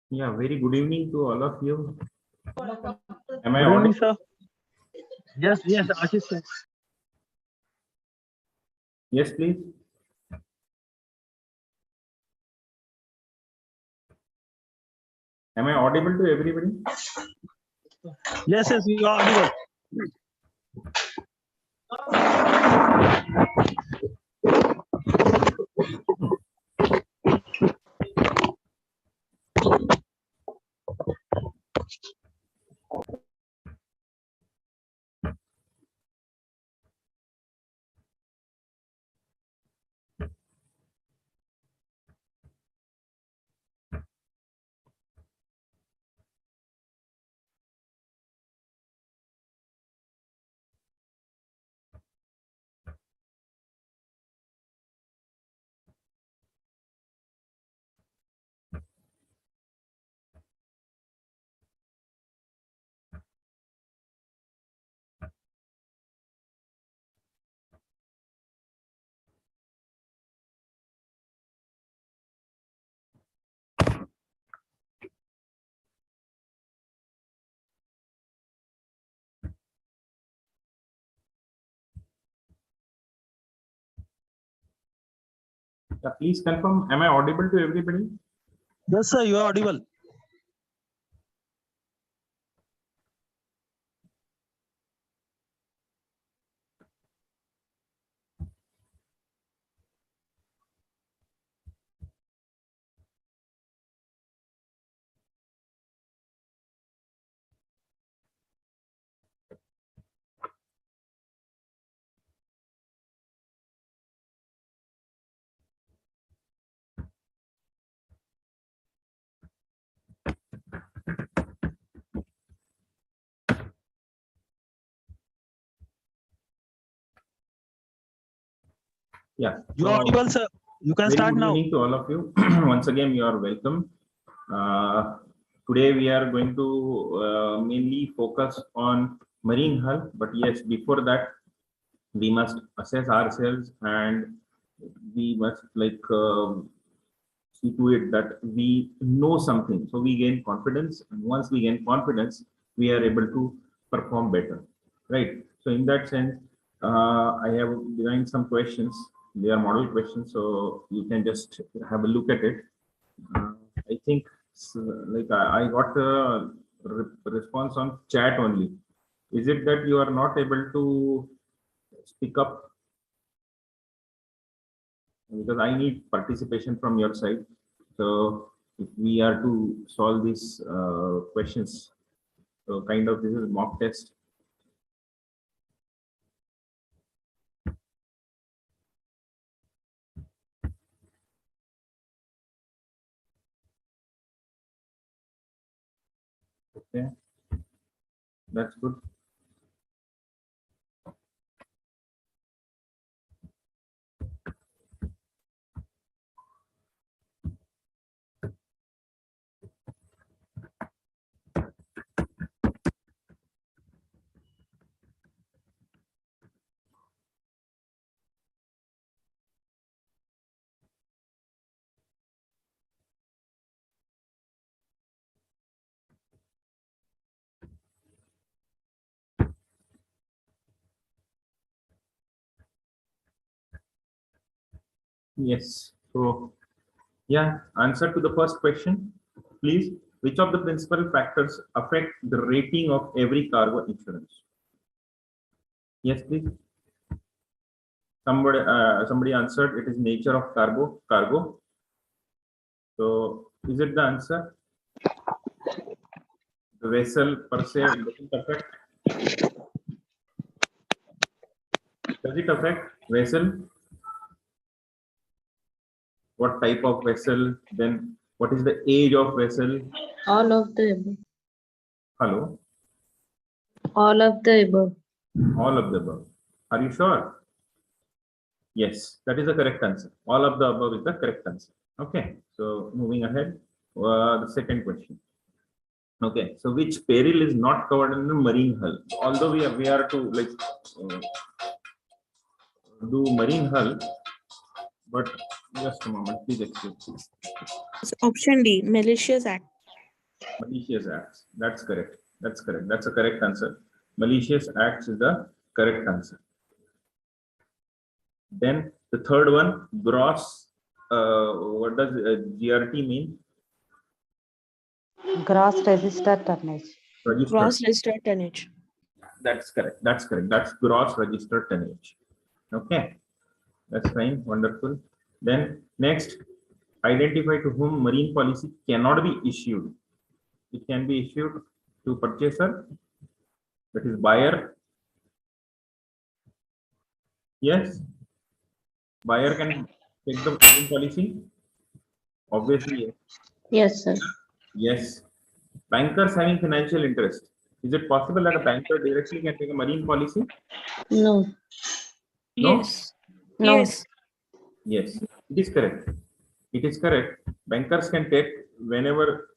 Yeah, very good evening to all of you. Am I Good evening, audible? sir. Yes, Ashish sir. Yes, please. Am I audible to everybody? Yes, you are audible. Yeah, please confirm. Am I audible to everybody? Yes, sir, you are audible. Yeah. You are audible, sir. You can Very start good now. evening to all of you. Once again, you are welcome. Today we are going to mainly focus on marine hull. But yes, before that, we must assess ourselves and we must see to it that we know something. So we gain confidence, and once we gain confidence, we are able to perform better, right? So in that sense, I have designed some questions. They are model questions, so you can just have a look at it. Uh, I think I got a response on chat only. Is it that you are not able to speak up? Because I need participation from your side. So if we are to solve these questions, so kind of this is mock test. Okay, that's good. Yes. So yeah, answer to the first question, please. Which of the principal factors affect the rating of every cargo insurance? Yes, please. Somebody answered it is nature of cargo. So is it the answer? The vessel per se doesn't affect. Does it affect vessel? What type of vessel? Then what is the age of vessel? All of the above. Hello? All of the above. All of the above. Are you sure? Yes, that is the correct answer. All of the above is the correct answer. Okay, so moving ahead, the second question. Okay, so which peril is not covered in the marine hull? Although we are to uh, do marine hull, but just a moment, please excuse me. Option D, malicious act. Malicious acts. That's correct. That's correct. That's a correct answer. Malicious acts is the correct answer. Then the third one, gross. What does GRT mean? Gross registered tonnage. Registered. Gross registered tonnage. That's correct. That's correct. That's gross registered tonnage. Okay. That's fine. Wonderful. Then next, identify to whom marine policy cannot be issued. It can be issued to purchaser, that is buyer. Yes. Buyer can take the marine policy. Obviously, yes. Yes, sir. Yes. Bankers having financial interest. Is it possible that a banker directly can take a marine policy? No. No? Yes. No. Yes. Yes, it is correct. It is correct. Bankers can take whenever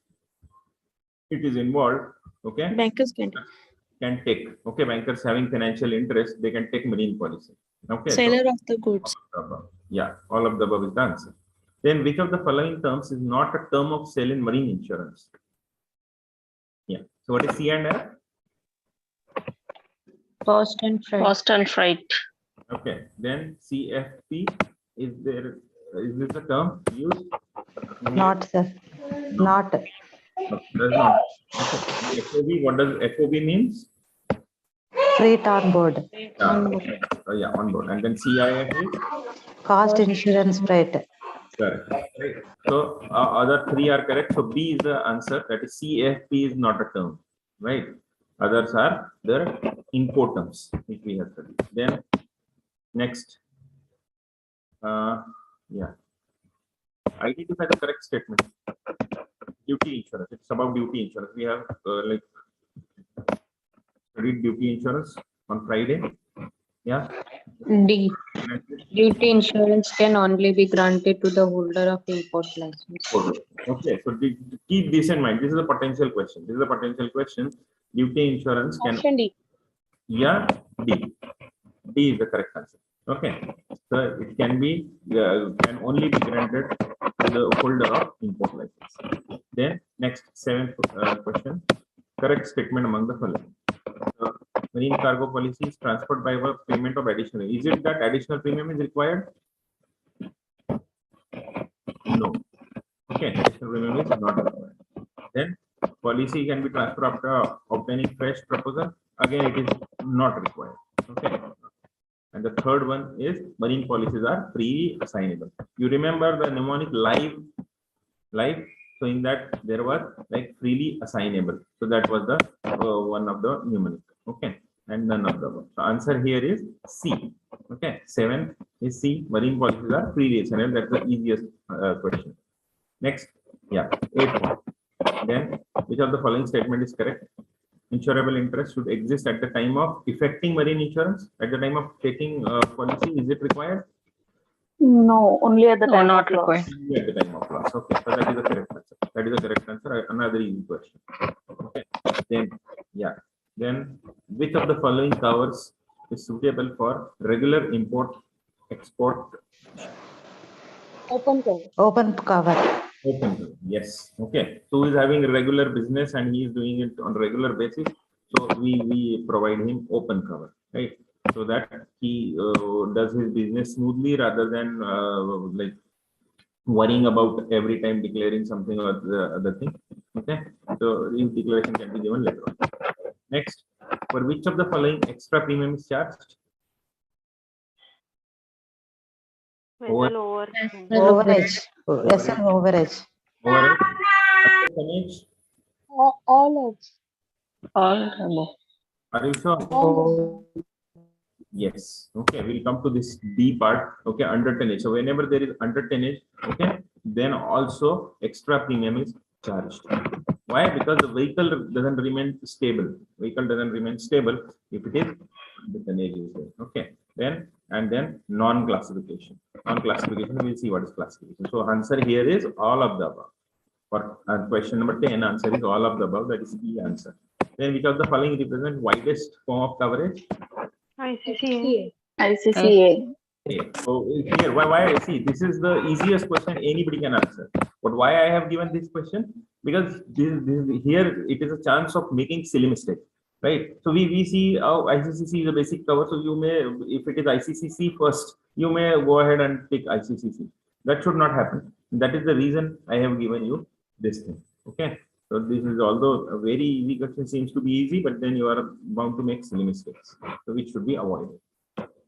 it is involved. Okay. Bankers can. Can take. Okay. Bankers having financial interest, they can take marine policy. Okay. Seller of the goods. Yeah, all of the above is the answer. Then which of the following terms is not a term of sale in marine insurance? Yeah. So what is C and F? Cost and freight. Cost and freight. Okay. Then CFP, is there, is this a term used? Not, sir. Not. No, does not. Okay. FOB, what does FOB means? Freight on board. Yeah, on board. And then CIF is? Cost insurance freight. Correct. Right. So other three are correct. So B is the answer. That is CFP is not a term, right? Others are the Incoterms which we have studied. Then next, yeah, identify the correct statement. Duty insurance. It's about duty insurance. We have like studied duty insurance on Friday. Yeah. D. Duty insurance can only be granted to the holder of import license. Okay, so keep this in mind. This is a potential question. This is a potential question. Duty insurance can. Option D. Yeah, D. D is the correct answer. Okay, so it can be can only be granted to the holder of import license. Then next seventh question. Correct statement among the following. Marine cargo policy is transferred by a payment of additional. Is it that additional premium is required? No. Okay, additional premium is not required. Then policy can be transferred after obtaining fresh proposal. Again, it is not required. Okay. And the third one is marine policies are freely assignable. You remember the mnemonic live? So in that there was like freely assignable. So that was the one of the mnemonic. Okay. And none of the above. So answer here is C. Okay. 7 is C. Marine policies are freely assignable. That's the easiest question. Next. Yeah. 8. Then which of the following statement is correct? Insurable interest should exist at the time of effecting marine insurance. At the time of taking policy, is it required? No, only at the time not of loss. Only at the time of loss. Okay, so that is the correct answer. That is the correct answer. Another easy question. Okay. Then, yeah. Then, which of the following covers is suitable for regular import, export? Open cover. Open cover. Open cover. Yes. Okay. So he is having a regular business and he is doing it on regular basis. So we provide him open cover, right? So that he does his business smoothly rather than like worrying about every time declaring something or the other thing. Okay. So his declaration can be given later on. Next, for which of the following extra premium is charged? Lower. Overage. Yes, sir, overage. Overall, tonnage. All above. Are you sure? Yes. Okay. We'll come to this D part. Okay. Under tonnage. So whenever there is under tonnage, okay, then also extra premium is charged. Why? Because the vehicle doesn't remain stable. Vehicle doesn't remain stable if it is the tonnage is there. Okay. Then and then non-classification. Non-classification. We'll see what is classification. So answer here is all of the above. For question number 10, answer is all of the above. That is the answer. Then which of the following represent widest form of coverage? ICCA. ICCA. Okay. So here, why I see this is the easiest question anybody can answer. But why I have given this question? because here it is a chance of making silly mistake, right? So we see how ICCC is a basic cover. So you may, if it is ICCC first, you may go ahead and pick ICCC. That should not happen. That is the reason I have given you this thing. Okay. So this is, although a very easy question, seems to be easy, but then you are bound to make silly mistakes, so which should be avoided.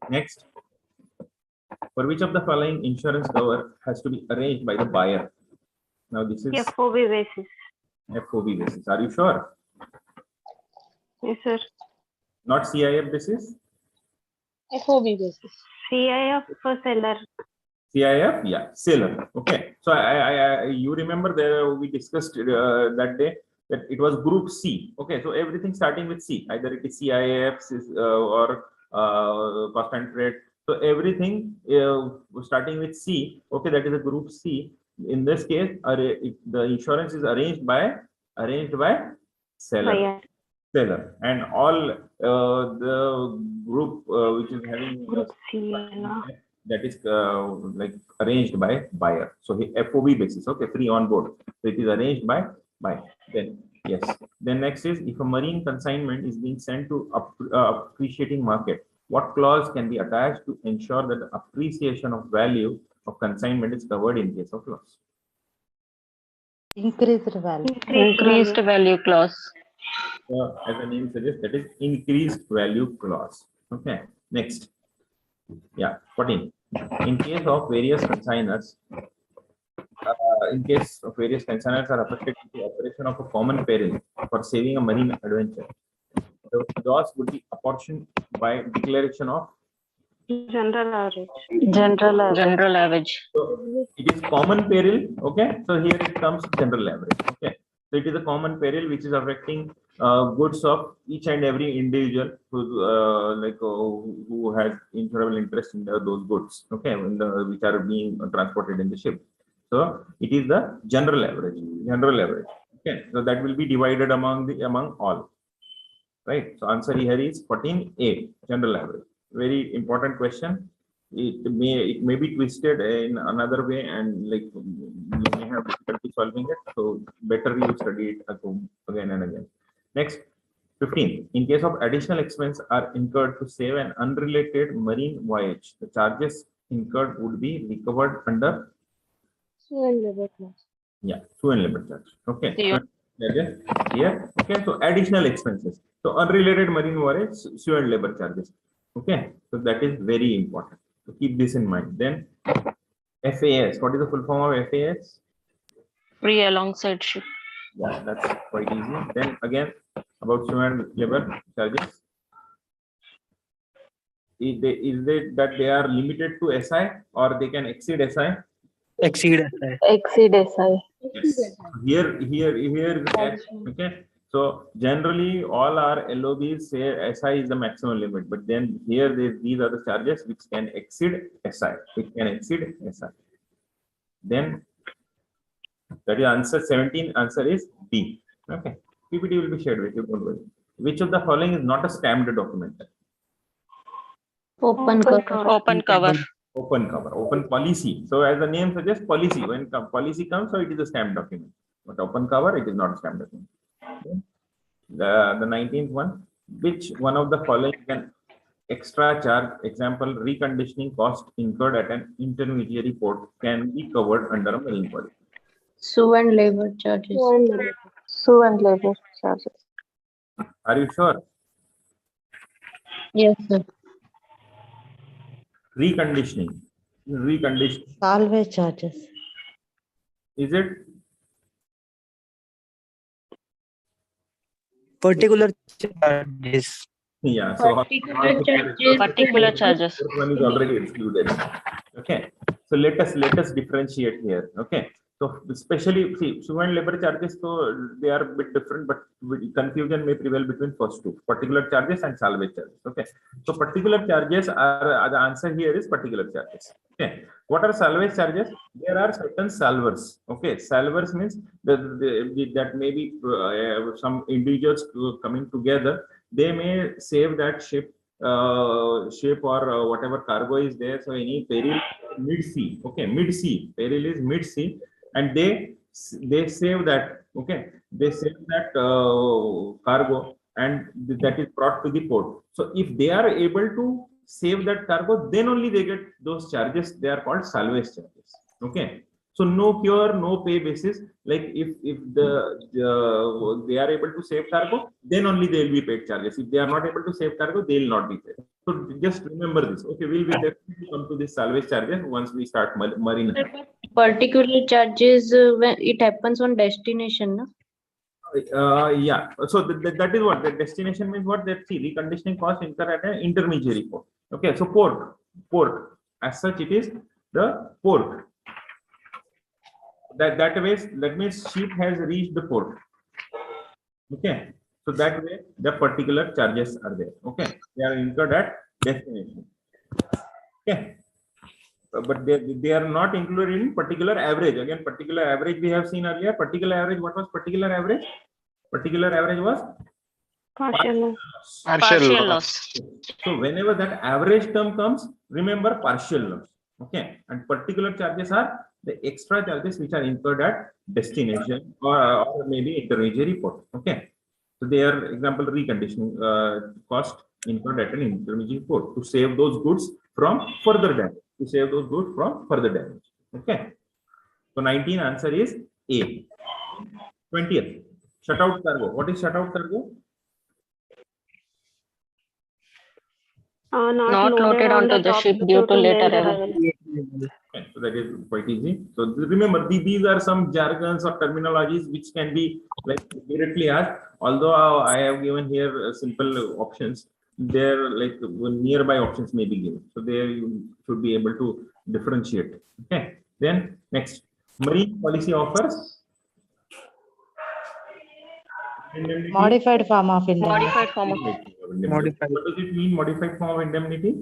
Next, for which of the following insurance cover has to be arranged by the buyer? Now this is FOB basis. FOB basis. Are you sure? Yes, sir. Not CIF basis? FOB basis. CIF for seller. CIF, yeah, seller. Okay. So you remember there we discussed that day that it was group C. Okay. So everything starting with C, either it is CIF or cost and trade. So everything starting with C. Okay, that is a group C. In this case, the insurance is arranged by seller. Buyer. Seller, and all the group which is having Group C. No. that is like arranged by buyer. So FOB basis, okay, free on board. So it is arranged by buyer. Then yes. Then next is, if a marine consignment is being sent to appreciating market, what clause can be attached to ensure that the appreciation of value of consignment is covered in case of loss? Increased value. Increased value clause. So as the name suggests, that is increased value clause. Okay. Next. Yeah, 14. In case of various consignors, are affected with the operation of a common peril for saving a marine adventure, the loss would be apportioned by declaration of General average. General average. So it is common peril. Okay. So here it comes general average. Okay. So it is a common peril which is affecting goods of each and every individual who has insurable interest in those goods. Okay, which are being transported in the ship. So it is the general average. Okay, so that will be divided among all. Right. So answer here is 14A, general average. Very important question. It may be twisted in another way, and like you may have difficulty solving it. So better you study it again and again. Next, 15. In case of additional expense are incurred to save an unrelated marine voyage, the charges incurred would be recovered under Sue and labor clause. yeah, sue and labor charge. Okay. Yeah. Here. Okay. So additional expenses. So unrelated marine voyage, sue and labor charges. Okay. So that is very important. So keep this in mind. Then FAS. What is the full form of FAS? Free alongside ship. Yeah, that's quite easy. Then again, about sue and labor charges. Is it that they are limited to SI or they can exceed SI? Exceed. Exceed SI. Yes. Here is the catch. Okay. So generally all our LOBs say SI is the maximum limit, but then here these are the charges which can exceed SI. Then that is answer 17. Answer is B. Okay. PPT will be shared with you. Don't worry. Which of the following is not a stamped document? Open cover. Open cover. Open policy. So as the name suggests, policy. When policy comes, so it is a stamped document. But open cover, it is not a stamped document. Okay. The 19th one. Which one of the following can extra charge? Example: reconditioning cost incurred at an intermediary port can be covered under a marine policy. Sue and labor charges. Sue and labor charges. Are you sure? Yes, sir. Reconditioning. Salvage charges. Is it? Particular charges. Yeah. So Particular charges. one is already excluded. Okay. So let us differentiate here. Okay. So especially see, sue and labor charges, so they are a bit different, but confusion may prevail between first two, particular charges and salvage charges. Okay. So particular charges are the answer here is particular charges. Okay. What are salvage charges? There are certain salvers. Okay. Salvers means that maybe some individuals coming together, they may save that ship or whatever cargo is there. So any peril mid-sea. Okay. Mid-sea. Peril is mid-sea. And they save that Okay, they save that cargo and that is brought to the port. So if they are able to save that cargo, then only they get those charges. They are called salvage charges. Okay, so no cure, no pay basis. Like if they are able to save cargo, then only they will be paid charges. If they are not able to save cargo, they will not be paid. So just remember this. Okay, we'll be definitely come to this salvage charges once we start marine. Particular charges when it happens on destination, no? Yeah, so that is what the destination means. What that see reconditioning cost incur at an intermediary port. Okay, so port as such it is the port. That means ship has reached the port. Okay, so that way the particular charges are there. Okay, they are incurred at destination. Okay, but they are not included in particular average. Again, particular average we have seen earlier. Particular average, what was particular average? Particular average was Partial. Partial loss. So whenever that average term comes, remember partial loss. Okay, and particular charges are the extra charges which are incurred at destination or maybe intermediary port. Okay, so they are example reconditioning cost incurred at an intermediary port to save those goods from further damage. To save those goods from further damage. Okay, so 19 answer is A. 20th, shutout cargo. What is shutout cargo? Not loaded onto the ship due to later arrival. Okay, so that is quite easy. So remember, these are some jargons or terminologies which can be like directly asked. Although I have given here simple options, there like nearby options may be given. So there you should be able to differentiate. Okay. Then next, marine policy offers indemnity. Modified form of indemnity. Modified form of Modified. What does it mean? Modified form of indemnity?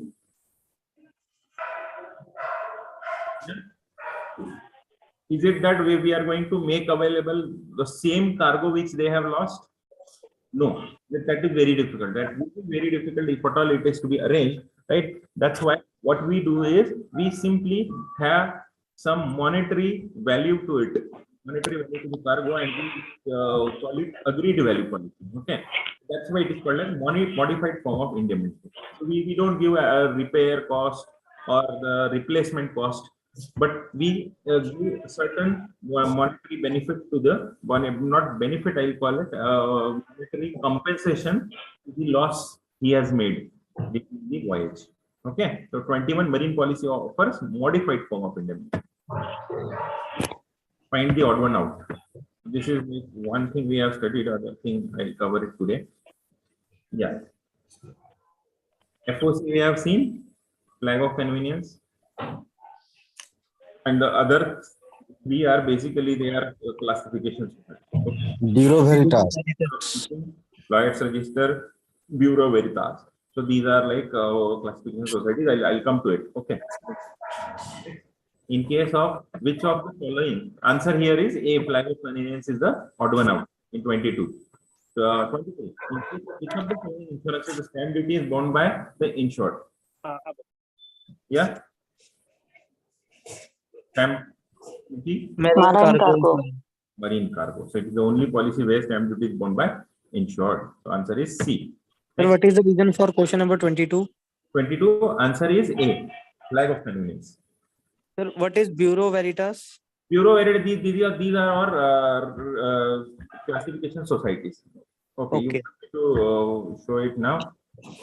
Is it that we are going to make available the same cargo which they have lost? No, that is very difficult. That would be very difficult if at all it is to be arranged, right? That's why what we do is we simply have some monetary value to it, monetary value to the cargo, and we call it agreed value policy. Okay, that's why it is called as modified form of indemnity. So we don't give a repair cost or the replacement cost, but we give certain monetary benefit to the not benefit, I'll call it monetary compensation to the loss he has made during the voyage. Okay, so 21 marine policy offers modified form of indemnity. Find the odd one out. This is one thing we have studied, other thing I'll cover it today. Yeah. FOC we have seen, flag of convenience. And the other three are basically they are classifications. Bureau Veritas. Lloyd's Register, Bureau Veritas. So these are like classification societies. I'll come to it. Okay. In case of which of the following, answer here is A, flag of convenience is the odd one out in 22. 23. In case of which of the following insurances the stamp duty is borne by the insured? Yeah. Stamp duty? Marine cargo. Marine cargo. So it is the only policy where stamp duty is borne by insured. So answer is C. Sir, what is the reason for question number 22? 22 answer is A, flag of convenience. Sir, what is Bureau Veritas? Bureau Veritas, these are our classification societies. Okay, you want me to show it now?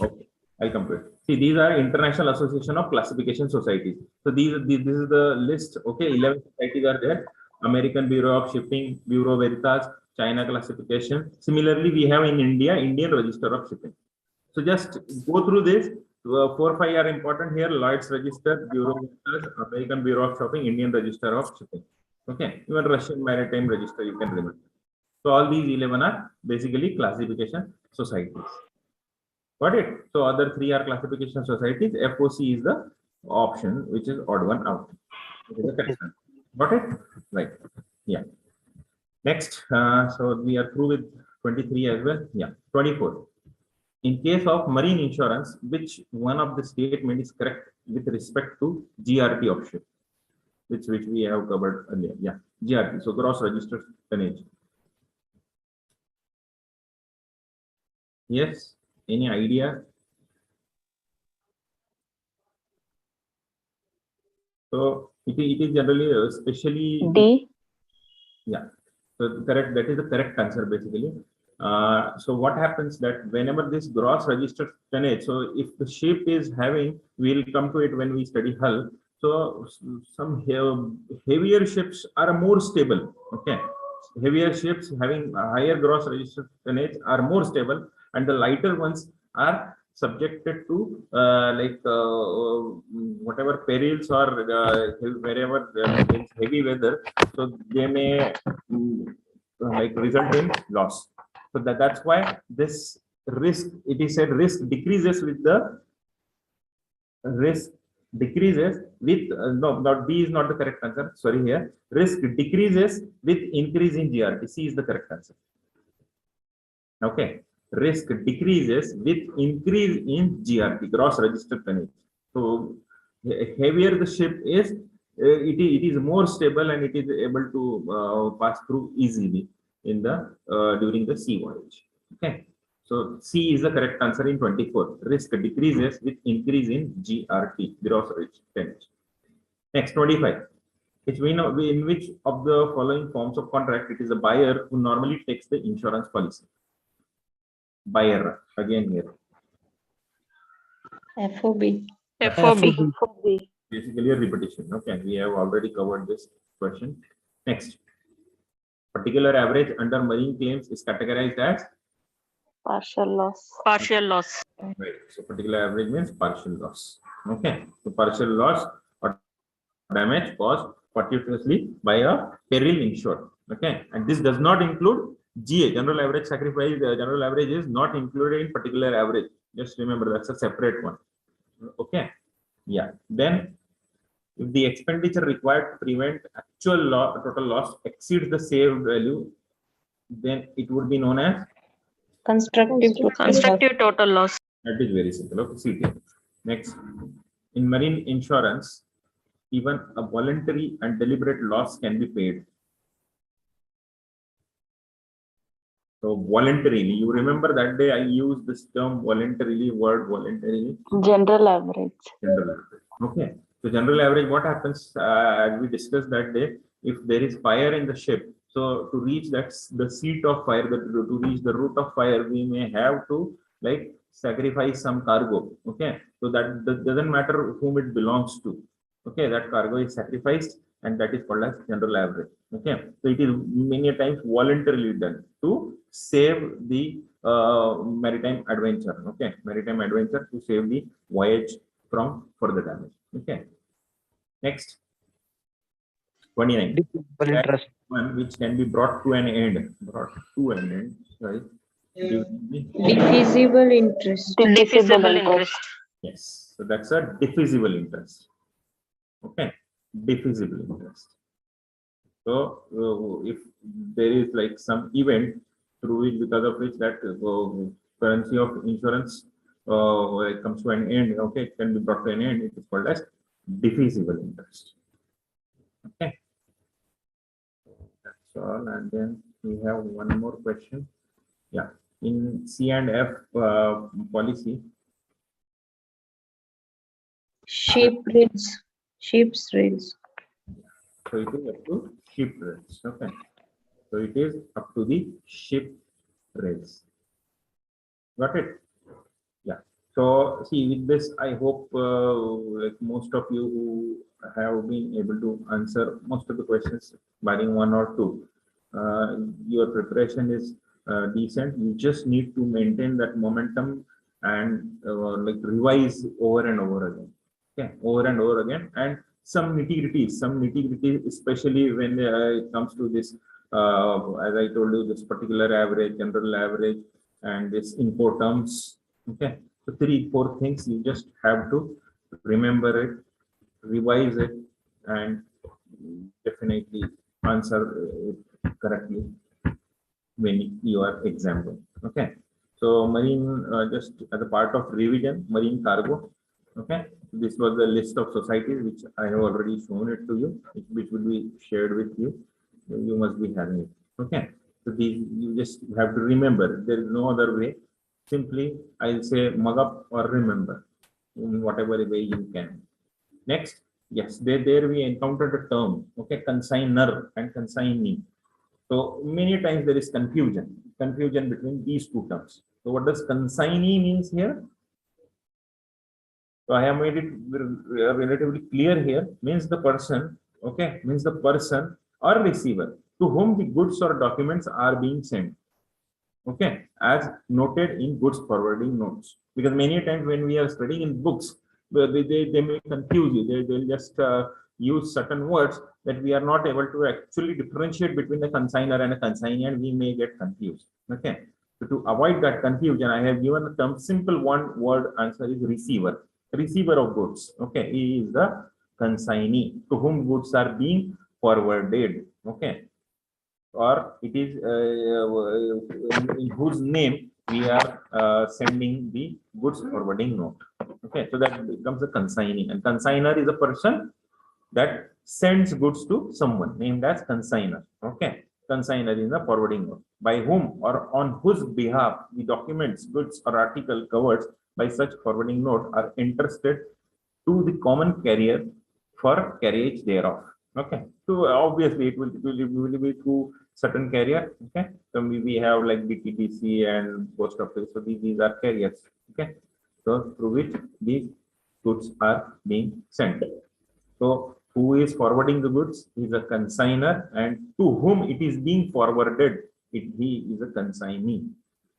Okay, I'll come to it. See, these are International Association of Classification Societies. So this is the list. Okay, 11 societies are there. American Bureau of Shipping, Bureau Veritas, China Classification. Similarly, we have in India, Indian Register of Shipping. So just go through this. 4 or 5 are important here. Lloyd's Register, Bureau Veritas, American Bureau of Shopping, Indian Register of Shipping. Okay, even Russian Maritime Register you can remember. So all these 11 are basically classification societies. Got it? So other 3 are classification societies. FOC is the option which is odd one out. Got it? Right. Yeah. Next, so we are through with 23 as well. Yeah. 24. In case of marine insurance, which one of the statement is correct with respect to GRT of ship, which we have covered earlier? Yeah, GRT. So gross registered tonnage. Yes, any idea? So it is generally, especially, D. yeah. So correct, that is the correct answer basically. So what happens that whenever this gross registered tonnage, so if the ship is having, we'll come to it when we study hull. So some heavier ships are more stable. Okay, heavier ships having a higher gross registered tonnage are more stable, and the lighter ones are subjected to whatever perils or wherever there is heavy weather, so they may result in loss. So that's why this risk, it is said, risk decreases with the risk decreases with no, not B is not the correct answer. Sorry, here risk decreases with increase in GRT. C is the correct answer. Okay, risk decreases with increase in GRT, gross registered tonnage. So heavier the ship is, it is more stable and it is able to pass through easily in the during the sea voyage. Okay, so C is the correct answer in 24. Risk decreases with increase in GRT, gross registered tonnage. Next, 25. In which of the following forms of contract it is a buyer who normally takes the insurance policy? Buyer again here. FOB. FOB. Basically a repetition. Okay, we have already covered this question. Next, particular average under marine claims is categorized as Partial loss. Partial loss. right. So particular average means partial loss. Okay, so partial loss or damage caused fortuitously by a peril insured. Okay, and this does not include GA, general average sacrifice. General average is not included in particular average. Just remember that's a separate one. Okay, yeah. Then if the expenditure required to prevent actual total loss exceeds the saved value, then it would be known as Constructive total loss. that is very simple. Okay, CT. Next, in marine insurance, even a voluntary and deliberate loss can be paid. So voluntarily, you remember that day I used this term voluntarily, word voluntarily. General average. General average. Okay. So general average, what happens as we discussed that day, if there is fire in the ship, so to reach that the seat of fire, to reach the root of fire, we may have to like sacrifice some cargo. Okay. So that doesn't matter whom it belongs to. Okay, that cargo is sacrificed, and that is called as general average. Okay, so it is many times voluntarily done to save the maritime adventure. Okay, maritime adventure to save the voyage from further damage. Okay, next, 29. Differential interest. One which can be brought to an end. Brought to an end. Sorry. Defeasible interest. Defeasible interest. Yes, so that's a defeasible interest. Okay, defeasible interest. So if there is like some event through which, because of which that currency of insurance comes to an end, okay, it can be brought to an end. It is called as defeasible interest. Okay, that's all. And then we have one more question. Yeah, in C and F policy. Ship rates. Ship's rates. So it is up to ship rates. Okay. So it is up to the ship rates. Got it? Yeah. So see, with this, I hope like most of you who have been able to answer most of the questions, barring one or two, your preparation is decent. You just need to maintain that momentum and like revise over and over again. Okay, over and over again, and some nitty-gritty, especially when it comes to this, as I told you, this particular average, general average, and this Incoterms. Okay, so 3-4 things you just have to remember it, revise it, and definitely answer it correctly when you are examined. Okay, so marine, just as a part of revision, marine cargo. Okay, this was the list of societies which I have already shown it to you, which will be shared with you. You must be having it. Okay, so these you just have to remember. There is no other way simply I'll say mug up or remember in whatever way you can. Next, yes, there we encountered a term, okay, consignor and consignee. So many times there is confusion between these two terms. So what does consignee means here? So I have made it relatively clear here. Means the person, okay, means the person or receiver to whom the goods or documents are being sent. Okay, as noted in goods forwarding notes. Because many times when we are studying in books, they may confuse you. They'll just use certain words that we are not able to actually differentiate between a consignor and a consignee, and we may get confused. Okay, so to avoid that confusion, I have given a term, simple one word answer is receiver. Receiver of goods. Okay, he is the consignee to whom goods are being forwarded. Okay, or it is in whose name we are sending the goods forwarding note. Okay, so that becomes a consignee, and consignor is a person that sends goods to someone named as consignor. Okay, consignor is the forwarding note by whom or on whose behalf the documents, goods, or article covered by such forwarding note are entrusted to the common carrier for carriage thereof. Okay, so obviously it will be through certain carrier. Okay, so we have like BTTC and post office. So these are carriers. Okay, so through which these goods are being sent. So who is forwarding the goods is a consignor, and to whom it is being forwarded, he is a consignee.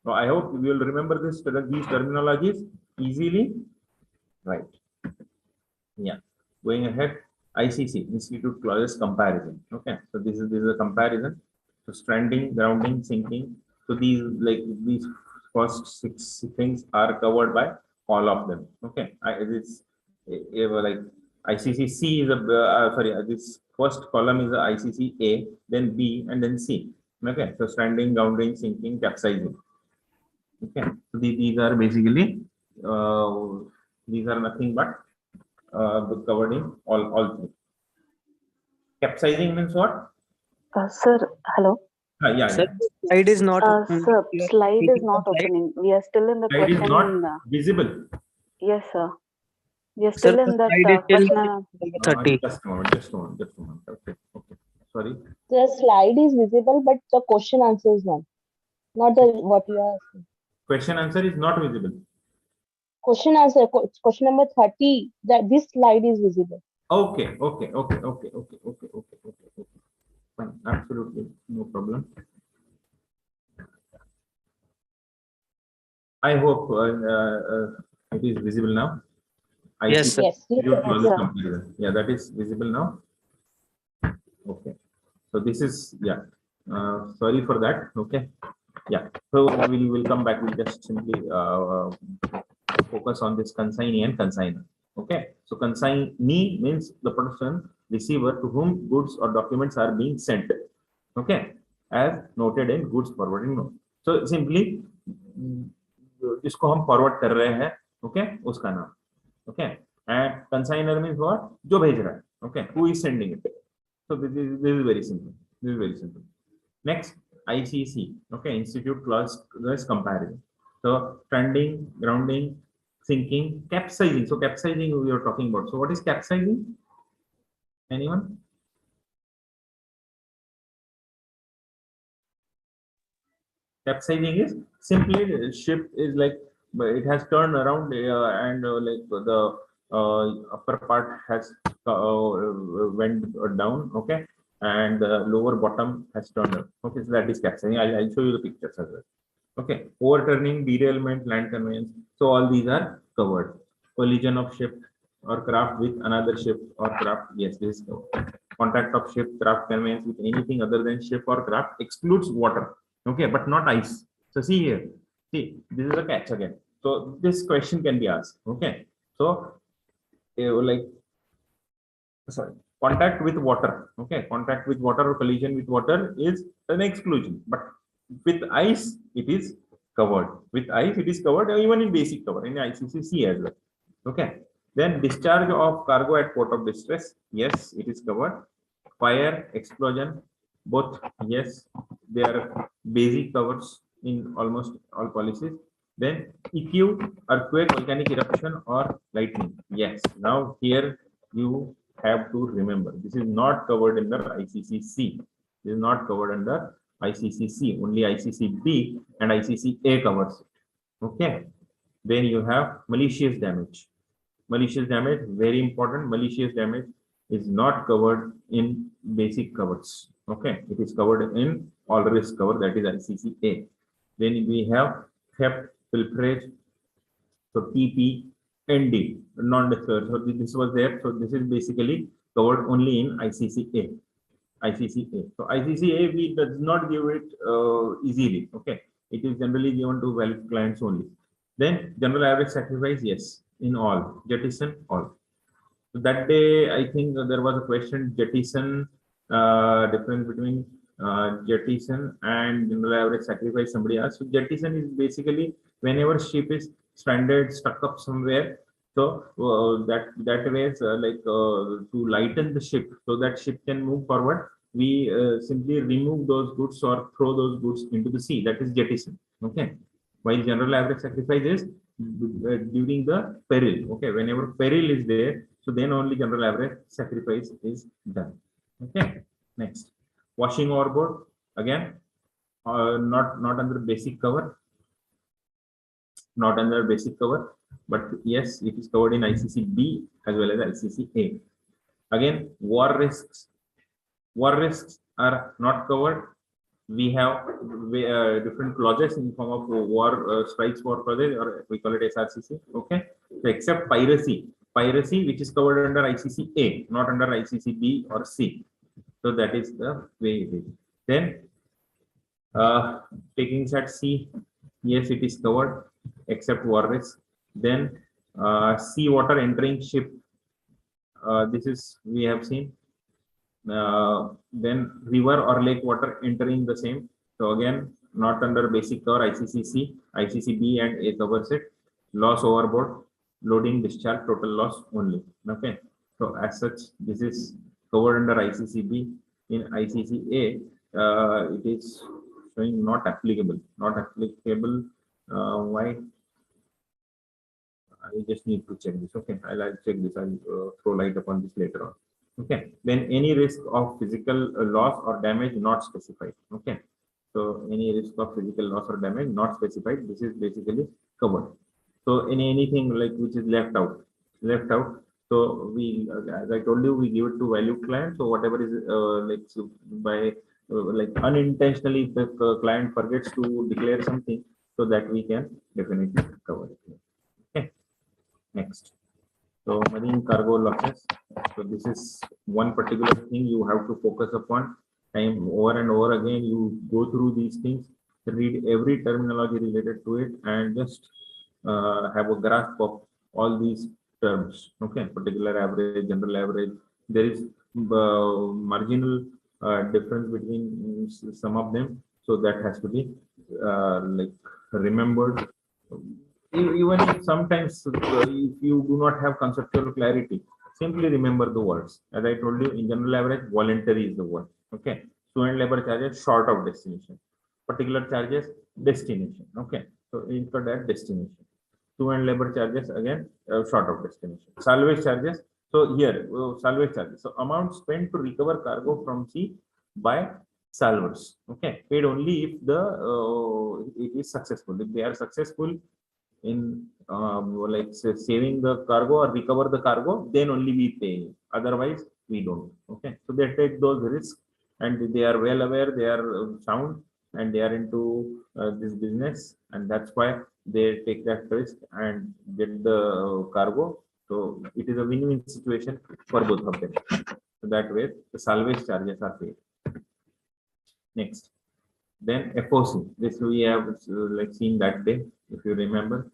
So I hope you will remember these terminologies easily. Right. Yeah. Going ahead, ICC, Institute Clauses Comparison. Okay. So this is a comparison. So stranding, grounding, sinking. So these first 6 things are covered by all of them. Okay. It's like ICC C is this first column is a ICC A, then B, and then C. Okay. So stranding, grounding, sinking, capsizing. Okay. So these are basically these are nothing but covered in all three. Capsizing means what? Sir, hello. Yeah, Sir, yeah. slide is not. Sir, you are slide is speaking not from slide. opening. We are still in the Slide is question. not visible. Yes, sir. We are Sir, still the in that slide is till question. 30. Just a moment. Okay. Sorry. The slide is visible, but the question answer is not the what you are asking. Question answer is not visible. Question answer, question number 30, that this slide is visible. Okay. Fine. Absolutely no problem. I hope it is visible now. Yes, sir. Yes. Yeah, that is visible now. Okay. So this is, yeah. Sorry for that. Okay. Yeah. So we will come back. We'll just simply focus on this consignee and consignor. Okay. So consignee means the person, receiver, to whom goods or documents are being sent. Okay. As noted in goods forwarding note. So simply जिसको हम forward कर रहे हैं, okay, उसका नाम. Okay. And consignor means what? जो भेज रहा है. Okay. Who is sending it? So this is very simple. Next, ICC. Okay. Institute Clause Comparison. So stranding, grounding, sinking, capsizing. So capsizing we are talking about. So what is capsizing? Anyone? Capsizing is simply ship is like it has turned around and like the upper part has went down. Okay, and the lower bottom has turned up. Okay, so that is capsizing. I'll show you the pictures as well. Okay, overturning, derailment, land conveyance. So all these are covered. Collision of ship or craft with another ship or craft. Yes, this is covered. Contact of ship, craft, conveyance with anything other than ship or craft excludes water. Okay, but not ice. So see here. See, this is a catch again. So this question can be asked. Okay, so like sorry, contact with water. Okay, contact with water or collision with water is an exclusion, but with ice it is covered. With ice it is covered, even in basic cover in ICCC as well. Okay, then discharge of cargo at port of distress. Yes, it is covered. Fire, explosion, both. Yes, they are basic covers in almost all policies. Then EQ, earthquake, volcanic eruption, or lightning. Yes. Now here you have to remember this is not covered under ICC-C. This is not covered under ICC-C. Only ICC-B and ICC-A covers it. Okay. Then you have malicious damage. Malicious damage, very important. Malicious damage is not covered in basic covers. Okay, it is covered in all risk cover, that is ICC-A. Then we have theft, pilferage, so TP, ND, non-disclosure. So this was there. So this is basically covered only in ICC-A. ICC-A. So ICC-A we does not give it easily. Okay, it is generally given to wealth clients only. Then general average sacrifice, yes, in all, jettison all. So that day, I think there was a question, jettison, difference between jettison and general average sacrifice, somebody asked. So jettison is basically whenever ship is stranded, stuck up somewhere. So that way, to lighten the ship so that ship can move forward, we simply remove those goods or throw those goods into the sea. That is jettison. Okay. While general average sacrifice is during the peril. Okay. Whenever peril is there, so then only general average sacrifice is done. Okay. Next, washing overboard, again, not under basic cover, not under basic cover, but yes, it is covered in ICC-B as well as ICC-A. Again, war risks are not covered. We have different clauses in form of war strikes war clauses, or we call it SRCC. Okay, so except piracy, which is covered under ICC-A, not under ICC-B or C. So that is the way it is. Then takings at sea, yes, it is covered except war risk. Then sea water entering ship, this is we have seen. Then river or lake water entering the same. So again, not under basic cover, ICC-C, ICC-B and A covers it. Loss overboard, loading, discharge, total loss only. Okay. So as such, this is covered under ICC-B. In ICC-A, it is showing not applicable. Why? I just need to check this. Okay, I'll check this. I'll throw light upon this later on. Okay. Then any risk of physical loss or damage not specified. Okay. So any risk of physical loss or damage not specified. This is basically covered. So anything like which is left out. So we, as I told you, we give it to value client. So whatever is unintentionally, if the client forgets to declare something, so that we can definitely cover it. Okay. Next. So marine cargo losses. So this is one particular thing you have to focus upon. Time over and over again, you go through these things, read every terminology related to it, and just have a grasp of all these terms. Okay, particular average, general average. There is marginal difference between some of them, so that has to be remembered. Even if sometimes if you do not have conceptual clarity, simply remember the words. As I told you, in general average, voluntary is the word. Okay, so and labor charges short of destination. Particular charges destination. Okay, so incurred at destination. To and labor charges again short of destination. Salvage charges. So here salvage charges. So amount spent to recover cargo from sea by salvers. Okay, paid only if it is successful. If they are successful in saving the cargo or recover the cargo, then only we pay. Otherwise, we don't. Okay, so they take those risks, and they are well aware, they are sound, and they are into this business, and that's why they take that risk and get the cargo. So it is a win-win situation for both of them. So that way, the salvage charges are paid. Next. Then FOC, this we have seen that day, if you remember.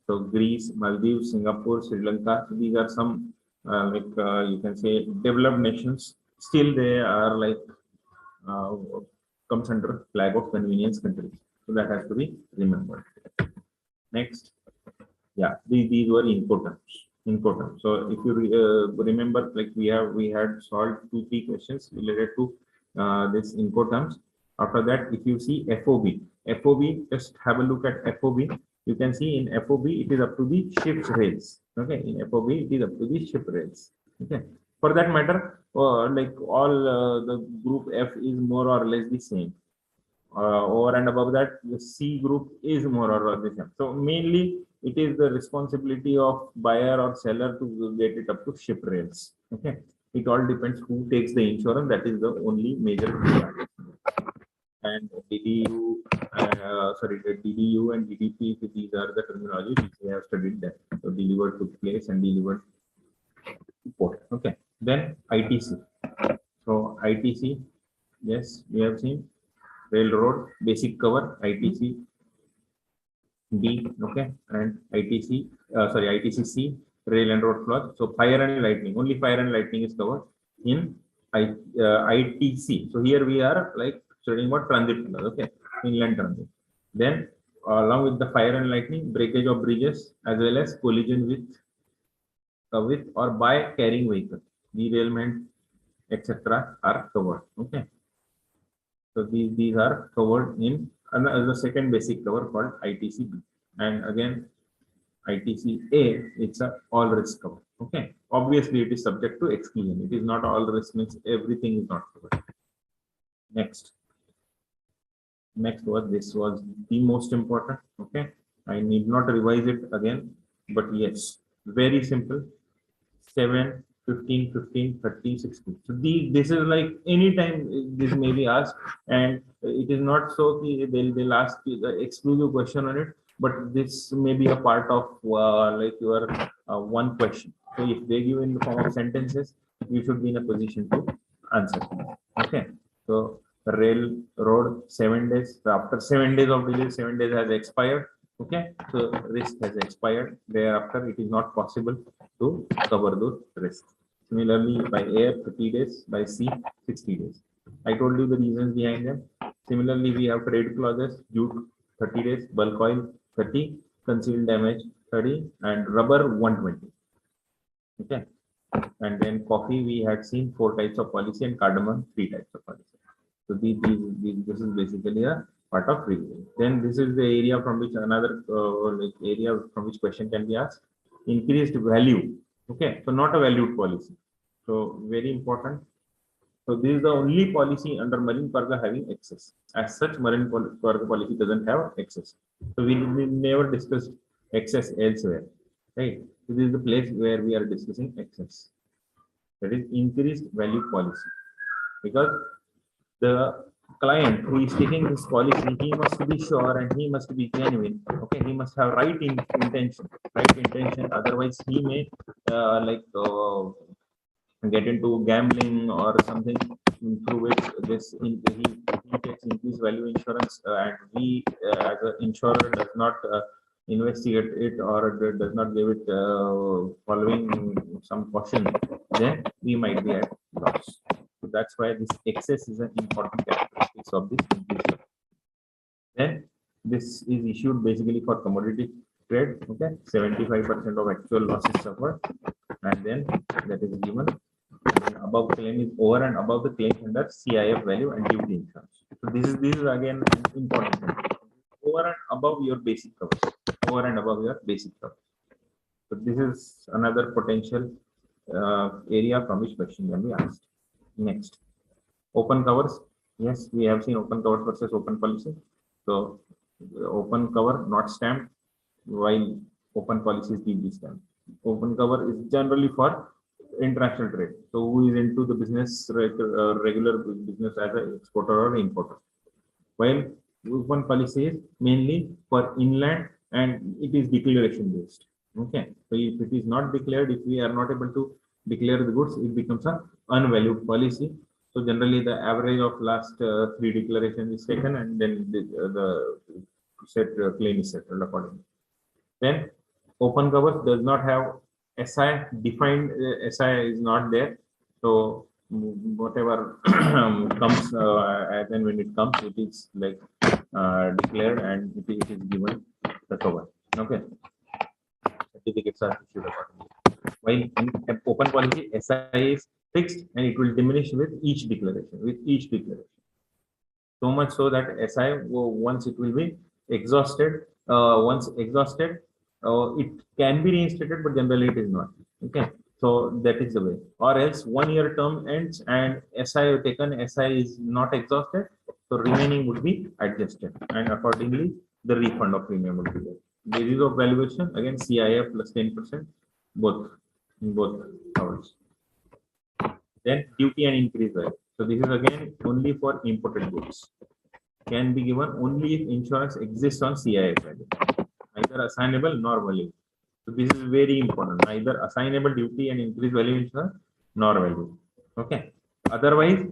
So Greece, Maldives, Singapore, Sri Lanka, so these are some you can say developed nations. Still they are comes under flag of convenience countries. So that has to be remembered. Next, yeah, these were Incoterms. So if you remember, we had solved 2-3 questions related to this Incoterms. After that, if you see FOB, just have a look at FOB. You can see in FOB, it is up to the ship's rails. Okay, in FOB, it is up to the ship rails. Okay, for that matter, like all the group F is more or less the same. Over and above that, the C group is more or less the same. So mainly, it is the responsibility of buyer or seller to get it up to ship rails. Okay, it all depends who takes the insurance. That is the only major part. And DDU, the DDU and DDP, these are the terminology which we have studied there. So delivered took place and delivered to port. Okay, then ITC. So ITC, yes, we have seen railroad basic cover ITC B, okay, and ITC, ITC-C, rail and road clause. So fire and lightning, only fire and lightning is covered in ITC. So here we are like studying about transit clause, okay, inland transit. Then along with the fire and lightning, breakage of bridges as well as collision with or by carrying vehicle, derailment, etc. are covered. Okay. So these are covered in the second basic cover called ITC-B. And again, ITC-A, it's a all risk cover. Okay. Obviously, it is subject to exclusion. It is not all risk, means everything is not covered. Next was, this was the most important. Okay. I need not revise it again, but yes, very simple. 7, 15, 15, 30, 60. So this is like anytime this may be asked, and it is not so they'll ask you the exclusive question on it, but this may be a part of like your one question. So if they give in the form of sentences, you should be in a position to answer. Okay. So railroad 7 days. So after 7 days of delay, 7 days has expired. Okay, so risk has expired. Thereafter, it is not possible to cover those risks. Similarly, by air, 30 days, by sea, 60 days. I told you the reasons behind them. Similarly, we have trade clauses, jute, 30 days, bulk oil, 30, concealed damage, 30, and rubber, 120. Okay, and then coffee, we had seen 4 types of policy, and cardamom, 3 types of policy. So this is basically a part of revision. Then this is the area from which another area from which question can be asked. Increased value. Okay, so not a valued policy. So very important. So this is the only policy under marine cargo having excess. As such, marine cargo policy doesn't have excess. So we never discussed excess elsewhere. Right. So this is the place where we are discussing excess. That is increased value policy. Because the client who is taking this policy, he must be sure and he must be genuine. Okay, he must have right intention. Otherwise, he may get into gambling or something through which he takes increased value insurance, and we as an insurer does not investigate it or does not give it following some caution. Then we might be at loss. So that's why this excess is an important characteristic of this increase. Then this is issued basically for commodity trade. Okay, 75% of actual losses suffered, and then that is given. And above claim is over and above the claim under CIF value and duty insurance. So this is again important thing. Over and above your basic cover. Over and above your basic cover. So this is another potential area from which question can be asked. Next, open covers. Yes, we have seen open covers versus open policy. So open cover not stamped, while open policy is deeply stamped. Open cover is generally for international trade. So who is into the business, regular business as an exporter or importer. While open policy is mainly for inland and it is declaration based. Okay. So if it is not declared, if we are not able to declare the goods, it becomes an unvalued policy. So generally the average of last 3 declarations is taken, and then the set claim is settled accordingly. Then open covers does not have SI defined. SI is not there. So whatever comes as and when it comes, it is like declared and it is given the cover. Okay. Certificates are issued accordingly. While in open policy, SI is fixed and it will diminish with each declaration. So much so that SI, once it will be exhausted, once exhausted, it can be reinstated, but generally it is not. Okay, so that is the way. Or else 1 year term ends and SI taken, SI is not exhausted, so remaining would be adjusted, and accordingly the refund of premium would be there. Basis of valuation again CIF plus 10%, both in both hours. Then duty and increase value. So this is again only for imported goods. Can be given only if insurance exists on CIF value, neither assignable nor value. So this is very important. Neither assignable duty and increase value insurance nor value. Okay. Otherwise,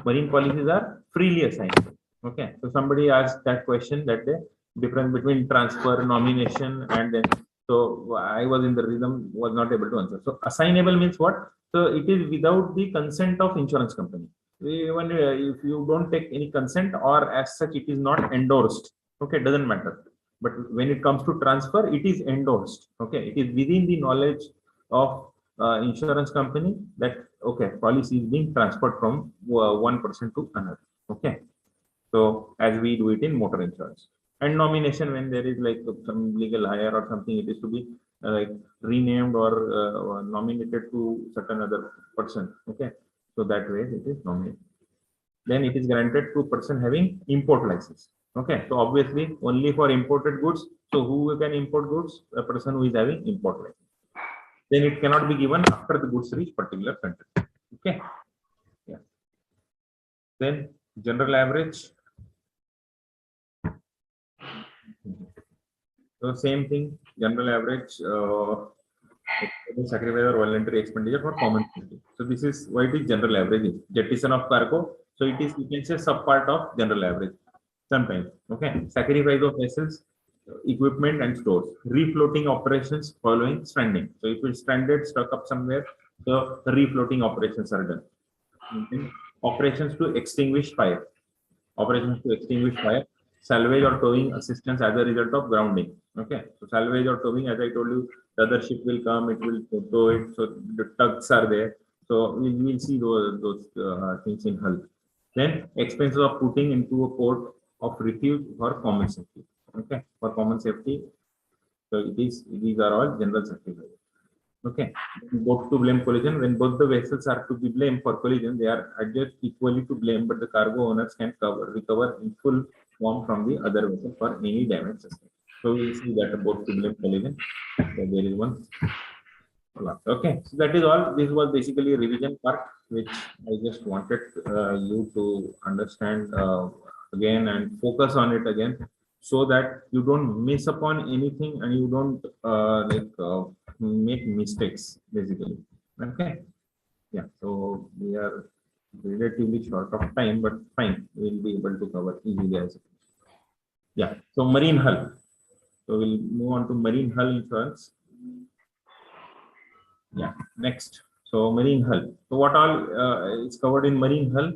marine policies are freely assigned. Okay. So somebody asked that question that day, difference between transfer, nomination, and then so I was in the rhythm, was not able to answer. So assignable means what? So it is without the consent of insurance company. Even if you don't take any consent or as such, it is not endorsed. Okay, doesn't matter. But when it comes to transfer, it is endorsed. Okay, it is within the knowledge of insurance company that okay, policy is being transferred from one person to another. Okay, so as we do it in motor insurance. And nomination, when there is like some legal hire or something, it is to be like renamed or nominated to certain other person. Okay, so that way it is nominated. Then it is granted to person having import license. Okay, so obviously only for imported goods. So who can import goods? A person who is having import license. Then it cannot be given after the goods reach particular country. Okay, yeah. Then general average. So same thing, general average sacrifice or voluntary expenditure for common safety. So this is why it is general average. Jettison of cargo. So it is, you can say, sub part of general average. Sometimes, okay. Sacrifice of vessels, equipment and stores. Refloating operations following stranding. So if it's stranded, stuck up somewhere, so refloating operations are done. Okay. Operations to extinguish fire. Operations to extinguish fire. Salvage or towing assistance as a result of grounding. Okay, so salvage or towing, as I told you, the other ship will come, it will tow it. So the tugs are there. So we will see those things in hull. Then expenses of putting into a port of refuge for common safety. Okay, for common safety. So it is, these are all general sacrifices. Okay, both to blame collision. When both the vessels are to be blamed for collision, they are adjudged equally to blame, but the cargo owners can recover in full form from the other vessel for any damage sustained. So we will see that both to blame collision. So there is one. Okay, so that is all. This was basically a revision part, which I just wanted you to understand again and focus on it again, so that you don't miss upon anything and you don't make mistakes basically. Okay, yeah, so we are relatively short of time, but fine, we'll be able to cover easily as it is. Yeah, so marine hull. So we'll move on to marine hull insurance. Yeah, next. So marine hull. So what all is covered in marine hull?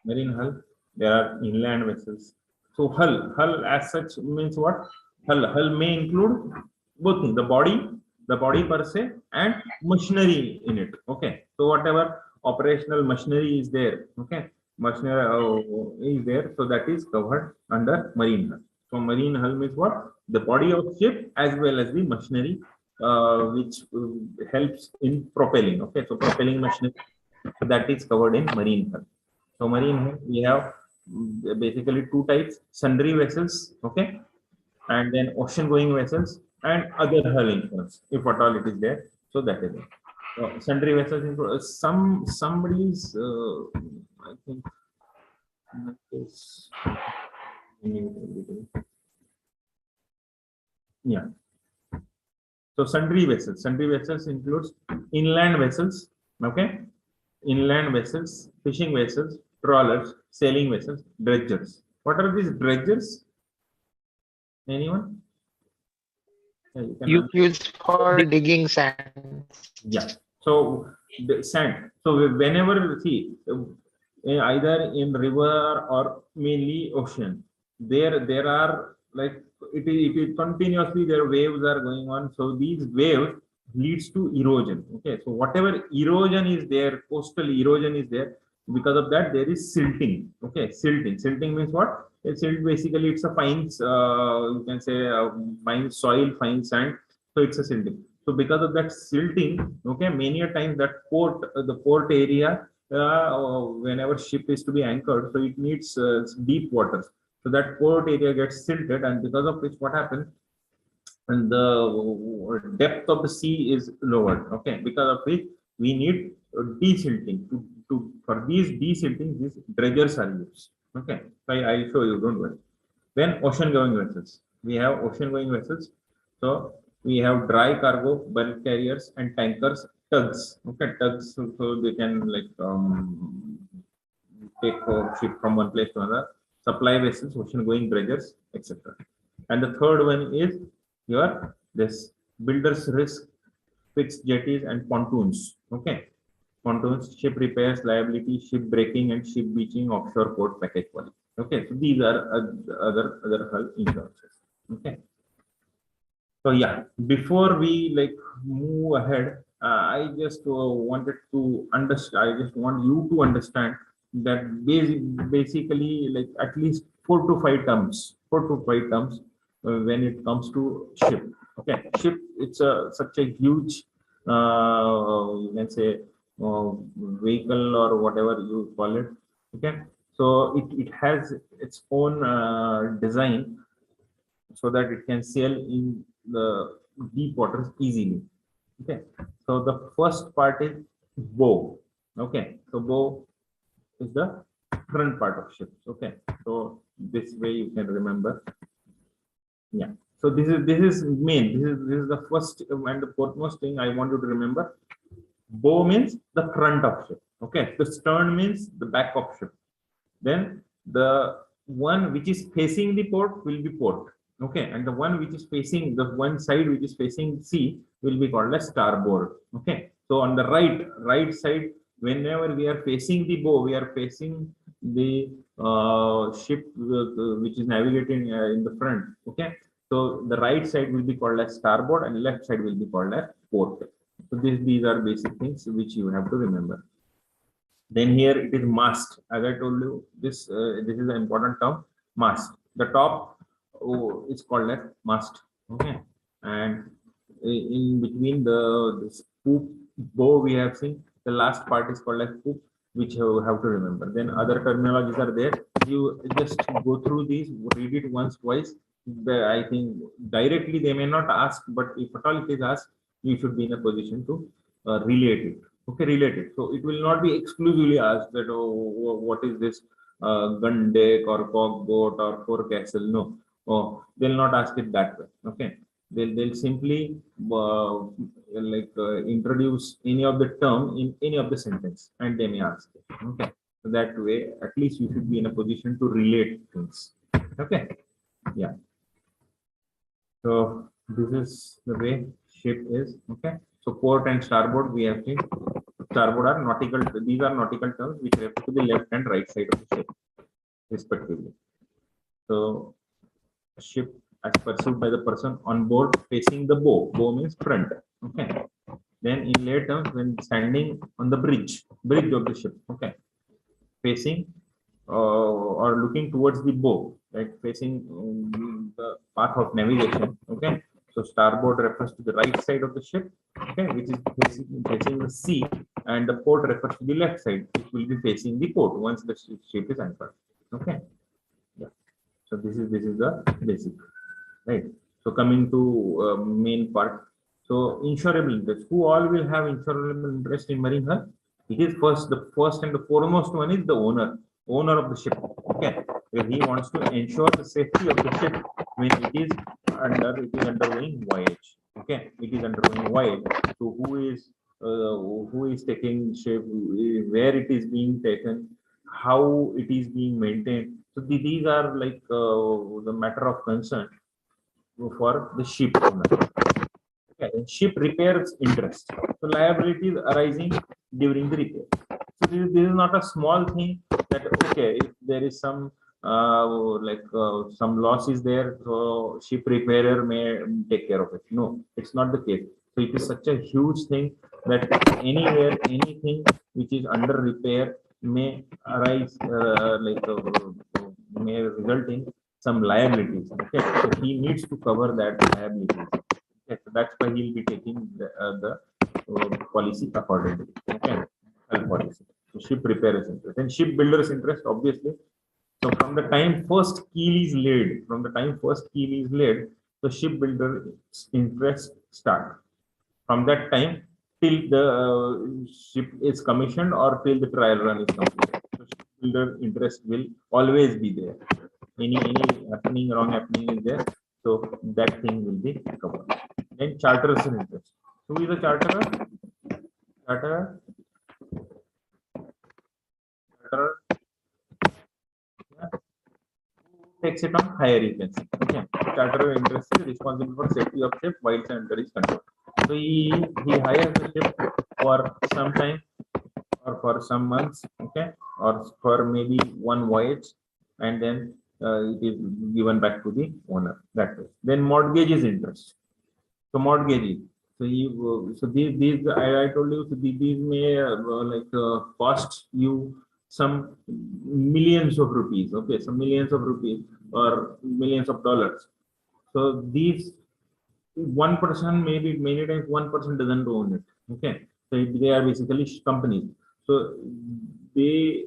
Marine hull, there are inland vessels. So hull as such means what? Hull may include both things, the body per se and machinery in it. Okay, so whatever operational machinery is there, okay, machinery is there, so that is covered under marine hull. So marine hull means what? The body of ship as well as the machinery which helps in propelling. Okay, so propelling machinery, that is covered in marine hull. So marine hull, we have basically two types: sundry vessels, okay, and then ocean going vessels and other hull insurance, if at all it is there. So that is it. So sundry vessels include somebody's I think is, yeah. So sundry vessels includes inland vessels, okay, inland vessels, fishing vessels, trawlers, sailing vessels, dredgers. What are these dredgers? Anyone? You use for digging sand. Yeah. So the sand. So whenever see either in river or mainly ocean, there are like it is continuously their waves are going on. So these waves leads to erosion. Okay. So whatever erosion is there, coastal erosion is there. Because of that, there is silting. Okay, silting. Silting means what? silt basically it's a fine, you can say fine soil, fine sand. So it's a silting. So because of that silting, okay, many a times that port, the port area, whenever ship is to be anchored, so it needs deep waters. So that port area gets silted, and because of which what happens, and the depth of the sea is lowered. Okay, because of which we need desilting. For these desilting, these dredgers are used. Okay, I'll show you. Don't worry. Then ocean going vessels. We have ocean going vessels. So we have dry cargo, bulk carriers, and tankers, tugs. Okay, tugs. So they can like take ship from one place to another. Supply vessels, ocean going dredgers, etc. And the third one is your this builder's risk, fixed jetties and pontoons. Okay, pontoons, ship repairs, liability, ship breaking, and ship beaching, offshore port package quality. Okay, so these are other hull insurances. Okay. So yeah, before we like move ahead, I just wanted to understand. I just want you to understand that basically like at least 4 to 5 terms, when it comes to ship. Okay, ship, it's such a huge, you can say, vehicle or whatever you call it. Okay, so it has its own design so that it can sail in the deep waters easily. Okay, so the first part is bow. Okay, so bow is the front part of ships. Okay, so this way you can remember. Yeah, so this is main. This is the first and the foremost thing I want you to remember. Bow means the front of ship. Okay, the stern means the back of ship. Then the one which is facing the port will be port. Okay, and the one which is facing the one side which is facing sea will be called as starboard. Okay, so on the right side, whenever we are facing the bow, we are facing the ship which is navigating in the front. Okay, so the right side will be called as starboard and left side will be called as port. So these are basic things which you have to remember. Then here it is mast. As I told you, this is an important term, mast. The top is called as mast. Okay, and in between the poop bow we have seen, the last part is called as poop, which you have to remember. Then other terminologies are there. You just go through these, read it once, twice. I think directly they may not ask, but if at all it is asked, you should be in a position to relate it. Okay, related. So it will not be exclusively asked that, oh, what is this gun deck or cock boat or forecastle? No, oh, they'll not ask it that way. Okay, they'll simply introduce any of the term in any of the sentence, and they may ask it. Okay, so that way at least you should be in a position to relate things. Okay, yeah. So this is the way ship is. Okay, so port and starboard we have seen. Starboard are nautical, these are nautical terms which refer to the left and right side of the ship, respectively. So, a ship as pursued by the person on board facing the bow. Bow means front. Okay. Then in later terms, when standing on the bridge of the ship. Okay. Facing or looking towards the bow, like facing the path of navigation. Okay. So starboard refers to the right side of the ship, okay, which is facing the sea, and the port refers to the left side, which will be facing the port once the ship is anchored. Okay, yeah. So this is the basic, right? So coming to main part. So insurable interest. Who all will have insurable interest in marine hull? It is the first and the foremost one is the owner of the ship. Okay, where he wants to ensure the safety of the ship when it is undergoing voyage. Okay, it is undergoing voyage. So who is taking ship, where it is being taken, how it is being maintained. So these are like the matter of concern for the ship owner. Okay, and ship repairs interest. So liabilities arising during the repair. So this is not a small thing that, okay, if there is some some loss is there, so ship repairer may take care of it. No, it's not the case. So it is such a huge thing that anywhere, anything which is under repair, may arise, may result in some liabilities. Okay, so he needs to cover that liabilities. Okay, so that's why he'll be taking the policy accordingly. Okay, health policy. So ship repairer's interest and shipbuilder's interest, obviously. So from the time first keel is laid, the shipbuilder's interest start. From that time till the ship is commissioned or till the trial run is completed. So shipbuilder interest will always be there. Any wrong happening is there. So that thing will be covered. Then charterer's interest. Who is a charterer? Charterer. Yeah. Takes it on hire, you can see. Okay. Charterer interest is responsible for safety of ship while it's under his control. So he hires the ship for some time or for some months, okay, or for maybe one voyage, and then it is given back to the owner. That way. Then mortgage is interest. So mortgage. So these I told you, so these may cost you some millions of rupees. Okay, some millions of rupees or millions of dollars. So these one person, maybe many times one person doesn't own it. Okay, so they are basically companies. So they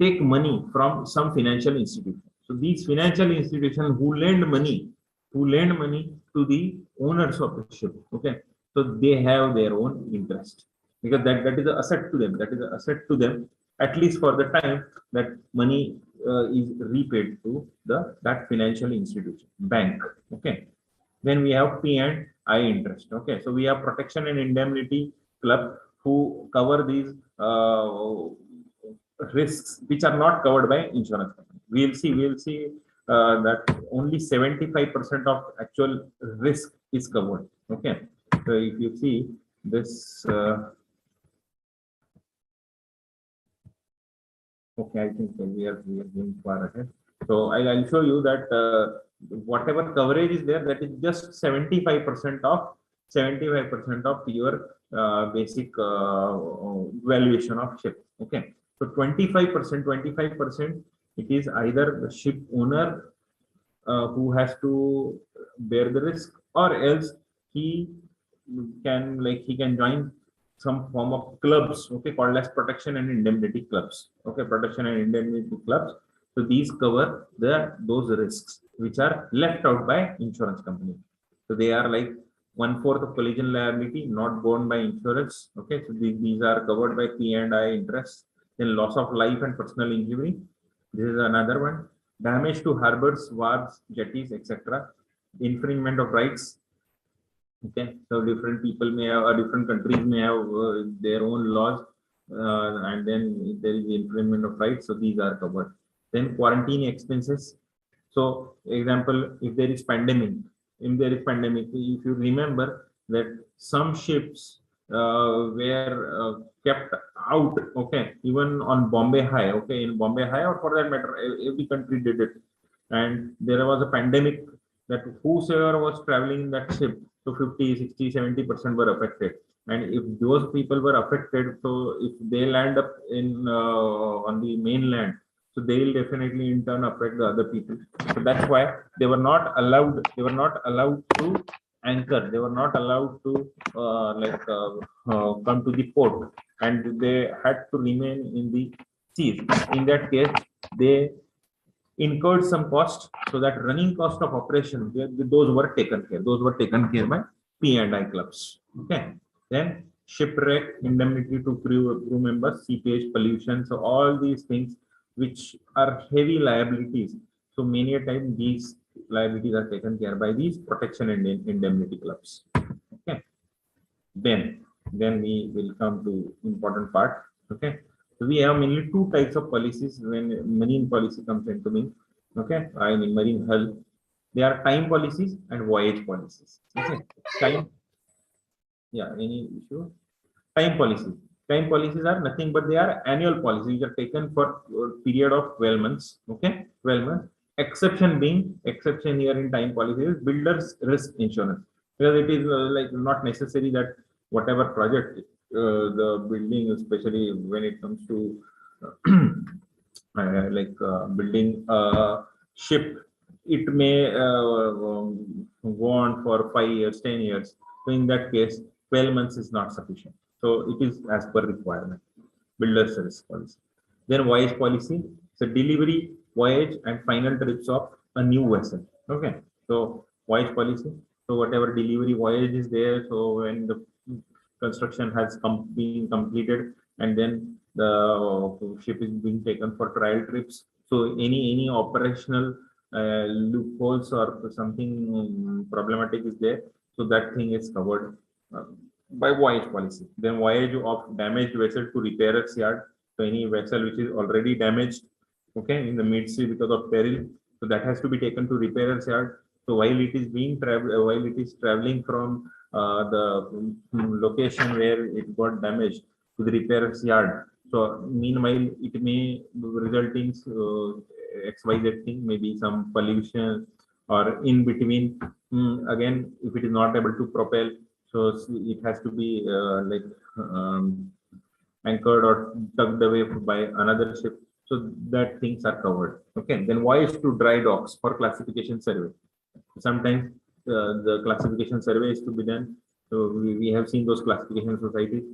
take money from some financial institution. So these financial institutions who lend money to the owners of the ship. Okay, so they have their own interest because that is an asset to them. That is an asset to them, at least for the time that money is repaid to that financial institution, bank. Okay. Then we have P and I interest. Okay, so we have protection and indemnity club who cover these risks which are not covered by insurance company. We'll see that only 75% of actual risk is covered. Okay, so if you see this, okay, I think we are going far ahead. So I'll show you that whatever coverage is there, that is just 75% of your basic valuation of ship. Okay, so 25% it is either the ship owner who has to bear the risk, or else he can join some form of clubs, okay, called as protection and indemnity clubs. Okay, protection and indemnity clubs. So these cover those risks which are left out by insurance company. So they are like 1/4 of collision liability not borne by insurance. Okay, so these are covered by P and I interest. Then loss of life and personal injury. This is another one. Damage to harbors, wharves, jetties, etc. Infringement of rights. Okay, so different people may have, different countries may have their own laws, and then there is the infringement of rights. So these are covered. Then quarantine expenses. So, example, if there is pandemic, if you remember that some ships were kept out, okay, even on Bombay High, okay, in Bombay High, or for that matter, every country did it, and there was a pandemic that whosoever was traveling in that ship, so 50, 60, 70% were affected. And if those people were affected, so if they land up in on the mainland, so they will definitely in turn affect the other people. So that's why they were not allowed to anchor. They were not allowed to come to the port, and they had to remain in the seas. In that case, they incurred some cost, so that running cost of operation, those were taken care by P and I clubs. Okay. Then shipwreck, indemnity to crew members, seepage, pollution. So all these things which are heavy liabilities. So many a time these liabilities are taken care by these protection and indemnity clubs. Okay. Then we will come to important part. Okay. So we have mainly two types of policies when marine policy comes into me. Okay, I mean marine health. They are time policies and voyage policies. Okay, time. Yeah, any issue? Time policies. Time policies are nothing but they are annual policies which are taken for a period of 12 months. Okay, 12 months. Exception here in time policy is builder's risk insurance, because it is like not necessary that whatever project the building, especially when it comes to building a ship, it may go on for 5 years, 10 years. So in that case, 12 months is not sufficient. So it is as per requirement, builder service policy. Then voyage policy, so delivery, voyage, and final trips of a new vessel. Okay, so voyage policy. So whatever delivery voyage is there, so when the construction has been completed, and then the ship is being taken for trial trips. So any operational loopholes or something problematic is there, so that thing is covered by voyage policy. Then voyage of damaged vessel to repairer's yard. So any vessel which is already damaged, okay, in the mid sea because of peril, so that has to be taken to repairer's yard. So while it is being while it is traveling from the location where it got damaged to the repairer's yard. So meanwhile, it may result in XYZ thing, maybe some pollution, or in between, again, if it is not able to propel, so it has to be anchored or tugged away by another ship. So that things are covered. Okay, then voyage to dry docks for classification survey. Sometimes the classification survey is to be done. So we have seen those classification societies,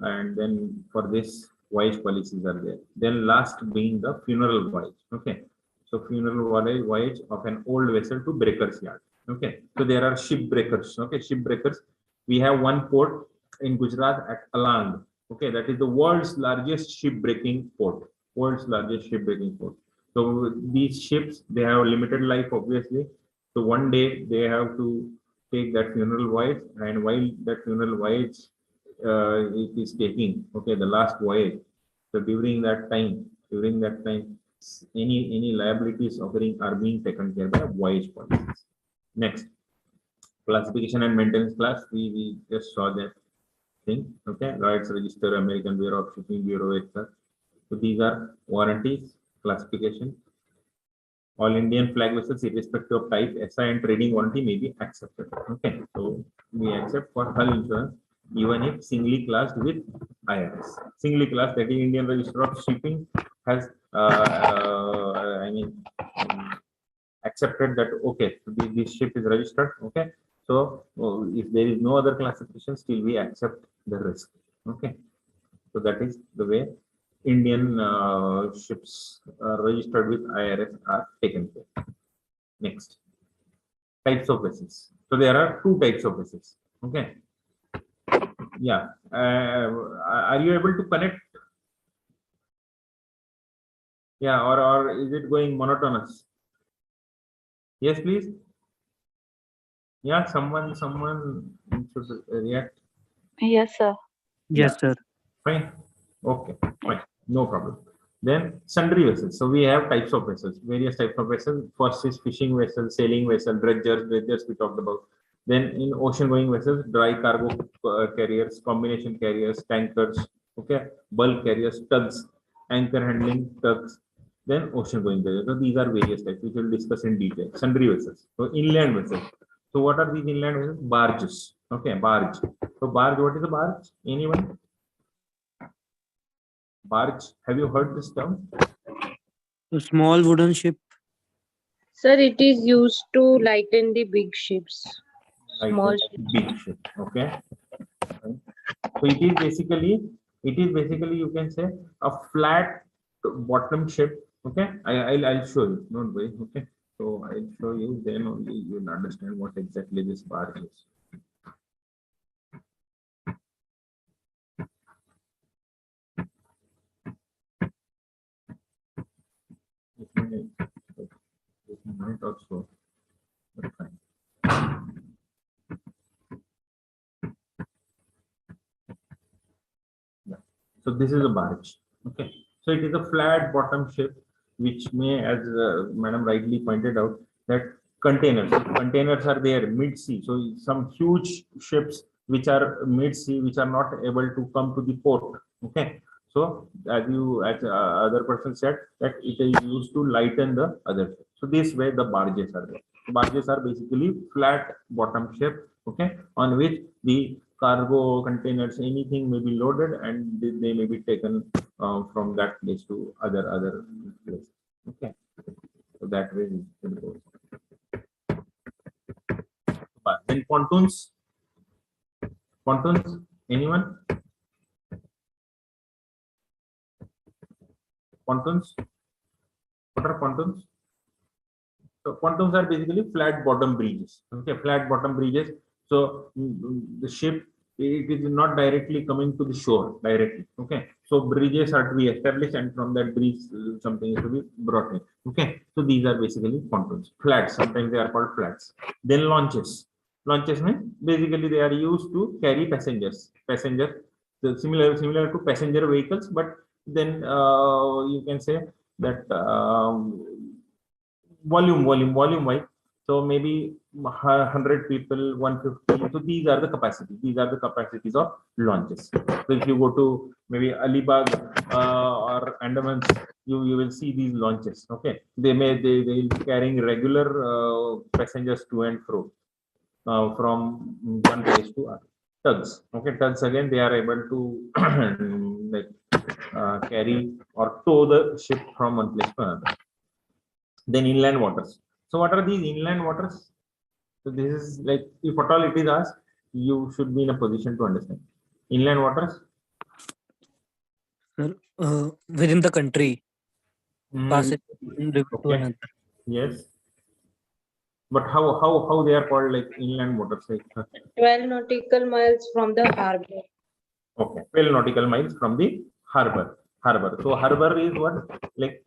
and then for this voyage policies are there. Then last being the funeral voyage. Okay, so funeral voyage of an old vessel to breaker's yard. Okay, so there are ship breakers. Okay, ship breakers. We have one port in Gujarat at Alang. Okay, that is the world's largest ship breaking port. World's largest ship breaking port. So these ships, they have limited life, obviously. So one day they have to take that funeral voyage, and while that funeral voyage it is taking, okay, the last voyage. So during that time, any liabilities occurring are being taken care by voyage policies. Next, classification and maintenance class. We just saw that thing. Okay, Lloyd's Register, American Bureau of Shipping, Bureau, etc. So these are warranties, classification. All Indian flag vessels, irrespective of type, SI and trading warranty may be accepted. Okay, so we accept for hull insurance, even if singly classed with IRS. Singly classed, that is Indian Register of Shipping has, accepted that, okay, so this ship is registered. Okay, so if there is no other classification, still we accept the risk. Okay, so that is the way Indian ships registered with IRS are taken care. Next, types of vessels. So there are two types of vessels. Okay. Yeah. Are you able to connect? Yeah, or is it going monotonous? Yes, please. Yeah, someone should react. Yes, sir. Yes, sir. Fine. Okay, fine. No problem. Then sundry vessels. So we have types of vessels, various types of vessels. First is fishing vessel, sailing vessel, dredgers we talked about. Then in ocean going vessels, dry cargo carriers, combination carriers, tankers, okay, bulk carriers, tugs, anchor handling tugs, then ocean going vessels. So these are various types which we'll discuss in detail. Sundry vessels. So inland vessels. So what are these inland vessels? Barges. Okay, barge. So barge, what is a barge? Anyone? Barge, have you heard this term? A small wooden ship. Sir, it is used to lighten the big ships. Like Small a big ship. Okay. So it is basically you can say a flat bottom ship. Okay. I'll show you. Don't worry. Okay. So I'll show you, then only you'll understand what exactly this barge is. Also, but fine. Yeah. So this is a barge. Okay. So it is a flat bottom ship, which may, as Madam rightly pointed out, that containers are there mid sea. So some huge ships which are mid sea, which are not able to come to the port. Okay. So as other person said, that it is used to lighten the other ship. So this way the barges are there. Barges are basically flat bottom ship, okay, on which the cargo, containers, anything may be loaded and they may be taken from that place to other place. Okay, so that way it goes. Then pontoons. Pontoons, anyone? Pontoons? What are pontoons? So pontoons are basically flat bottom bridges. Okay, flat bottom bridges. So the ship, it is not directly coming to the shore directly. Okay, so bridges are to be established, and from that bridge something is to be brought in. Okay, so these are basically pontoons. Flats, sometimes they are called flats. Then launches. Launches mean basically they are used to carry passengers. So similar to passenger vehicles, but then you can say that volume wise. So maybe 100 people, 150. So these are the capacities. These are the capacities of launches. So if you go to maybe Alibag or Andamans, you will see these launches. Okay, they will be carrying regular passengers to and fro from one place to other. Tugs. Okay, tugs again, they are able to like carry or tow the ship from one place to another. Then inland waters. So what are these inland waters? So this is like, if at all it is asked, you should be in a position to understand. Inland waters. Sir, within the country, pass it to Okay. another. Yes. But how they are called like inland waters? Like, 12 nautical miles from the harbor. okay, 12 nautical miles from the harbor. So harbor is what? Like,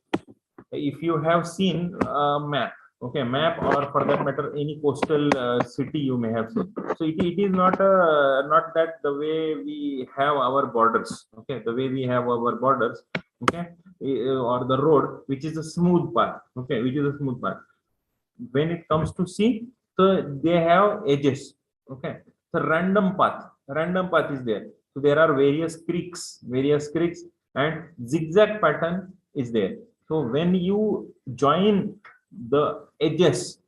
if you have seen a map, okay, map, or for that matter any coastal city you may have seen. So it is not that the way we have our borders. Okay, the way we have our borders. Okay, or the road, which is a smooth path. Okay, which is a smooth path. When it comes to sea, so they have edges. Okay, so random path is there. So there are various creeks, and zigzag pattern is there. So when you join the edges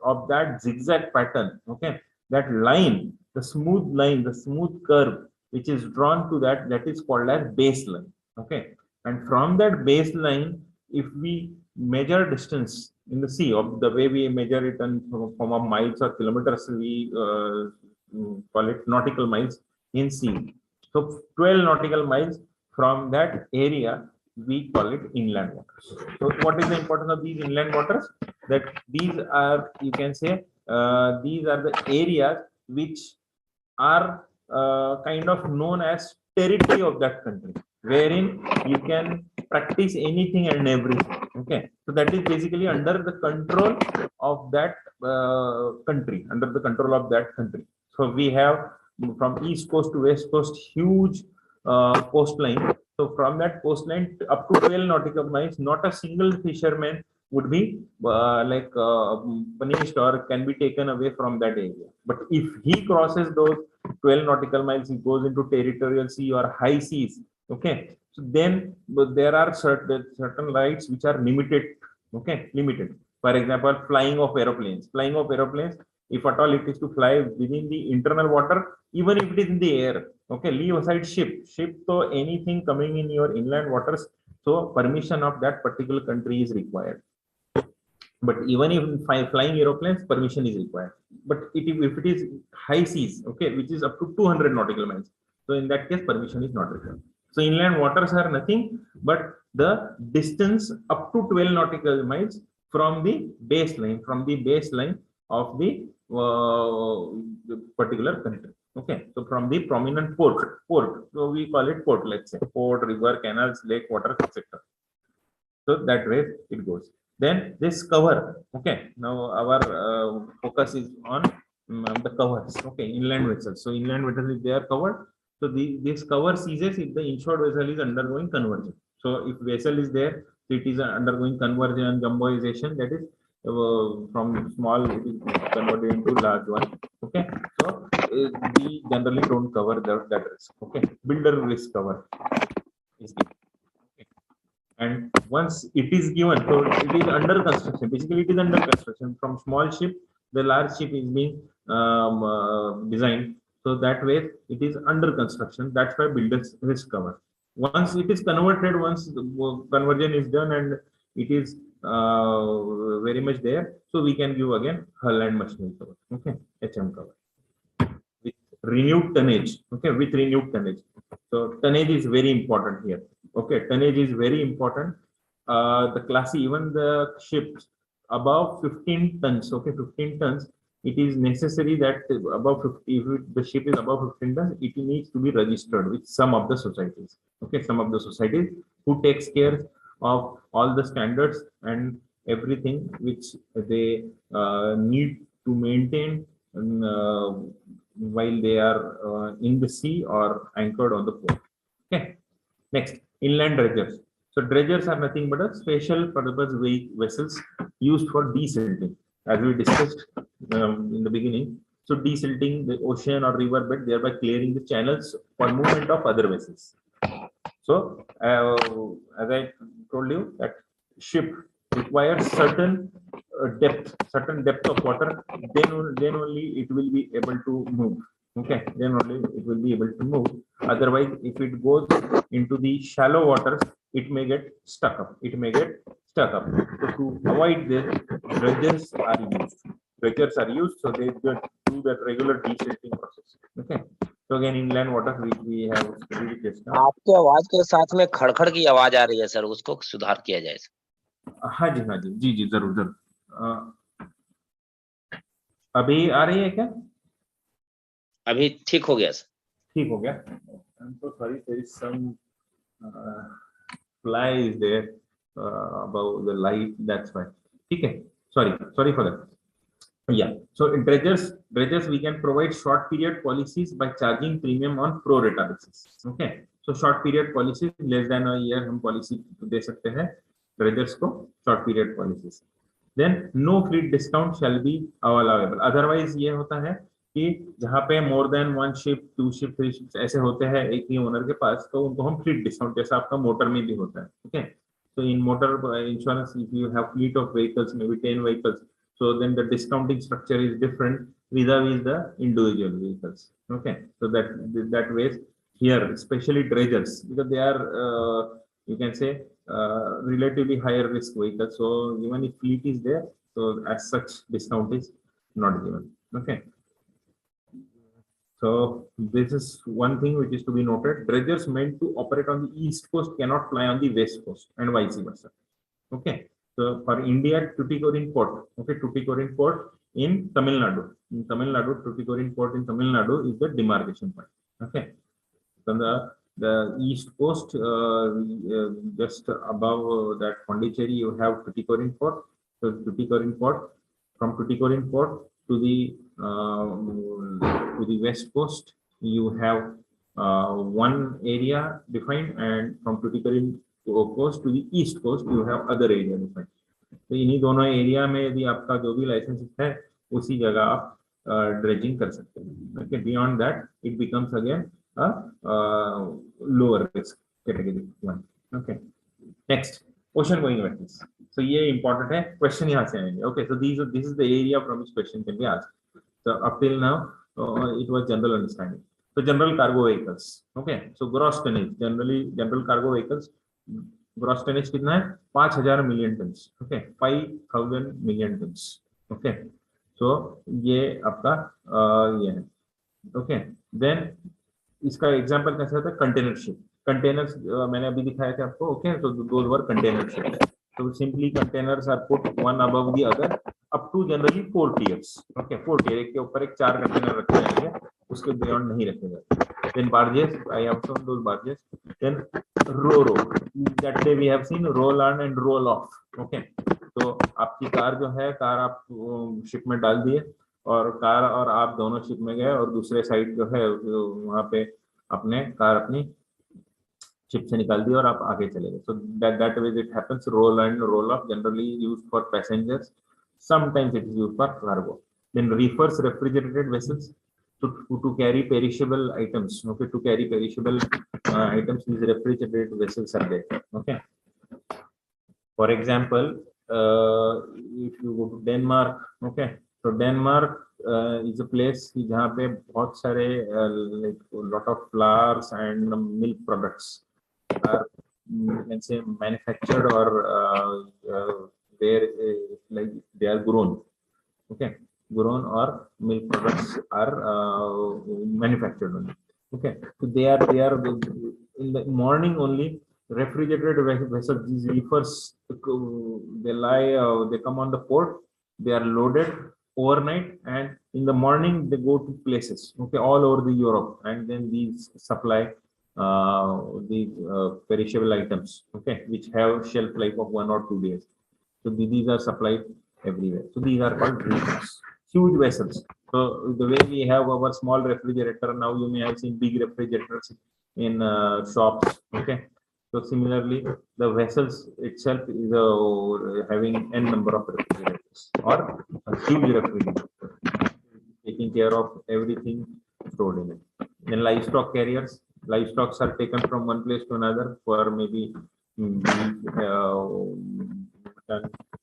of that zigzag pattern, okay, that line, the smooth curve which is drawn to that is called as baseline. Okay, and from that baseline, if we measure distance in the sea, of the way we measure it in form of miles or kilometers, we call it nautical miles in sea. So 12 nautical miles from that area, we call it inland waters. So what is the importance of these inland waters? That these are, you can say, these are the areas which are kind of known as territory of that country, wherein you can practice anything and everything. Okay, so that is basically under the control of that country, So we have from east coast to west coast huge coastline. So from that coastline up to 12 nautical miles, not a single fisherman would be punished or can be taken away from that area. But if he crosses those 12 nautical miles, he goes into territorial sea or high seas. Okay, so then there are certain rights which are limited. Okay, limited. For example, flying of aeroplanes. If at all it is to fly within the internal water, even if it is in the air. Okay, leave aside ship. So anything coming in your inland waters, so permission of that particular country is required. But even if flying aeroplanes, permission is required. But if it is high seas, okay, which is up to 200 nautical miles, so in that case, permission is not required. So inland waters are nothing but the distance up to 12 nautical miles from the baseline of the particular country. Okay, so from the prominent port, so we call it port. Let's say port, river, canals, lake, water, etc. So that way it goes. Then this cover. Okay, now our focus is on the covers. Okay, inland vessels. So inland vessels, if they are covered, so this cover ceases if the insured vessel is undergoing conversion. So if vessel is there, it is undergoing conversion, jumboization, that is from small it is converted into large one. Okay, so we generally don't cover that risk. Okay, builder risk cover is given. And once it is given, so it is under construction. Basically, it is under construction. From small ship, the large ship is being designed. So that way it is under construction. That's why builders risk cover. Once it is converted, once the conversion is done and it is very much there, so we can give again hull and machinery cover. Okay, HM cover with renewed tonnage. Okay, with renewed tonnage. So tonnage is very important here. Okay, tonnage is very important. The class, even the ships above 15 tons. Okay, 15 tons. It is necessary that above 50, if the ship is above 15 tons, it needs to be registered with some of the societies. Okay, some of the societies who takes care of all the standards and everything which they need to maintain while they are in the sea or anchored on the port. Okay, next, inland dredgers. So dredgers are nothing but a special purpose vessels used for desilting, as we discussed in the beginning. So desilting the ocean or river bed, thereby clearing the channels for movement of other vessels. So as I told you, that ship requires certain depth of water, then only it will be able to move. Okay, then only it will be able to move. Otherwise, if it goes into the shallow waters, it may get stuck up. So to avoid this, dredgers are used. So they do the regular desilting process. Okay. So again, inland water we have studied just now. आपके आवाज के साथ में खड़खड़ की आवाज आ रही है sir, उसको सुधार किया जाए। हाँ जी जी जरूर अभी आ रही है क्या? अभी ठीक हो गया सर। ठीक हो गया। I'm so sorry, there is some fly is there above the light, that's why. ठीक है, sorry for that. Yeah, so in dredgers we can provide short period policies by charging premium on pro rata basis. Okay, so short period policies less than a year हम policy दे सकते हैं dredgers को, short period policies. Then no fleet discount shall be allowable. Otherwise ये होता है कि जहाँ पे more than one ship, 2 ship, 3 ships ऐसे होते हैं एक ही ओनर के पास, तो उनको हम fleet discount, जैसा आपका मोटर में भी होता है. Okay, so in motor insurance, if you have fleet of vehicles, maybe 10 vehicles, so then the discounting structure is different vis-a-vis the individual vehicles. Okay, so that way here, especially dredgers, because they are you can say relatively higher risk vehicles. So even if fleet is there, so as such discount is not given. Okay. So this is one thing which is to be noted. Dredgers meant to operate on the east coast cannot ply on the west coast and vice versa. Okay. So for India, Tuticorin port. Okay, Tuticorin port in Tamil Nadu. In Tamil Nadu, Tuticorin port in Tamil Nadu is the demarcation point. Okay. So the east coast, just above that Pondicherry, you have Tuticorin port. So Tuticorin port, from Tuticorin port to the west coast, you have one area defined, and from Tuticorin coast to the east coast, you have other area defined. तो इन्हीं दोनों area में यदि आपका जो भी licence है उसी जगह आप ड्रेजिंग कर सकते हैं. Okay, beyond that it becomes again a lower risk category 1. Okay, next, ocean going vessels. So ये important है, question यहाँ से आएंगे. Okay, so this is the area from which question can be asked. So up till now it was general understanding. So general cargo vehicles. Okay, so gross tonnage, general cargo vehicles, gross tonnage कितना है? 5000 million tons. Okay, 5000 million tons. Okay, so ये आपका ये है. Okay, then इसका example कैसा होता है? Container ship. कंटेनर्स मैंने अभी दिखाया था आपको. ओके, तो those were container ship. So simply containers are put one above the other up to generally 4 tiers. Okay, 4 tier, एक के ऊपर एक 4 कंटेनर रखे जाएंगे, उसके बियॉन्ड नहीं रखे जाते. Then barges, I have shown those barges. Then ro-ro, that day we have seen roll on and roll off. Okay, तो आपकी कार जो है, कार आप शिप में डाल दिए और कार और आप दोनों शिप में गए और दूसरे साइड जो है वहाँ पे अपने कार अपनी शिप से निकाल दी और आप आगे चले गए. So that way it happens. Roll and roll off, generally used for passengers. Sometimes it is used for cargo. Then reefers, refrigerated vessels to carry perishable items. Okay, to carry perishable items, these refrigerated vessels are there. Okay. For example, if you go to Denmark, okay, so Denmark is a place जहाँ पे बहुत सारे like lot of flowers and milk products are let's say manufactured or where like they are grown. Okay, grown or milk products are manufactured only. Okay, so they are in the morning only. Refrigerated vessels, these reefers, they lie, they come on the port, they are loaded overnight, and in the morning they go to places, okay, all over the Europe, and then these supply these perishable items, okay, which have shelf life of 1 or 2 days. So these are supplied everywhere. So these are called reefers, huge vessels. So the way we have our small refrigerator, now you may have seen big refrigerators in shops, okay. So similarly, the vessels itself is having n number of refrigerators or a huge refrigerator, taking care of everything stored in it. Then livestock carriers, livestock are taken from one place to another for maybe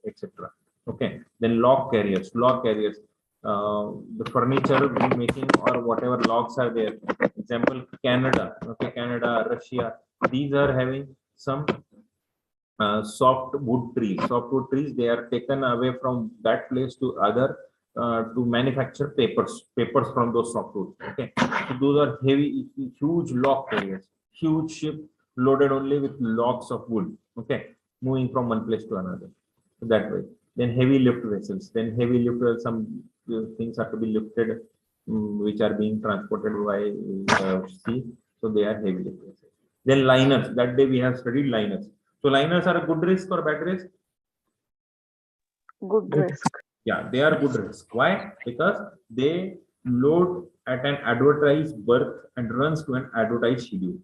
etc. Okay. Then log carriers, the furniture we're making or whatever logs are there. Example, Canada, okay, Canada, Russia. These are having some softwood trees. They are taken away from that place to other to manufacture papers from those softwood. Okay, so those are heavy, huge log carriers, huge ship loaded only with logs of wood. Okay, moving from one place to another. So that way. Then heavy lift vessels. Then heavy lift, some things have to be lifted, which are being transported by sea. So they are heavy lift vessels. Then liners. That day we have studied liners. So liners are a good risk or bad risk? Good risk. Yeah, they are good risk. Why? Because they load at an advertised berth and runs to an advertised schedule.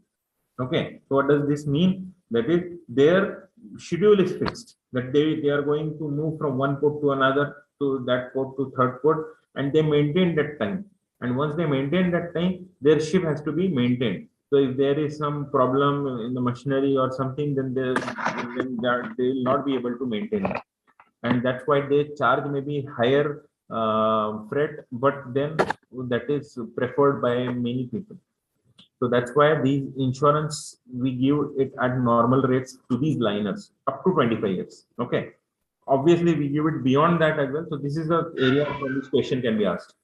Okay. So what does this mean? That is, their schedule is fixed. That they are going to move from one port to another, to that port to third port, and they maintain that time. And once they maintain that time, their ship has to be maintained. So if there is some problem in the machinery or something, then they will not be able to maintain it. And that's why they charge maybe higher freight, but then that is preferred by many people. So that's why these insurance, we give it at normal rates to these liners up to 25 years. Okay. Obviously, we give it beyond that as well. So this is the area where this question can be asked.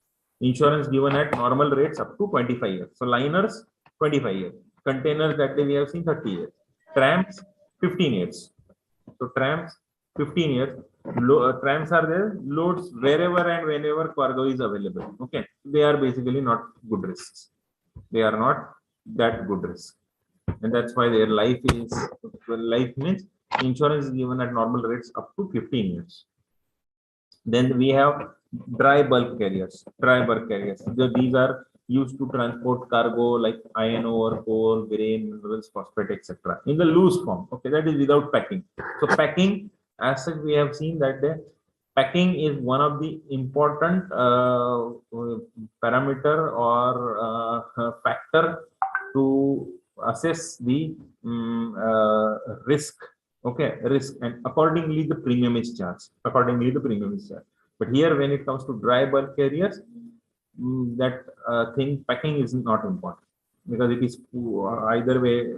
Insurance given at normal rates up to 25 years. So liners, 25 years. Containers, that day we have seen 30 years. Trams, 15 years. So trams, 15 years. Trams are there, loads wherever and whenever cargo is available. Okay. They are basically not good risks. They are not that good risk. And that's why their life means insurance is given at normal rates up to 15 years. Then we have dry bulk carriers. These are used to transport cargo like iron ore, coal, grain, minerals, phosphate, etc. in the loose form. Okay, that is without packing. So packing, as such, we have seen that the packing is one of the important parameter or factor to assess the risk. Okay, risk, and accordingly the premium is charged. But here, when it comes to dry bulk carriers, that packing is not important, because it is either way,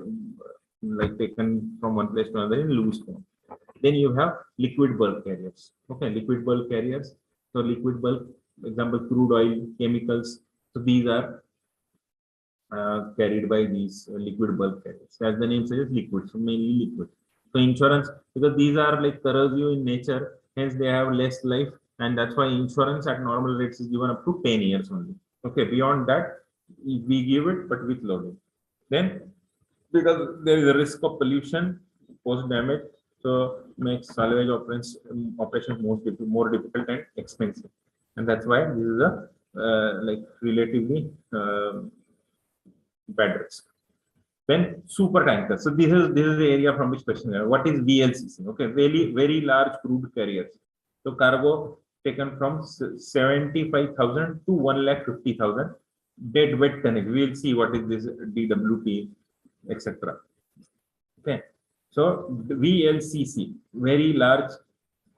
like taken from one place to another in loose form. Then you have liquid bulk carriers. Okay, liquid bulk carriers. So liquid bulk, example, crude oil, chemicals. So these are carried by these liquid bulk carriers. As the name says, liquid. So mainly liquid. So insurance, because these are like corrosive in nature, hence they have less life, and that's why insurance at normal rates is given up to 10 years only. Okay, beyond that, we give it, but with loading. Then, because there is a risk of pollution, post damage, so makes salvage operations more difficult and expensive, and that's why this is a like relatively bad risk. Then super tankers. So this is the area from which question. What is VLCC? Okay, very large crude carriers. So cargo taken from 75,000 to 1,50,000 dead wet tonnage. We will see what is this DWT, etc. Okay, so VLCC, very large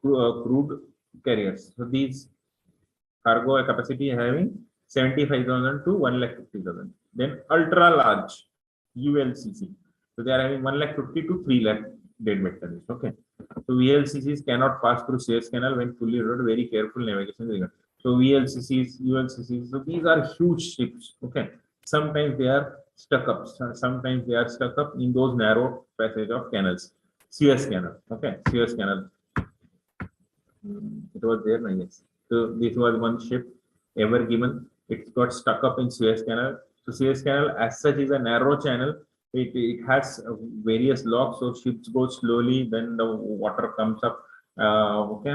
crude carriers. So these cargo capacity having 75,000 to 1,50,000. Then ultra large ULCC. So they are having 1,50,000 to 3 lakh deadweight tonnage. Okay. So VLCCs cannot pass through Suez Canal when fully loaded. Very careful navigation is required. So VLCCs, ULCCs. So these are huge ships. Okay. Sometimes they are stuck up. Sometimes they are stuck up in those narrow passage of canals. Suez Canal. Okay. Suez Canal. It was there, yes. So this was one ship ever given. It got stuck up in Suez Canal. So Suez Canal as such is a narrow channel. It has various locks, so ships go slowly. Then the water comes up. Okay,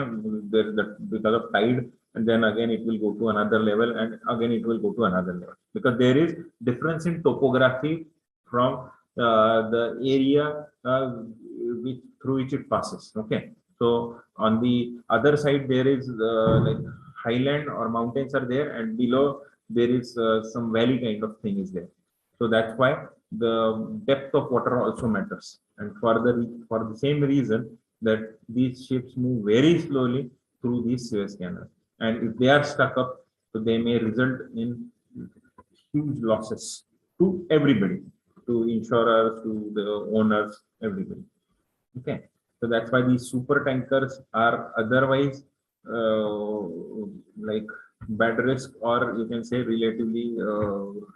there because of tide, and then again it will go to another level, and again it will go to another level because there is difference in topography from the area through which it passes. Okay. So on the other side, there is like highland or mountains are there, and below there is some valley kind of thing is there. So that's why the depth of water also matters. And for the same reason that these ships move very slowly through this Suez Canal, and if they are stuck up, so they may result in huge losses to everybody, to insurers, to the owners, everybody. Okay. So that's why these super tankers are otherwise like bad risk, or you can say relatively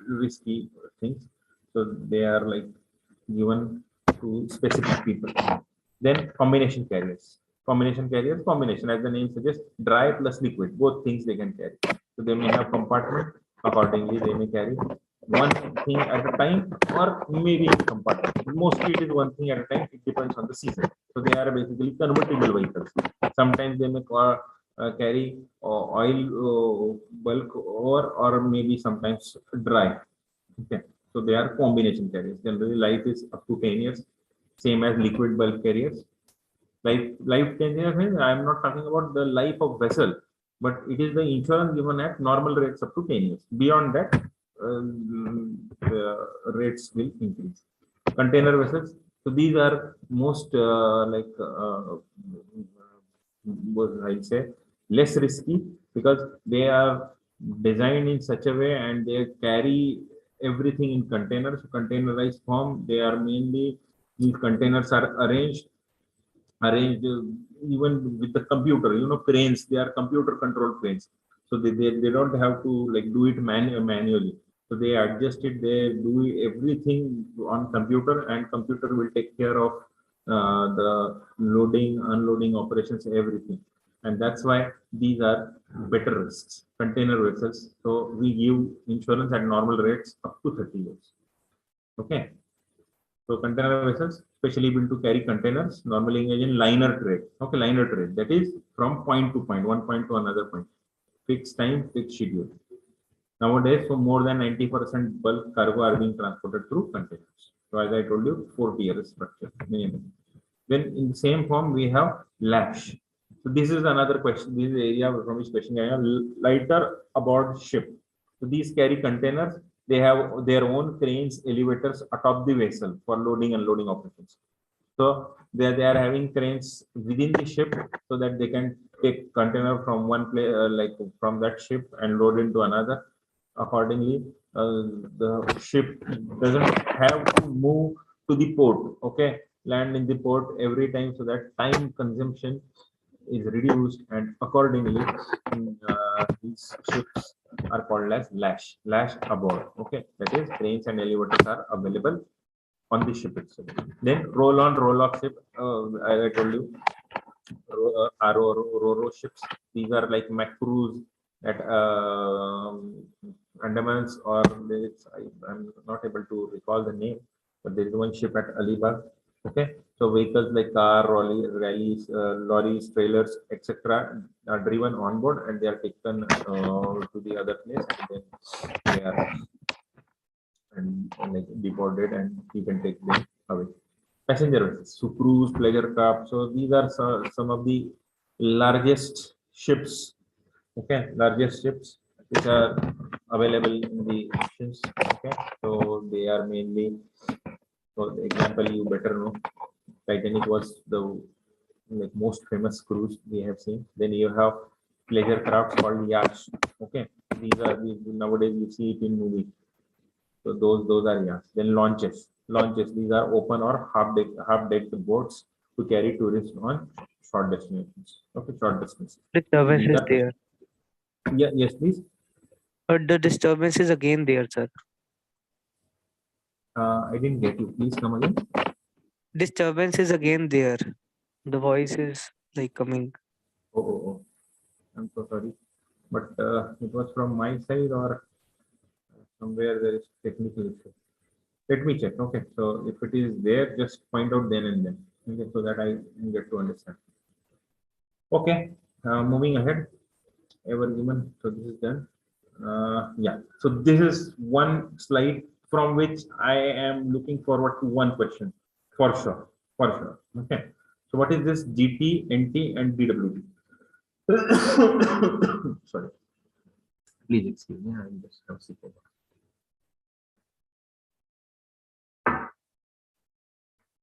risky things. So they are like given to specific people. Then combination carriers. Combination as the name suggests, dry plus liquid, both things they can carry. So they may have compartment, accordingly they may carry one thing at a time, or maybe in compartment. Mostly it is one thing at a time. It depends on the season. So they are basically convertible vehicles. Sometimes they may carry oil bulk, or maybe sometimes dry. Okay. So they are combination carriers. Generally, life is up to 10 years, same as liquid bulk carriers. Life 10 years means I am not talking about the life of vessel, but it is the insurance given at normal rates up to 10 years. Beyond that, the rates will increase. Container vessels. So these are most what I say, less risky because they are designed in such a way and they carry everything in containers. So containerized form. They are mainly, these containers are arranged even with the computer. You know, cranes. They are computer controlled cranes. So they don't have to like do it manually. So they adjust it, they do everything on computer, and computer will take care of the loading, unloading operations, everything. And that's why these are better risks. Container vessels. So we give insurance at normal rates up to 30 years. Okay. So container vessels, especially built to carry containers, normally engage in liner trade. Okay, liner trade. That is from point to point, one point to another point. Fixed time, fixed schedule. Nowadays, so more than 90% bulk cargo are being transported through containers. So as I told you, 40-year structure minimum. Then in the same form, we have lash. So this is another question. This is the area from which question I have. Lighter aboard ship. So these carry containers. They have their own cranes, elevators atop the vessel for loading and unloading operations. So they are having cranes within the ship so that they can take container from one place, like from that ship, and load into another. Accordingly, the ship doesn't have to move to the port. Okay, land in the port every time, so that time consumption is reduced, and accordingly, these ships are called as lash aboard. Okay, that is cranes and elevators are available on the ship itself. Then roll on, roll off ship. As I told you, ro ships. These are like macros at Andamans, or I'm not able to recall the name, but there is one ship at Alibag. Okay, so vehicles like car, rallies, lorries, trailers, etc. are driven on board, and they are taken to the other place, and then they are like deported, and you can take them away. Passenger vessels, so cruise, pleasure craft. So these are some of the largest ships. Okay, largest ships which are available in the oceans. Okay, so they are mainly, for example, you better know, Titanic was the like most famous cruise we have seen. Then you have pleasure crafts called yachts. Okay, these nowadays you see it in movies. So those are yachts. Then launches. These are open or half decked boats to carry tourists on short destinations. Okay, short distances. Disturbance These is are, there. yeah, yes, please. But the disturbance is again there, sir. I didn't get you. Please come again. Disturbance is again there. The voice is like coming. Oh. I'm so sorry, but it was from my side or somewhere there is technical issue. Let me check. Okay, so if it is there, just point out then and then. Okay, so that I get to understand. Okay, moving ahead. Ever given. So this is done. Yeah. So this is one slide from which I am looking forward to one question for sure. For sure. Okay. So what is this GT, NT, and DWT? Sorry. Please excuse me. I'm just sick over.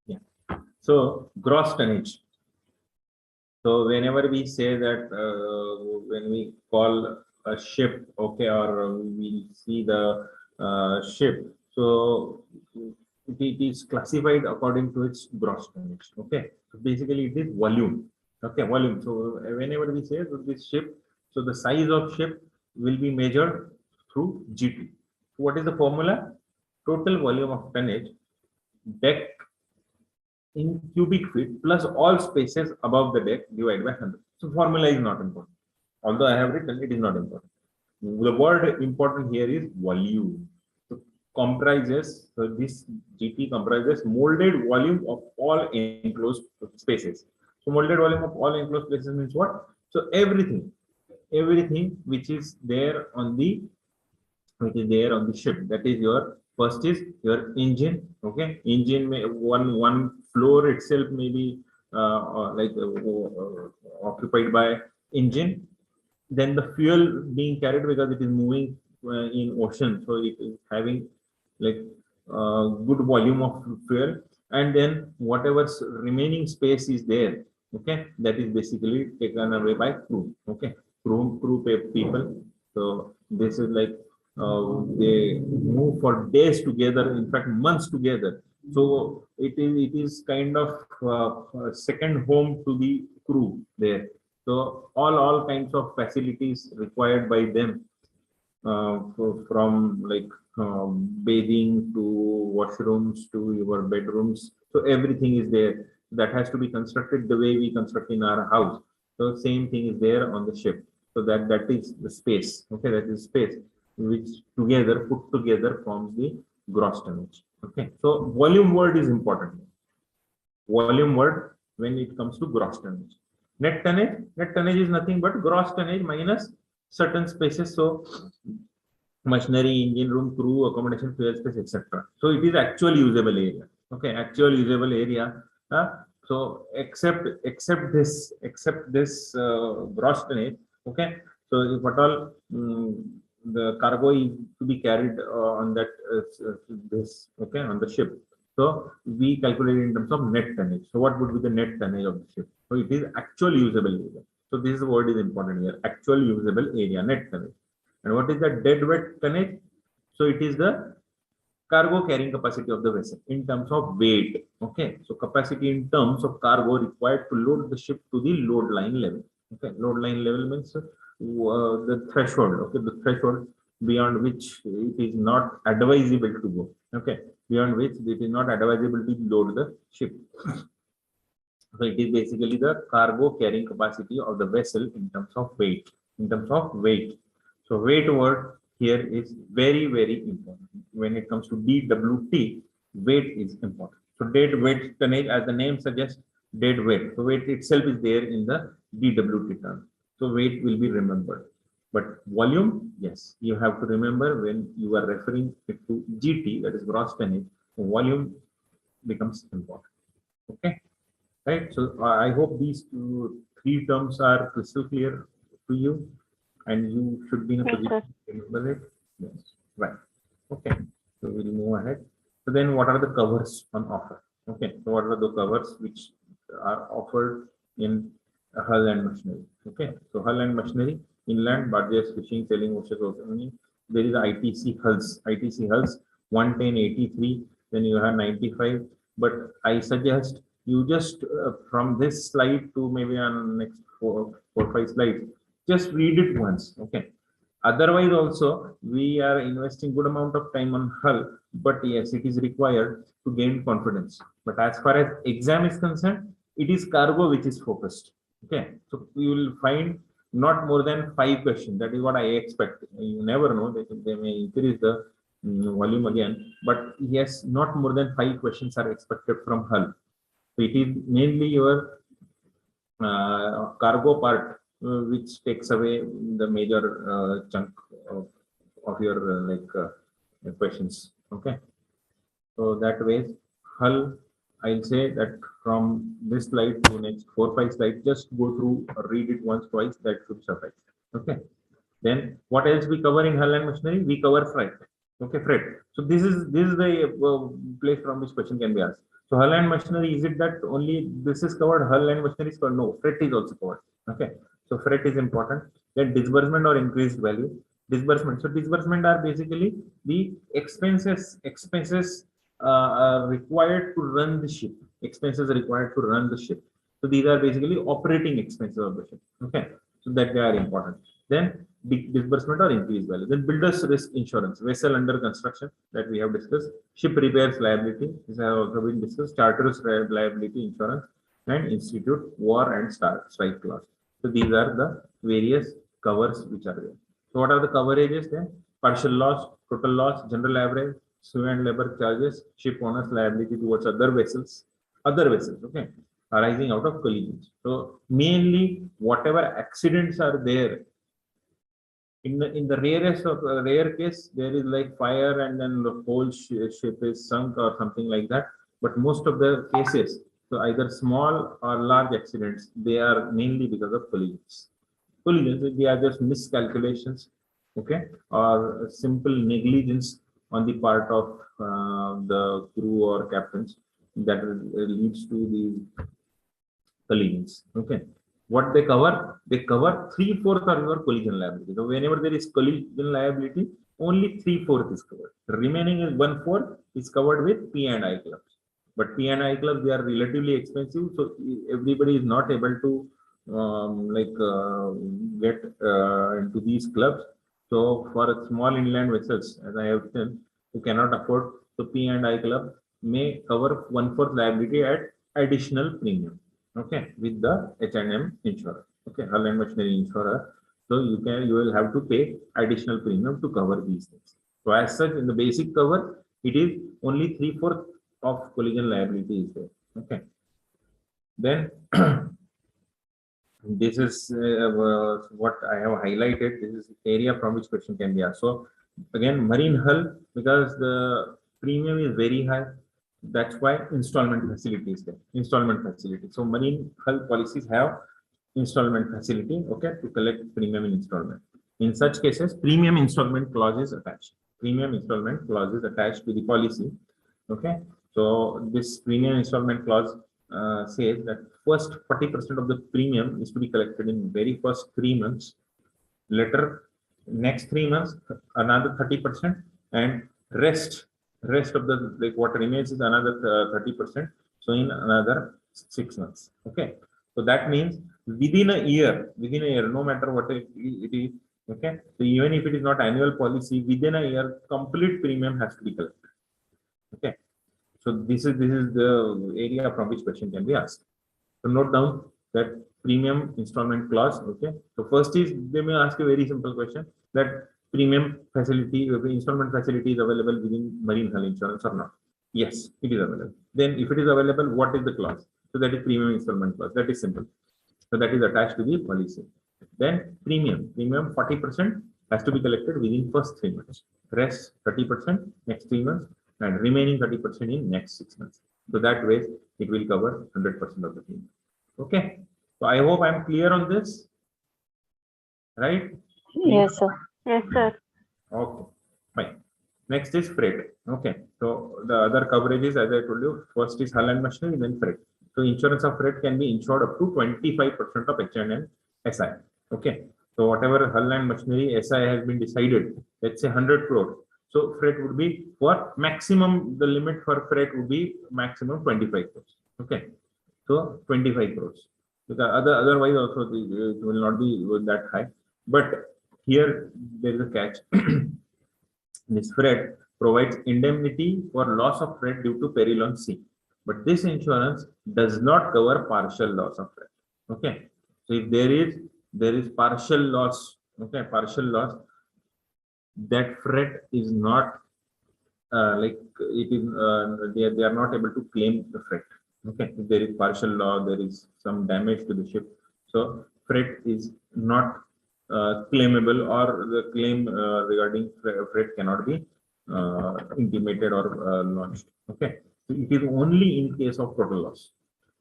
Yeah. So gross tonnage. So whenever we say that when we call a ship, okay, or we see the ship, so it is classified according to its gross tonnage. Okay, so basically it is volume. Okay, volume. So whenever we say that this ship, so the size of ship will be measured through GT. So what is the formula? Total volume of tonnage deck in cubic feet plus all spaces above the deck divided by 100. So formula is not important. Although I have written, it is not important. The word important here is volume. So comprises, so this GT comprises molded volume of all enclosed spaces. So molded volume of all enclosed spaces means what? So everything which is there on the ship, that is your first is your engine. Okay, engine may one floor itself may be occupied by engine. Then the fuel being carried because it is moving in ocean, so it is having like good volume of fuel, and then whatever remaining space is there, okay, that is basically taken away by crew. Okay, crew people. So this is like they move for days together, in fact months together. So it is kind of second home to the crew there. So all kinds of facilities required by them, from like bathing to washrooms to your bedrooms. So everything is there. That has to be constructed the way we construct in our house. So same thing is there on the ship. So that is the space. Okay, that is space which together put together forms the gross tonnage. Okay, so volume word is important. Volume word when it comes to gross tonnage. Net tonnage is nothing but gross tonnage minus certain spaces. So machinery, engine room, crew, accommodation, fuel space, etc. So it is actual usable area. Okay, actual usable area. So except this gross tonnage. Okay, so if at all the cargo is to be carried on that on the ship. So we calculate in terms of net tonnage. So what would be the net tonnage of the ship? So it is actual usable area. So this word is important here. Actual usable area, net tonnage. And what is the dead weight tonnage? So it is the cargo carrying capacity of the vessel in terms of weight. Okay, so capacity in terms of cargo required to load the ship to the load line level. Okay, load line level means the threshold. Okay, the threshold beyond which it is not advisable to go. Okay, beyond which it is not advisable to load the ship. So it is basically the cargo carrying capacity of the vessel in terms of weight. In terms of weight. So weight word here is very, very important. When it comes to DWT, weight is important. So dead weight tonnage, as the name suggests, dead weight. So weight itself is there in the DWT term. So weight will be remembered. But volume, yes, you have to remember when you are referring it to GT, that is gross tonnage, volume becomes important. Okay, right? So I hope these three terms are crystal clear to you, and you should be in a Yes, position sir. to remember it. Yes, right. Okay, so we'll move ahead. So then what are the covers on offer? Okay, so what are the covers which are offered in hull and machinery. Okay, so hull and machinery, inland, barges, fishing, sailing, ocean. There is ITC hulls. ITC hulls 11083. Then you have 95. But I suggest you just from this slide to maybe on next four, 5 slides, just read it once. Okay. Otherwise, also we are investing good amount of time on hull, but yes, it is required to gain confidence. But as far as exam is concerned, it is cargo which is focused. Okay, so you will find not more than 5 questions. That is what I expect. You never know, they may increase the volume again, but yes, not more than 5 questions are expected from hull. So it is mainly your cargo part which takes away the major chunk of your questions. Okay, so that way hull, I'll say that from this slide to next 4, 5 slides, just go through or read it once, twice, that should suffice. Okay, then what else we cover in hull and machinery? We cover freight. Okay, freight. So this is the place from which question can be asked. So hull and machinery, is it that only this is covered, hull and machinery is covered? No, freight is also covered. Okay, so freight is important. Then disbursement or increased value. Disbursement. So disbursement are basically the expenses required to run the ship. Expenses required to run the ship. So these are basically operating expenses of the ship. Okay, so that they are important. Then disbursement or increased value. Then builder's risk insurance, vessel under construction that we have discussed, ship repairs liability, this has also been discussed, charter's liability insurance, and institute war and strike clause. So these are the various covers which are there. So what are the coverages then? Partial loss, total loss, general average, sue and labor charges, ship owner's liability towards other vessels, okay, arising out of collisions. So mainly whatever accidents are there, in the rarest of rare case, there is like fire and then the whole ship is sunk or something like that. But most of the cases, so either small or large accidents, they are mainly because of collisions. Collisions, they are just miscalculations, okay, or simple negligence on the part of the crew or captains that leads to the collisions. Okay, what they cover? They cover 3/4 of your collision liability. So whenever there is collision liability, only 3/4 is covered. The remaining is 1/4 is covered with P&I clubs. But P&I clubs, they are relatively expensive, so everybody is not able to get into these clubs. So for small inland vessels, as I have said, who cannot afford, the P&I club may cover 1/4 liability at additional premium. Okay, with the H&M insurer. Okay, hull and machinery insurer. So you will have to pay additional premium to cover these things. So as such, in the basic cover, it is only 3/4 of collision liability is there. Okay. Then this is what I have highlighted. This is area from which question can be asked. So again, marine hull, because the premium is very high, that's why installment facility is there. Installment facility. So marine hull policies have installment facility, okay, to collect premium in installment. In such cases, premium installment clause is attached. Premium installment clause is attached to the policy. Okay, so this premium installment clause says that first 40% of the premium is to be collected in very first 3 months. Later, next 3 months, another 30%, and rest of the what remains is another 30%. So in another 6 months. Okay, so that means within a year, no matter what it is. Okay, so even if it is not annual policy, within a year, complete premium has to be collected. Okay, so this is the area from which question can be asked. So note down that premium installment clause. Okay, so first is they may ask a very simple question that premium facility, installment facility is available within marine hull insurance or not. Yes, it is available. Then if it is available, what is the clause? So that is premium installment clause. That is simple. So that is attached to the policy. Then premium 40% has to be collected within first 3 months. Rest 30% next 3 months, and remaining 30% in next 6 months. So that way it will cover 100% of the premium. Okay. So I hope I'm clear on this. Right? Yes, sir. Yes, sir. Okay, fine. Next is freight. Okay, so the other coverages, as I told you, first is hull and machinery, then freight. So insurance of freight can be insured up to 25% of H&M SI. Okay. So whatever hull and machinery SI has been decided, let's say 100 crore. So freight would be for maximum, the limit for freight would be maximum 25 crores. Okay. So 25 crores. Because otherwise also it will not be that high. But here there is a catch. This freight provides indemnity for loss of freight due to peril on sea. But this insurance does not cover partial loss of freight. Okay. So if there is partial loss, okay, partial loss, that freight is not like it is they are not able to claim the freight. Okay, if there is partial loss, there is some damage to the ship, so freight is not claimable, or the claim regarding freight cannot be intimated or launched. Okay, so it is only in case of total loss.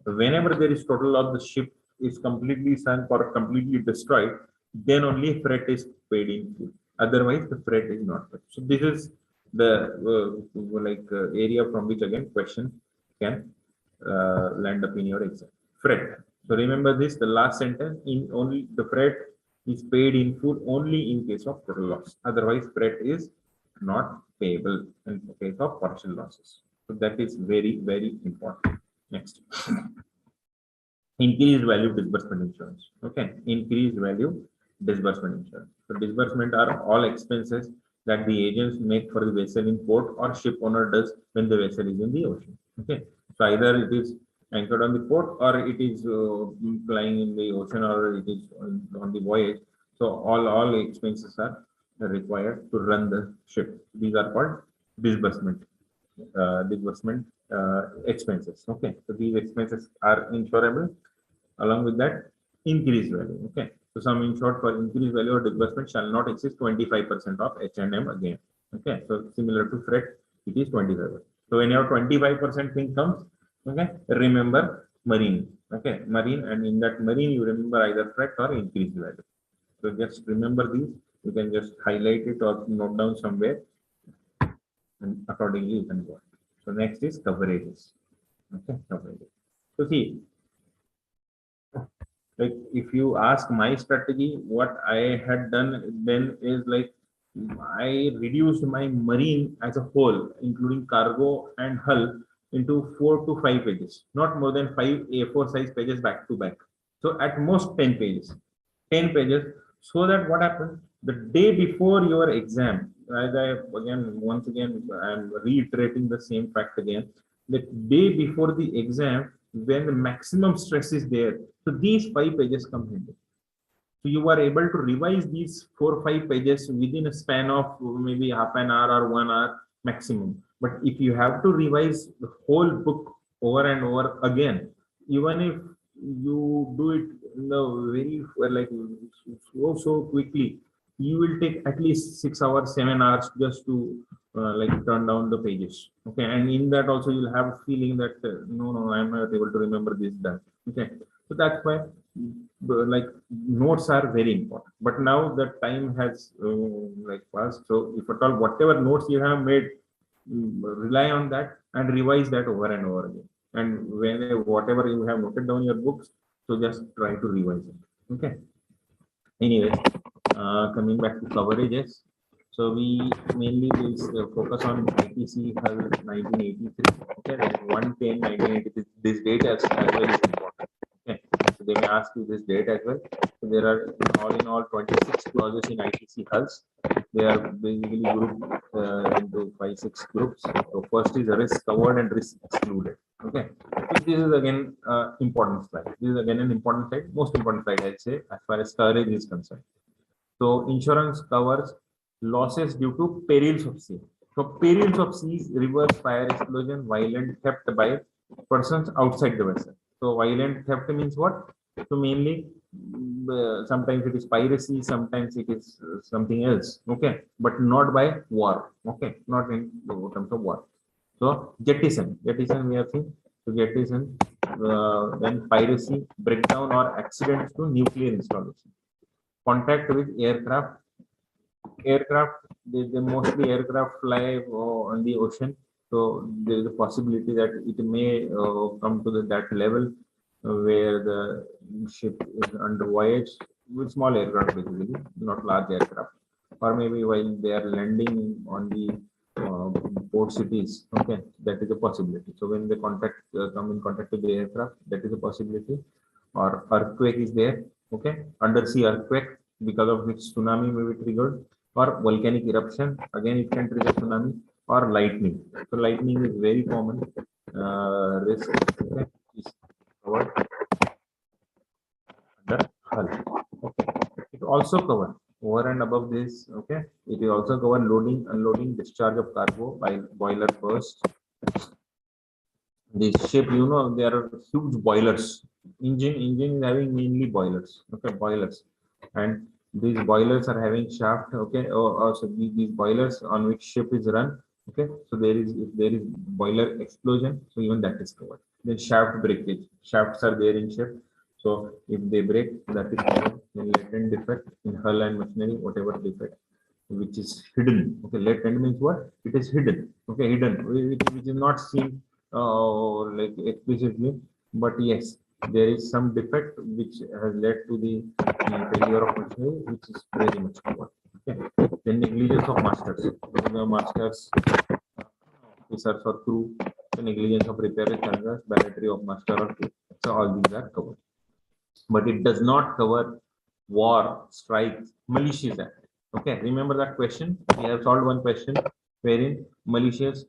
Whenever there is total loss, the ship is completely sunk or completely destroyed, then only freight is paid in full. Otherwise, the freight is not paid. So this is the area from which again question can land up in your exam. Freight. So remember this, the last sentence, in only the freight is paid in full only in case of total loss. Otherwise, freight is not payable in case of partial losses. So that is very, very important. Next. Increased value disbursement insurance. Okay, increased value disbursement insurance. So disbursement are all expenses that the agents make for the vessel in port or ship owner does when the vessel is in the ocean. Okay, so either it is anchored on the port or it is flying in the ocean or it is on the voyage. So all expenses are required to run the ship. These are called disbursement expenses. Okay, so these expenses are insurable. Along with that, increased value. Okay, so some insured for increased value or disbursement shall not exceed 25% of H&M again. Okay, so similar to freight, it is 25%. So when your 25% thing comes, okay, remember marine. Okay, marine, and in that marine you remember either freight or increased value. So just remember these. You can just highlight it or note down somewhere, and accordingly you can go. So next is coverages. Okay, coverages. So see, like if you ask my strategy, what I had done then is like I reduced my marine as a whole, including cargo and hull, into 4 to 5 pages, not more than 5 A4 size pages back to back. So at most 10 pages, so that what happens the day before your exam, as I once again I'm reiterating the same fact again, the day before the exam, when the maximum stress is there, so these 5 pages come handy. So you are able to revise these 4 or 5 pages within a span of maybe half an hour or 1 hour maximum. But if you have to revise the whole book over and over again, even if you do it in the very so quickly, you will take at least 6 hours, 7 hours just to turn down the pages. Okay, and in that also you'll have a feeling that no, I'm not able to remember this, that. Okay, so that's why notes are very important. But now the time has passed, so if at all whatever notes you have made, rely on that and revise that over and over again. And whatever you have noted down in your books, so just try to revise it. Okay. Anyway, coming back to coverages. So we mainly will focus on ITC Hull 1983. Okay, that 110 1983. This date as well is important. Okay, so they may ask you this date as well. So there are all in all 26 clauses in ITC hulls. They are basically grouped into 5-6 groups. So first is risk covered and risk excluded. Okay, so this is again important slide. This is again an important slide, most important slide I'd say as far as coverage is concerned. So insurance covers losses due to perils of sea. So perils of sea, rivers, fire, explosion, violent theft by persons outside the vessel. So violent theft means what? So mainly sometimes it is piracy, sometimes it is something else. Okay, but not by war. Okay, not in terms of war. So jettison we have seen. So jettison, then piracy, breakdown or accidents to nuclear installation. Contact with aircraft, they mostly aircraft fly on the ocean. So there is a possibility that it may come to that level where the ship is under voyage with small aircraft, basically, not large aircraft, or maybe while they are landing on the port cities. Okay, that is a possibility. So when they come in contact with the aircraft, that is a possibility. Or earthquake is there. Okay, undersea earthquake, because of which tsunami may be triggered, or volcanic eruption, again it can trigger tsunami, or lightning. So lightning is very common risk. Okay, is covered under hull. Okay, it also cover over and above this. Okay, it will also cover loading, unloading, discharge of cargo by boiler burst. This ship, there are huge boilers. Engine is having mainly boilers. Okay, boilers, and these boilers are having shaft. Okay, also these boilers on which ship is run. Okay, so if there is boiler explosion, so even that is covered. Then shaft breakage. Shafts are there in ship. So if they break, that is covered. Then latent defect in hull and machinery, whatever defect which is hidden. Okay, latent means what? It is hidden. Okay, hidden, which is not seen like explicitly, but yes, there is some defect which has led to the failure of machinery, which is very much covered. Okay, then negligence of masters. The masters, officers or crew, the negligence of repair charges, battery of master or crew. So all these are covered, but it does not cover war, strikes, malicious act. Okay, remember that question? We have solved one question wherein malicious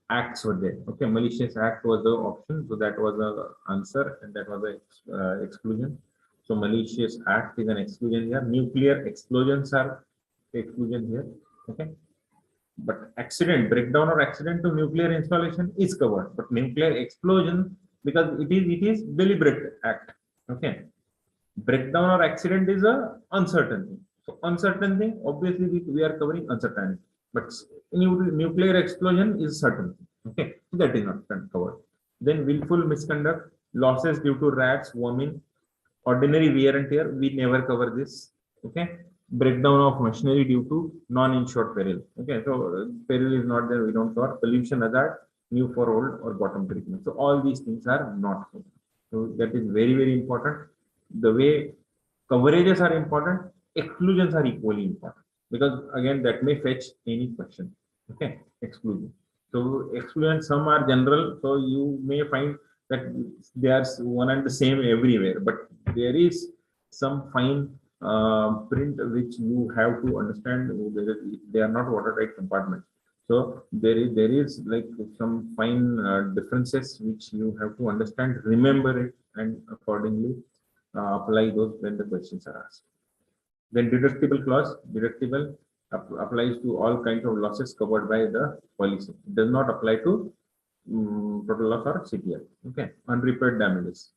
acts were there. Okay, malicious act was the option, so that was the answer, and that was the exclusion. So malicious act is an exclusion here. Nuclear explosions are exclusion here. Okay, but accident, breakdown or accident to nuclear installation is covered, but nuclear explosion, because it is deliberate act. Okay, breakdown or accident is a uncertain thing. So uncertain thing, obviously we are covering uncertainty, but nuclear explosion is certain. Okay, so that is not covered. Then willful misconduct, losses due to rats, vermin, ordinary wear and tear, we never cover this. Okay, breakdown of machinery due to non-insured peril. Okay, so peril is not there, we don't cover. Pollution hazard, new for old or bottom treatment. So all these things are not covered. So that is very, very important. The way coverages are important, exclusions are equally important, because again that may fetch any question. Okay, exclusion. So exclusions, some are general, so you may find that they are one and the same everywhere, but there is some fine print which you have to understand. They are not watertight compartments. So there is like some fine differences which you have to understand, remember it, and accordingly apply those when the questions are asked. Then deductible clause, deductible applies to all kinds of losses covered by the policy. It does not apply to total loss or CPL. Okay, unrepaired damages.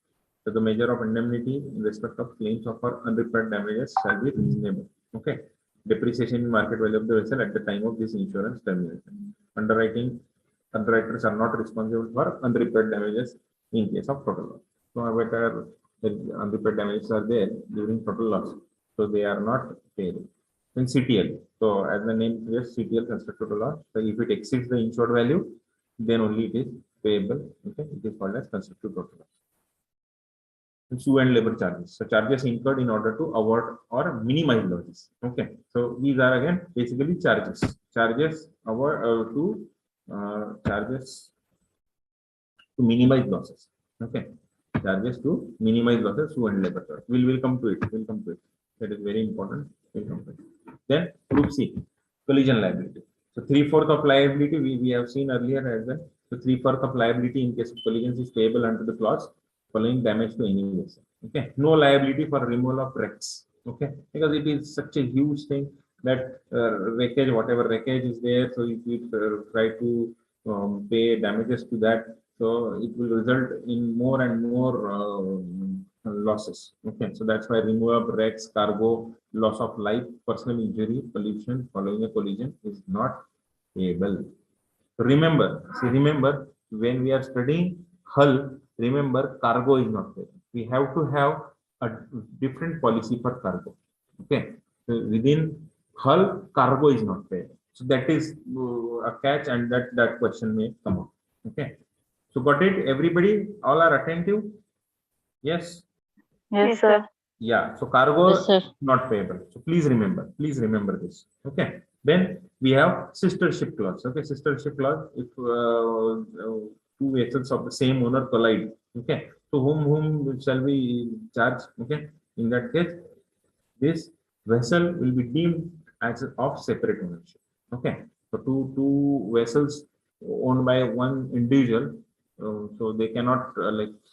So the measure of indemnity in respect of claims of unrepaired damages shall be reasonable. Okay, depreciation in market value of the vessel at the time of this insurance termination. Underwriters are not responsible for unrepaired damages in case of total loss. So whether unrepaired damages are there during total loss, so they are not payable. Then CTL. So as the name suggests, CTL constructed total loss. So if it exceeds the insured value, then only it is payable. Okay, it is called as constructed total loss. And sue and labor charges. So charges incurred in order to avoid or minimize losses. Okay, so these are again basically charges. Charges charges to minimize losses. Okay, charges to minimize losses, sue and labor charge. We'll come to it. We'll come to it. That is very important. We'll come to it. Then group C, collision liability. So 3/4 of liability we have seen earlier as well. So 3/4 of liability in case of collisions is payable under the clause following damage to any vessel. Okay, no liability for removal of wrecks. Okay, because it is such a huge thing that wreckage, whatever wreckage is there, so if we try to pay damages to that, so it will result in more and more losses. Okay, so that's why removal of wrecks, cargo, loss of life, personal injury, pollution following a collision is not payable. Remember when we are studying hull, remember cargo is not payable. We have to have a different policy for cargo. Okay, so within hull, cargo is not payable. So that is a catch, and that question may come up. Okay. So got it, everybody? All are attentive? Yes. Yes, sir. Yeah. So cargo Yes, sir. not payable. So please remember this. Okay. Then we have sister ship clause. Okay. Sister ship clause. If two vessels of the same owner collide. Okay. So whom shall we charge? Okay. In that case, this vessel will be deemed as of separate ownership. Okay. So two vessels owned by one individual. So they cannot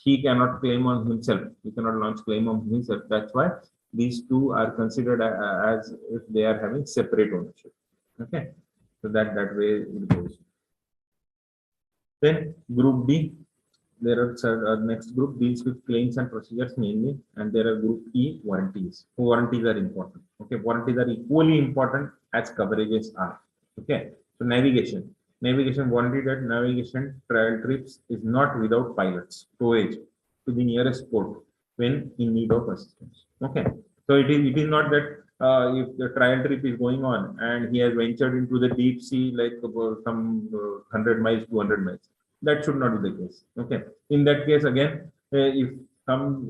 he cannot claim on himself. He cannot launch claim on himself. That's why these two are considered as if they are having separate ownership. Okay. So that way it goes. Then group D. There are next group deals with claims and procedures mainly, and there are group E, warranties. Warranties are important. Okay, warranties are equally important as coverages are. Okay, so navigation warranty that navigation trial trips is not without pilots towage to the nearest port when in need of assistance. Okay, so it is not that if the trial trip is going on and he has ventured into the deep sea like some 100 miles, 200 miles. That should not be the case. Okay. In that case, again, if some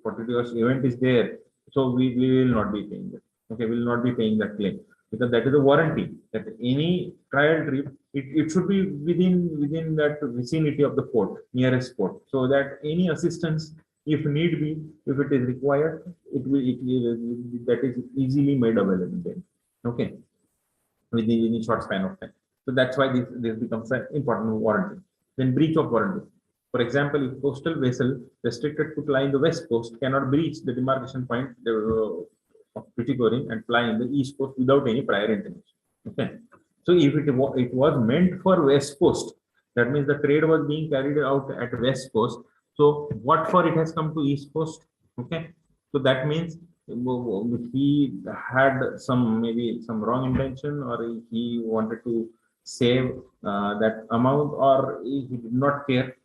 particular event is there, so we will not be paying that. Okay, we will not be paying that claim because that is a warranty. That any trial trip, it should be within that vicinity of the port, nearest port, so that any assistance, if need be, if it is required, that is easily made available then. Okay, within a short span of time. So that's why this becomes an important warranty. Then breach of warranty. For example, if coastal vessel restricted to fly in the west coast cannot breach the demarcation point of Pitcairn and fly in the east coast without any prior intervention. Okay. So if it was meant for west coast, that means the trade was being carried out at west coast. So what for it has come to east coast? Okay. So that means he had maybe some wrong intention, or he wanted to save that amount, or he did not care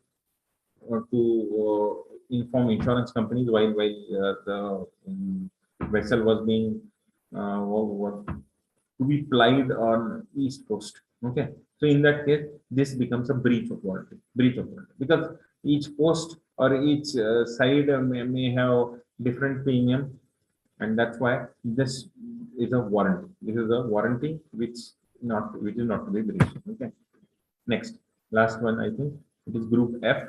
to inform insurance companies while the vessel was being to be plied on east coast. Okay, so in that case, this becomes a breach of warranty. Because each post or each side may have different premium, and that's why this is a warranty. This is a warranty which is not to be breached. Okay. Next, last one, I think it is group F,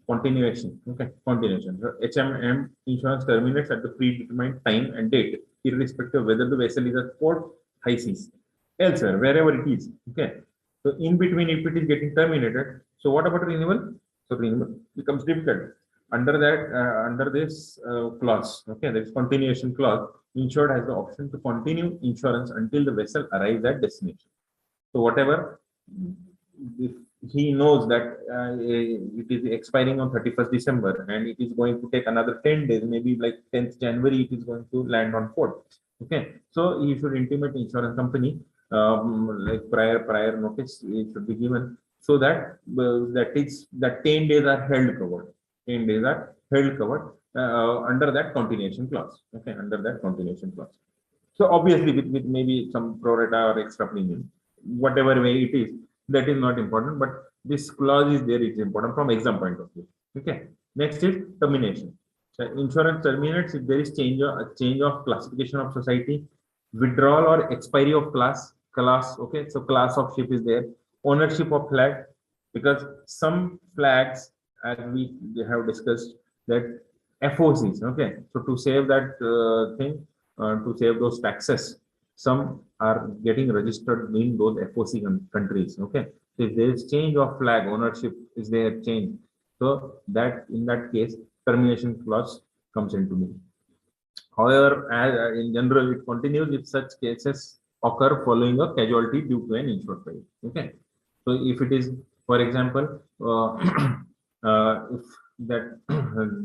continuation. Okay, continuation. So HMM insurance terminates at the predetermined time and date, irrespective of whether the vessel is at port, high seas, elsewhere, wherever it is. Okay. So in between, if it is getting terminated, so what about renewal? So renewal becomes difficult. Under this clause, okay, there is continuation clause. Insured has the option to continue insurance until the vessel arrives at destination. So whatever, if he knows that it is expiring on 31st December and it is going to take another 10 days, maybe like 10th January, it is going to land on port. Okay, so he should intimate insurance company like prior notice it should be given, so that that 10 days are held covered. 10 days are held covered under that continuation clause. Okay, under that continuation clause. So obviously with maybe some pro rata or extra premium, whatever way it is, that is not important, but this clause is there, it's important from exam point of view. Okay. Next is termination. So insurance terminates if there is change of classification of society, withdrawal or expiry of class. Okay, so class of ship is there, ownership of flag, because some flags, as we have discussed, that FOCs. Okay, so to save that thing, to save those taxes, some are getting registered in those FOC countries. Okay, so if there is change of flag, ownership is there change, so that in that case termination clause comes into being. However, as in general, it continues if such cases occur following a casualty due to an insured peril. Okay, so if it is, for example, if that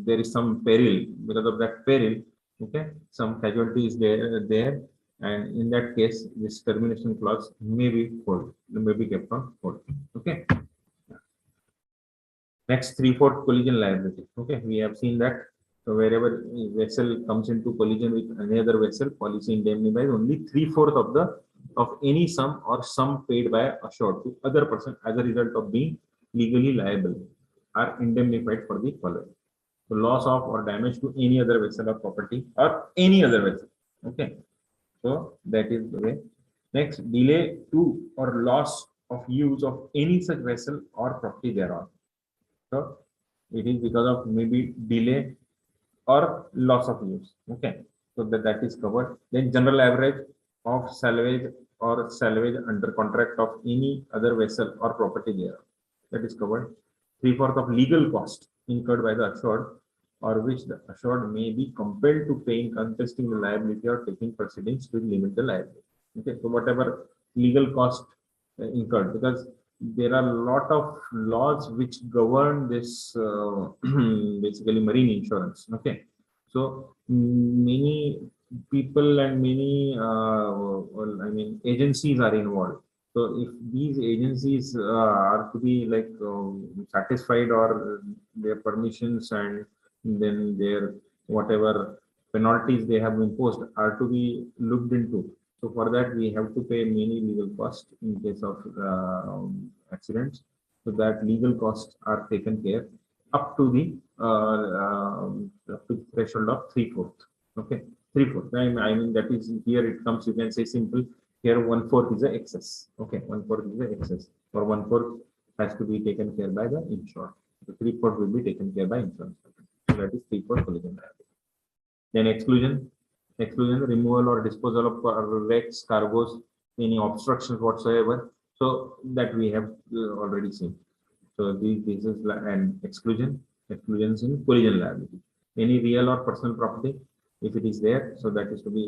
there is some peril, because of that peril, okay, some casualty is there, and in that case, this termination clause may be kept on hold. Okay. Next, 3/4 collision liability. Okay, we have seen that So wherever a vessel comes into collision with any other vessel, policy indemnifies only 3/4 of any sum or sum paid by assured to other person as a result of being legally liable are indemnified for the following. So loss of or damage to any other vessel or property or any other vessel. Okay. So that is the way. Next, delay to or loss of use of any such vessel or property thereon. So it is because of maybe delay or loss of use. Okay. So that is covered. Then general average of salvage or salvage under contract of any other vessel or property thereon. That is covered. 3/4 of legal cost incurred by the assured or which the assured may be compelled to pay in contesting the liability or taking proceedings to limit the liability. Okay, so whatever legal cost incurred, because there are a lot of laws which govern this basically marine insurance. Okay, so many people and many agencies are involved. So if these agencies are to be like satisfied or their permissions and then their whatever penalties they have imposed are to be looked into. So for that we have to pay many legal costs in case of accidents. So that legal costs are taken care up to the threshold of 3/4. Okay, 3/4. I mean that is here it comes. You can say simple. Here 1/4 is the excess. Okay, 1/4 is the excess, or 1/4 has to be taken care by the insured. The 3/4 will be taken care by insurance. So that is 3/4 collision liability. Then exclusion, removal or disposal of wrecks, cargoes, any obstructions whatsoever. So that we have already seen. So this is an exclusions in collision liability. Any real or personal property, if it is there, so that is to be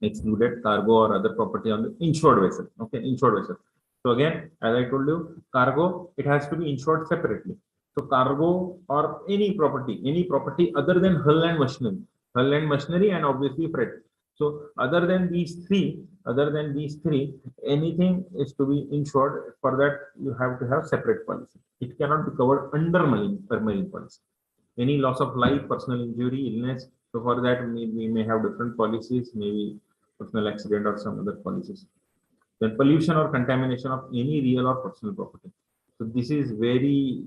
excluded. Cargo or other property on the insured vessel. Okay, insured vessel. So again, as I told you, cargo, it has to be insured separately. So cargo or any property other than hull and machinery and obviously freight. So other than these three, anything is to be insured. For that, you have to have separate policy. It cannot be covered under marine policy. Any loss of life, personal injury, illness. So for that, we may have different policies, maybe personal accident or some other policies. Then pollution or contamination of any real or personal property. So this is very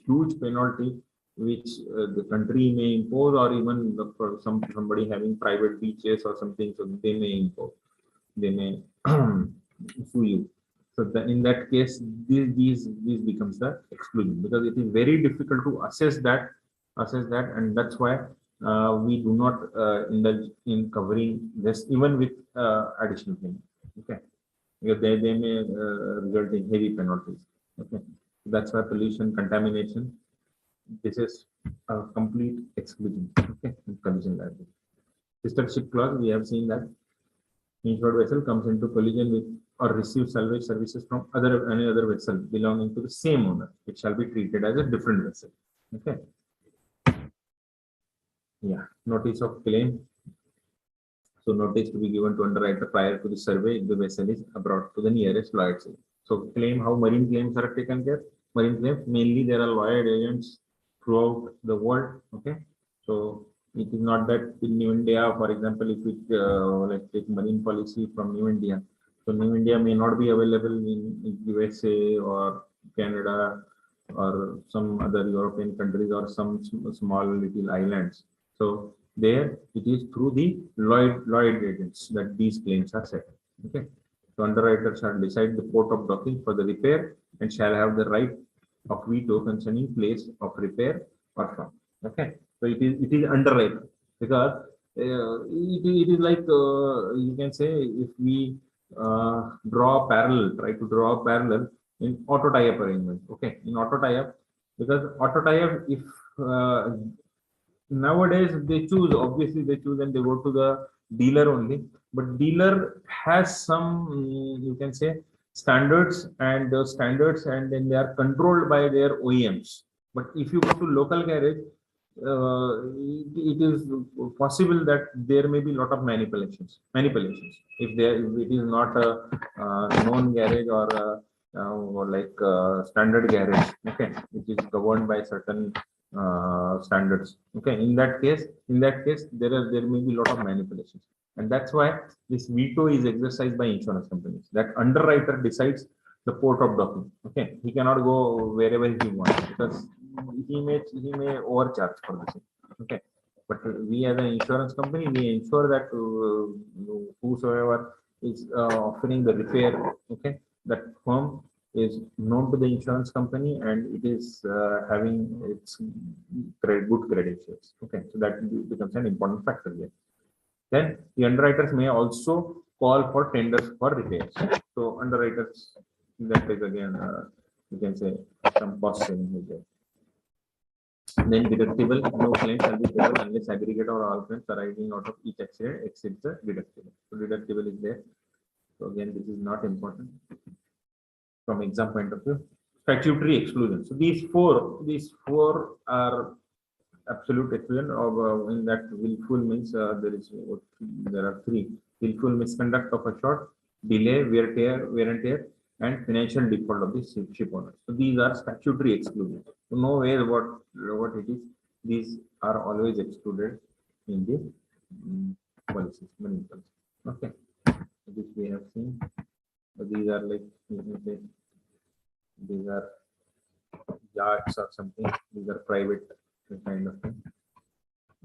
huge penalty which the country may impose, or even for somebody having private beaches or something. So they may impose, they may sue you. So in that case, this becomes the exclusion, because it is very difficult to assess that, and that's why we do not indulge in covering this even with additional payment. Okay, because they may result in heavy penalties. Okay, that's why pollution, contamination, this is a complete exclusion. Okay, collision liability. Sistership clause, we have seen that insured vessel comes into collision with or receives salvage services from any other vessel belonging to the same owner, it shall be treated as a different vessel. Okay. Yeah, notice of claim. So notice to be given to underwriter prior to the survey if the vessel is brought to the nearest Lloyd's. So claim, how marine claims are taken care. Marine claims, mainly there are Lloyd agents throughout the world. Okay, so it is not that in New India, for example, if we like take marine policy from New India, so New India may not be available in USA or Canada or some other European countries or some small little islands. So there it is through the Lloyd agents that these claims are set. Okay, so underwriter shall decide the port of docking for the repair and shall have the right of veto concerning place of repair or from. Okay, so it is underwriter, because it is like you can say, if we try to draw a parallel in auto tie-up arrangement. Okay, in auto tie-up, because auto tie-up, if nowadays they choose and they go to the dealer only, but dealer has some you can say standards, and those standards, and then they are controlled by their OEMs. But if you go to local garage, it is possible that there may be a lot of manipulations if it is not a known garage or like standard garage. Okay, which is governed by certain standards. Okay, in that case, there may be a lot of manipulations, and that's why this veto is exercised by insurance companies. That underwriter decides the port of document. Okay, he cannot go wherever he wants because he may overcharge for the same. Okay, but we as an insurance company, we ensure that whosoever is offering the repair, okay, that firm is known to the insurance company and it is having its good credentials. Okay, so that becomes an important factor here. Then the underwriters may also call for tenders for repairs. So underwriters, that is again, you can say some cost saving is there. Then deductible, no claim shall be payable unless aggregate or all claims arising out of each accident exceeds the deductible. So deductible is there. So again, this is not important from exam point of view. Statutory exclusion. So these four are absolute exclusion of in that willful means there are three. Willful misconduct of a short, delay, wear and tear, and financial default of the ship owner. So these are statutory exclusions. So no way what it is. These are always excluded in the policies. Okay. So this we have seen. So these are like, let me say, these are yachts or something. These are private kind of thing.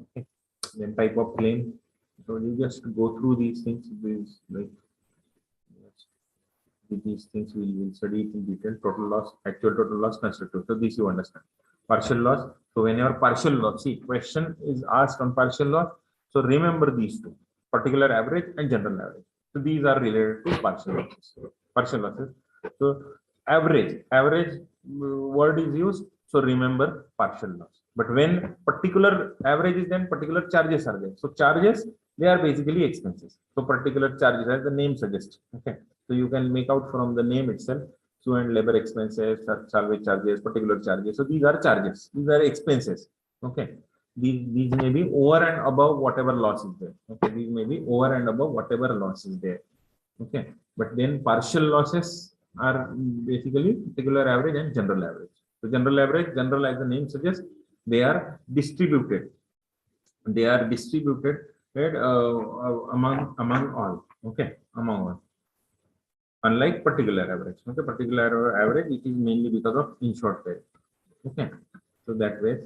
Okay. Then type of claim. So you just go through these things. These like these things we will study it in detail. Total loss, actual total loss, constructive. So this you understand. Partial loss. So whenever partial loss, see, question is asked on partial loss. So remember these two: particular average and general average. So these are related to partial losses. Partial losses. So average word is used. So remember partial loss. But when particular average is then particular charges are there. So charges, they are basically expenses. So particular charges, as the name suggests. Okay. So you can make out from the name itself. So and labor expenses, salvage charges, particular charges. So these are charges. These are expenses. Okay. These may be over and above whatever loss is there. Okay. These may be over and above whatever loss is there. Okay. But then partial losses are basically particular average and general average. So general average, general as the name suggests, they are distributed. They are distributed among all. Okay, among all. Unlike particular average. Okay, particular average, it is mainly because of insured period. Okay, so that way.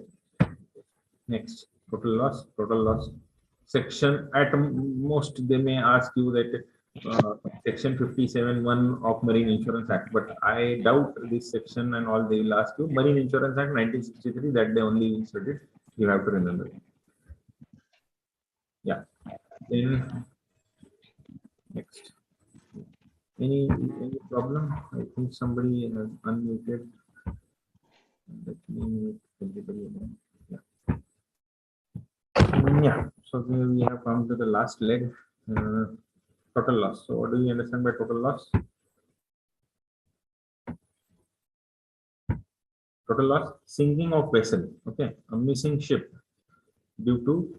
Next, total loss. Section at most they may ask you that section 57(1) of Marine Insurance Act, but I doubt this section and all they will ask you. Marine Insurance Act 1963, that they only inserted. You have to remember. Yeah. Then next. Any problem? I think somebody has unmuted. Let me mute everybody again. Yeah. Yeah. So here we have come to the last leg. Total loss. So what do you understand by total loss? Total loss, sinking of vessel. Okay, a missing ship due to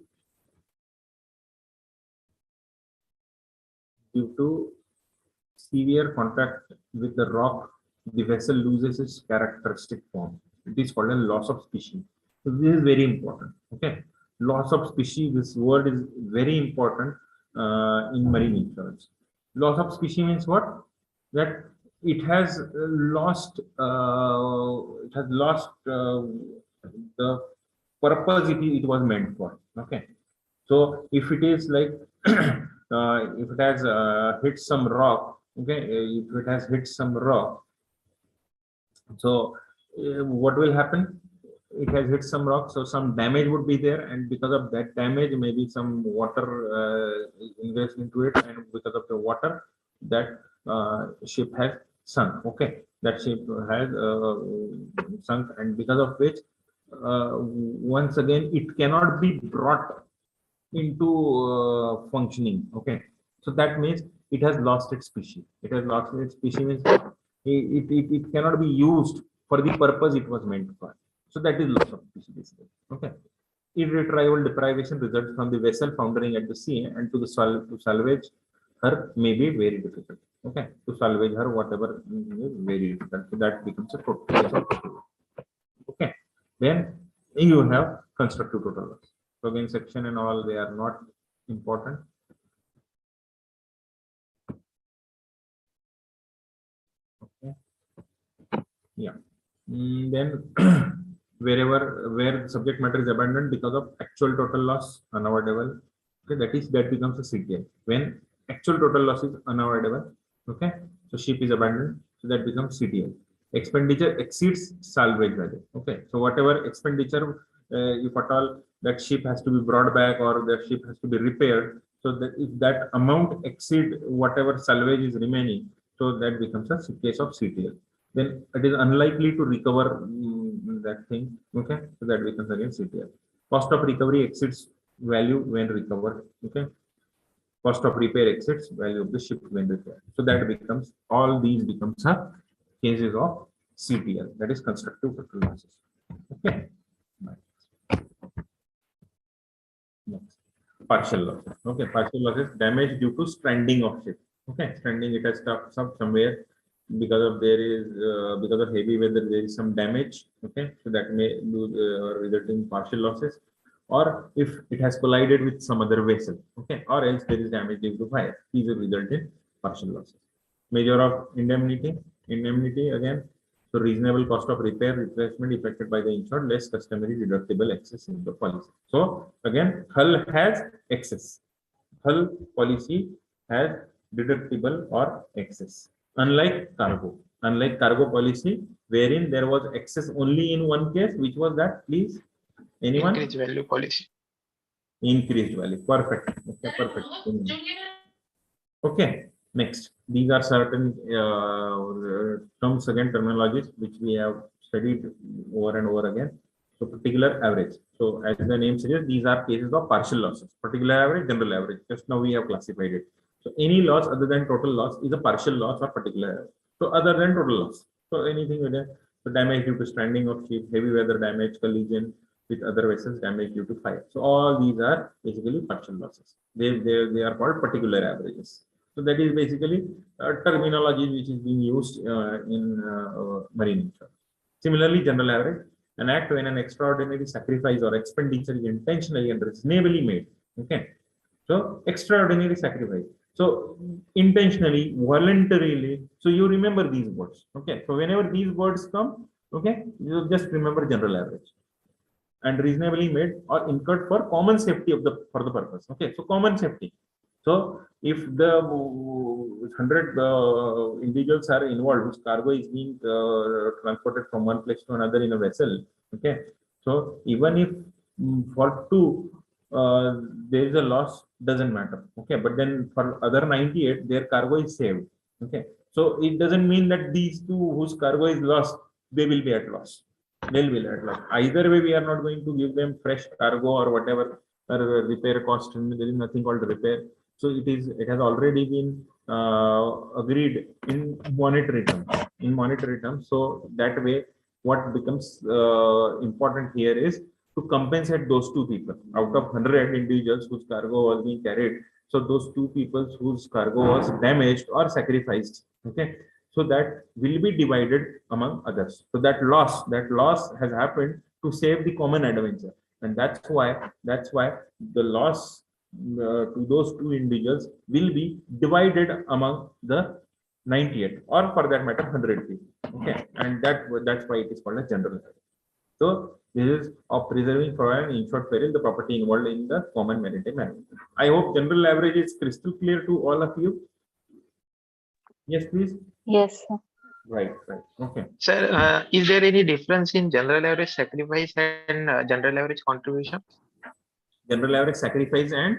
severe contact with the rock, the vessel loses its characteristic form. It is called a loss of species. So this is very important. Okay, loss of species. This word is very important in marine insurance. Loss of species means what? That it has lost. The purpose it was meant for. Okay, so if it is like if it has hit some rock, okay, if it has hit some rock, so what will happen? It has hit some rock, so some damage would be there, and because of that damage, maybe some water ingress into it, and because of the water, that ship has sunk. Okay, that ship has sunk, and because of which, once again, it cannot be brought into functioning. Okay, so that means it has lost its species. It has lost its species means it cannot be used for the purpose it was meant for. So that is loss of species basically. Okay, irretrievable deprivation results from the vessel foundering at the sea, and to salvage her may be very difficult. Okay, to salvage her whatever is very difficult. So that becomes a total. Okay, then you have constructive total loss. So again, section and all, they are not important. Okay. Yeah. Then where the subject matter is abandoned because of actual total loss unavoidable. Okay, that becomes a CTL. When actual total loss is unavoidable, okay, so ship is abandoned, so that becomes CTL. Expenditure exceeds salvage value. Okay, so whatever expenditure, if at all that ship has to be brought back or the ship has to be repaired, so that if that amount exceed whatever salvage is remaining, so that becomes a case of CTL. Then it is unlikely to recover that thing. Okay, so that becomes again CTL. Cost of recovery exceeds value when recovered. Okay, cost of repair exceeds value of the ship when repaired. So that becomes, all these becomes a cases of CTL, that is constructive total losses. Okay. Next, partial losses. Okay, partial losses, damage due to stranding of ship. Okay, stranding, it has stuck somewhere because of because of heavy weather, there is some damage. Okay, so that may result in partial losses, or if it has collided with some other vessel. Okay, or else there is damage due to fire. These will result in partial losses. Measure of indemnity. Indemnity again. So reasonable cost of repair, replacement effected by the insured, less customary deductible excess in the policy. So again, hull has excess. Hull policy has deductible or excess. Unlike cargo policy, wherein there was excess only in one case, which was that, please? Anyone? Increased value policy. Increased value. Perfect. Okay, perfect. Okay. Next, these are certain terms, again, terminologies which we have studied over and over again. So particular average. So as the name suggests, these are cases of partial losses. Particular average, general average. Just now we have classified it. So any loss other than total loss is a partial loss or particular average. So other than total loss. So anything with so damage due to stranding of ship, heavy weather damage, collision with other vessels, damage due to fire. So all these are basically partial losses. They are called particular averages. So that is basically terminology which is being used in marine insurance. Similarly, general average, an act when an extraordinary sacrifice or expenditure is intentionally and reasonably made. Okay, so extraordinary sacrifice. So intentionally, voluntarily. So you remember these words. Okay, so whenever these words come, okay, you just remember general average. And reasonably made or incurred for common safety of for the purpose. Okay, so common safety. So if the 100 individuals are involved, whose cargo is being transported from one place to another in a vessel, okay, so even if for two there is a loss, doesn't matter. Okay, but then for other 98, their cargo is saved. Okay, so it doesn't mean that these two whose cargo is lost, they will be at loss. They'll be at loss. Either way, we are not going to give them fresh cargo or whatever repair cost. There is nothing called repair. So it has already been agreed in monetary terms. In monetary terms, so that way, what becomes important here is to compensate those two people out of 100 individuals whose cargo was being carried. So those two people whose cargo was damaged or sacrificed. Okay, so that will be divided among others. So that loss has happened to save the common adventure, and that's why the loss to those two individuals will be divided among the 98 or for that matter 100 people. Okay, and that's why it is called a general average. So this is of preserving for an insured peril the property involved in the common maritime management. I hope general average is crystal clear to all of you. Yes, please. Yes, sir. Right. Okay. Sir, is there any difference in general average sacrifice and general average contribution? General average sacrifice and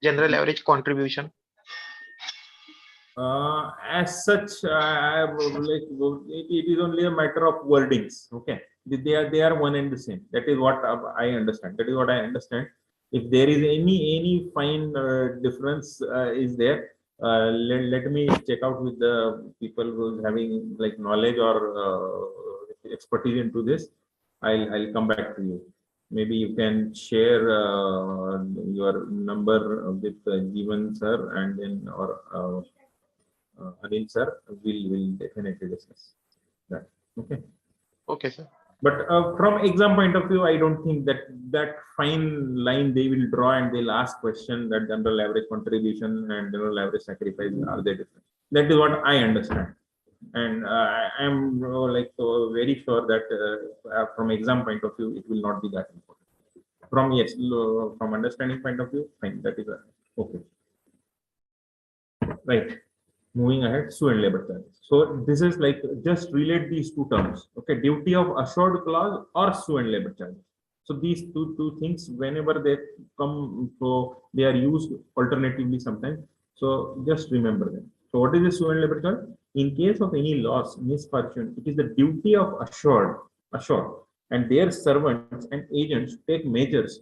General average contribution. as such, it is only a matter of wordings. Okay, they are one and the same. That is what I understand. If there is any fine difference is there, let me check out with the people who is having like knowledge or expertise into this. I'll come back to you. Maybe you can share your number with Jeevan sir, and then or Anil sir, will definitely discuss that. Okay. Okay, sir. But from exam point of view, I don't think that that fine line they will draw and they'll ask question that general average contribution and general average sacrifice, are they different? That is what I understand. And I am very sure that from exam point of view, it will not be that important. From yes, from understanding point of view, fine, that is okay. Right. Moving ahead, sue and labor charges. So this is like just relate these two terms. Okay, duty of assured clause or sue and labor charges. So these two things, whenever they come, so they are used alternatively sometimes. So just remember them. So what is the sue and labor charge? In case of any loss, misfortune, it is the duty of assured and their servants and agents take measures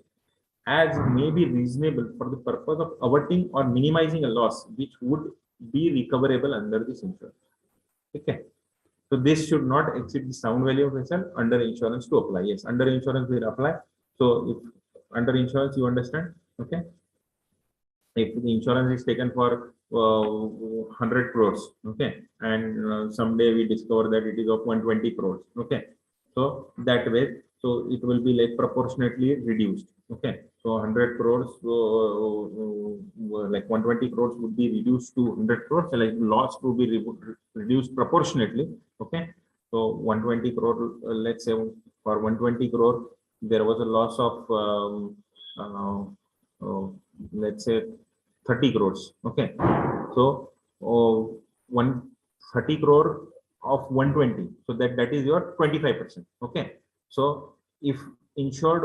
as may be reasonable for the purpose of averting or minimizing a loss which would be recoverable under this insurance. Okay. So this should not exceed the sound value of vessel under insurance to apply. Yes, under insurance will apply. So if under insurance you understand, okay. If the insurance is taken for 100 crores, okay, and someday we discover that it is of 120 crores, okay. So that way, so it will be like proportionately reduced, okay. So 100 crores, like 120 crores would be reduced to 100 crores, so like loss will be reduced proportionately, okay. So 120 crore, let's say for 120 crore, there was a loss of, let's say 30 crores, okay. So 130 crore of 120, so that is your 25%, okay. So if insured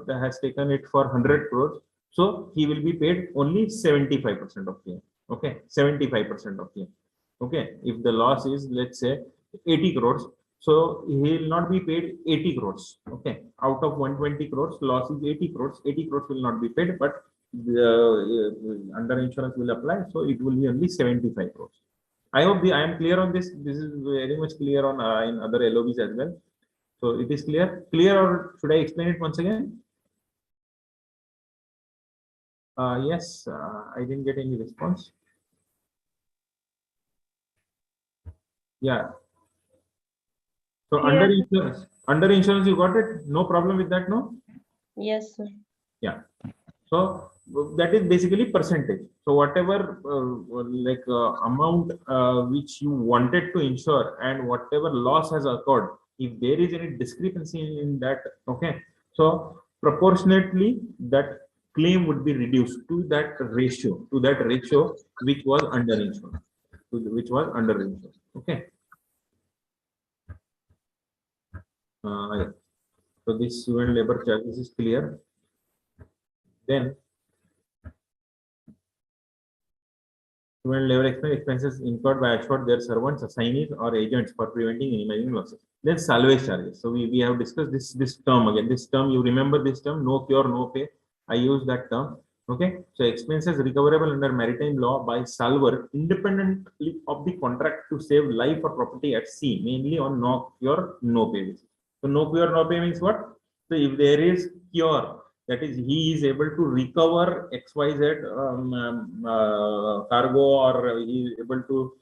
has taken it for 100 crores, so he will be paid only 75% of claim, okay, 75% of claim, okay. If the loss is, let's say 80 crores, so he will not be paid 80 crores, okay. Out of 120 crores, loss is 80 crores, 80 crores will not be paid, but the under insurance will apply, so it will be only 75 crores. I hope I am clear on this. This is very much clear on in other LOBs as well. So it is clear, or should I explain it once again? Yes, I didn't get any response. Yeah. So under insurance, you got it. No problem with that, no? Yes, sir. Yeah. So that is basically percentage. So whatever amount which you wanted to insure and whatever loss has occurred, if there is any discrepancy in that, okay, so proportionately that claim would be reduced to that ratio, which was under insurance, okay. Yeah. So this sue and labor charges is clear. Then sue and labor expenses incurred by assured, their servants, assignees, or agents for preventing minimizing losses. Then salvage charges. So we have discussed this term again. This term, you remember this term, no cure, no pay. I use that term. Okay. So expenses recoverable under maritime law by salver independently of the contract to save life or property at sea, mainly on no cure, no pay basis. So no cure, no pay means what? So if there is cure, that is he is able to recover XYZ cargo, or he is able to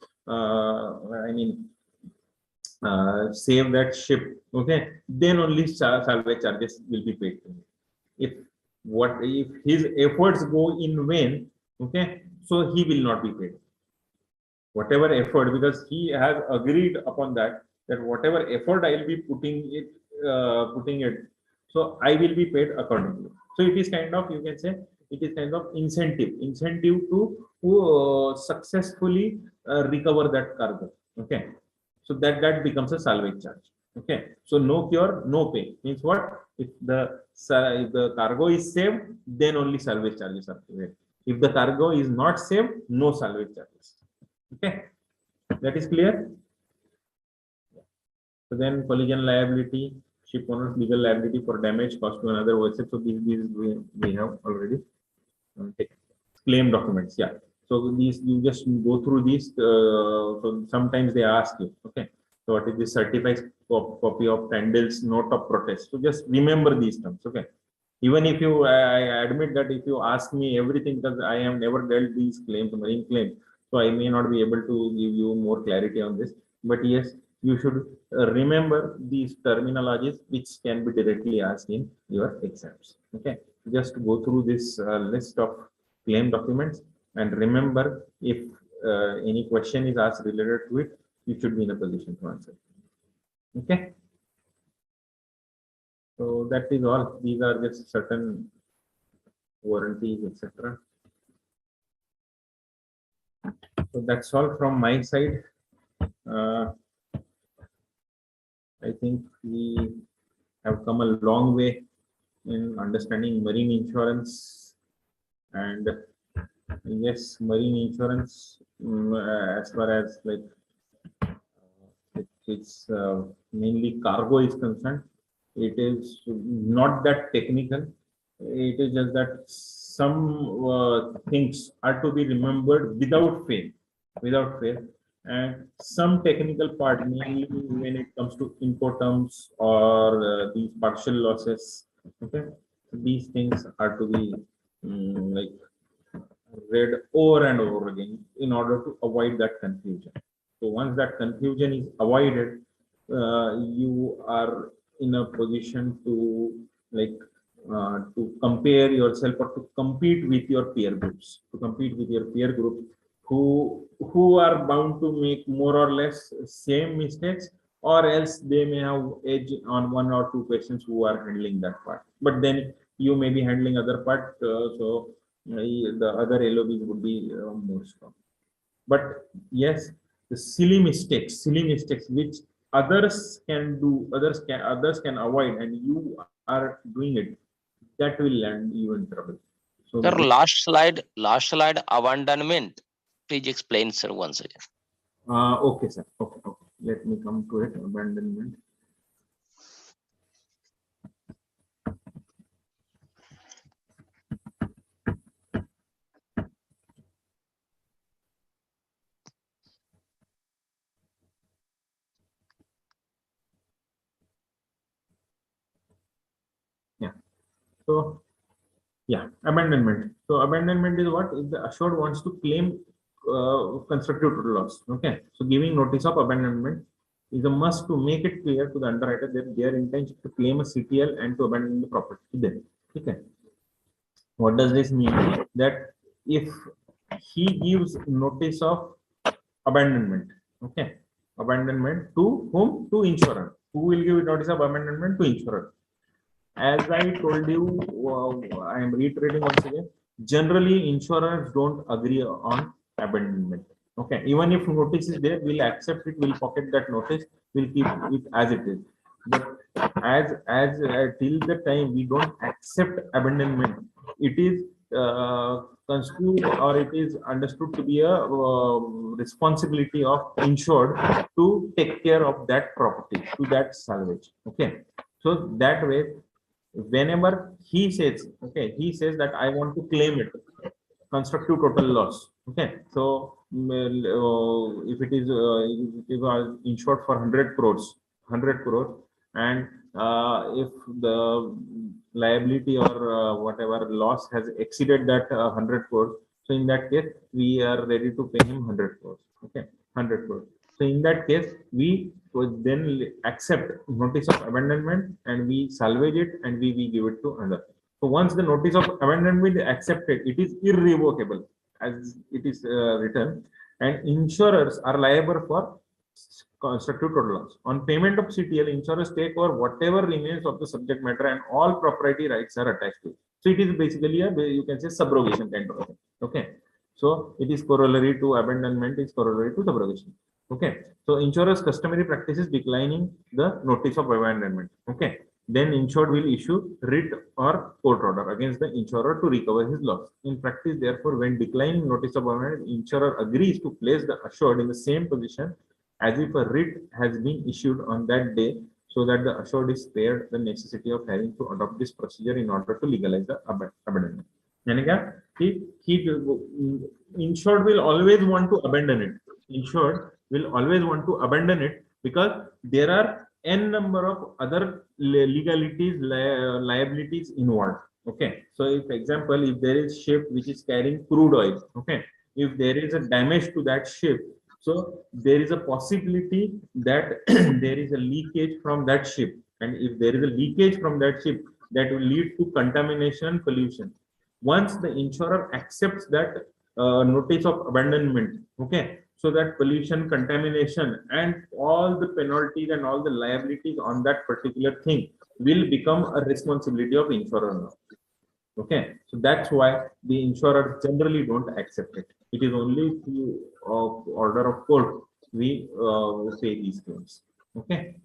save that ship, okay, then only salvage charges will be paid to him. If his efforts go in vain, okay, so he will not be paid. Whatever effort, because he has agreed upon that whatever effort I will be putting it, so I will be paid accordingly. So it is kind of, you can say, it is kind of incentive to successfully recover that cargo, okay. So that becomes a salvage charge, okay. So no cure, no pay means what? If the cargo is saved, then only salvage charges are paid. If the cargo is not saved, no salvage charges, okay. That is clear. So then collision liability, ship owner's legal liability for damage caused to another vessel. So these we have already taken. Claim documents, yeah. So these you just go through these. So sometimes they ask you, okay. So what is the certified copy of Tandil's note of protest? So just remember these terms, okay. Even if you, I admit that if you ask me everything, because I have never dealt these claims, marine claims, so I may not be able to give you more clarity on this. But yes, you should remember these terminologies which can be directly asked in your exams. Okay, just go through this list of claim documents and remember, if any question is asked related to it, you should be in a position to answer. Okay, so that is all. These are just certain warranties, etc. So that's all from my side. I think we have come a long way in understanding marine insurance, and yes, marine insurance, as far as like it's mainly cargo is concerned, it is not that technical. It is just that some things are to be remembered without fail, and some technical part, mainly when it comes to Incoterms or these partial losses. Okay, these things are to be like read over and over again in order to avoid that confusion. So once that confusion is avoided, you are in a position to like to compare yourself or to compete with your peer groups, who are bound to make more or less same mistakes, or else they may have edge on one or two questions who are handling that part. But then you may be handling other part, so the other LOBs would be more strong. But yes, the silly mistakes which others can do, others can avoid, and you are doing it, that will land you in trouble. So Sir, last slide, abandonment. Please explain, sir, once again. okay, sir. Okay. Let me come to it. Abandonment. Yeah. So yeah, abandonment. So abandonment is what? If the assured wants to claim constructive total loss. Okay. So giving notice of abandonment is a must to make it clear to the underwriter that their intention to claim a CTL and to abandon the property. Then, okay. What does this mean? That if he gives notice of abandonment, okay, abandonment to whom? To insurer. Who will give notice of abandonment? To insurer. As I told you, I am reiterating once again, generally insurers don't agree on abandonment. Okay, even if notice is there, we'll accept it, we'll pocket that notice, we'll keep it as it is. But as till the time we don't accept abandonment, it is construed or it is understood to be a responsibility of insured to take care of that property, to that salvage. Okay, so that way, whenever he says, okay, he says that I want to claim it, constructive total loss. Okay, so if it is insured for 100 crores, and if the liability or whatever loss has exceeded that 100 crores, so in that case we are ready to pay him 100 crores. Okay, 100 crores. So in that case, we would then accept notice of abandonment and we salvage it and we give it to another. So once the notice of abandonment is accepted, it is irrevocable as it is written, and insurers are liable for constructive total loss. On payment of CTL, insurers take over whatever remains of the subject matter and all property rights are attached to it. So it is basically a, you can say, subrogation kind of thing. Okay. So it is corollary to abandonment, is corollary to subrogation. Okay, so insurers customary practices declining the notice of abandonment. Okay, then insured will issue writ or court order against the insurer to recover his loss. In practice, therefore, when declining notice of abandonment, insurer agrees to place the assured in the same position as if a writ has been issued on that day, so that the assured is spared the necessity of having to adopt this procedure in order to legalize the abandonment. Insured will always want to abandon it. Insured will always want to abandon it because there are n number of other legalities, liabilities involved. Okay, so if example, if there is ship which is carrying crude oil, okay, if there is a damage to that ship, So there is a possibility that there is a leakage from that ship, and if there is a leakage from that ship, that will lead to contamination, pollution. Once the insurer accepts that notice of abandonment, okay, so that pollution, contamination, and all the penalties and all the liabilities on that particular thing will become a responsibility of insurer now. Okay, so that's why the insurer generally don't accept it. It is only through order of court we pay these claims. Okay,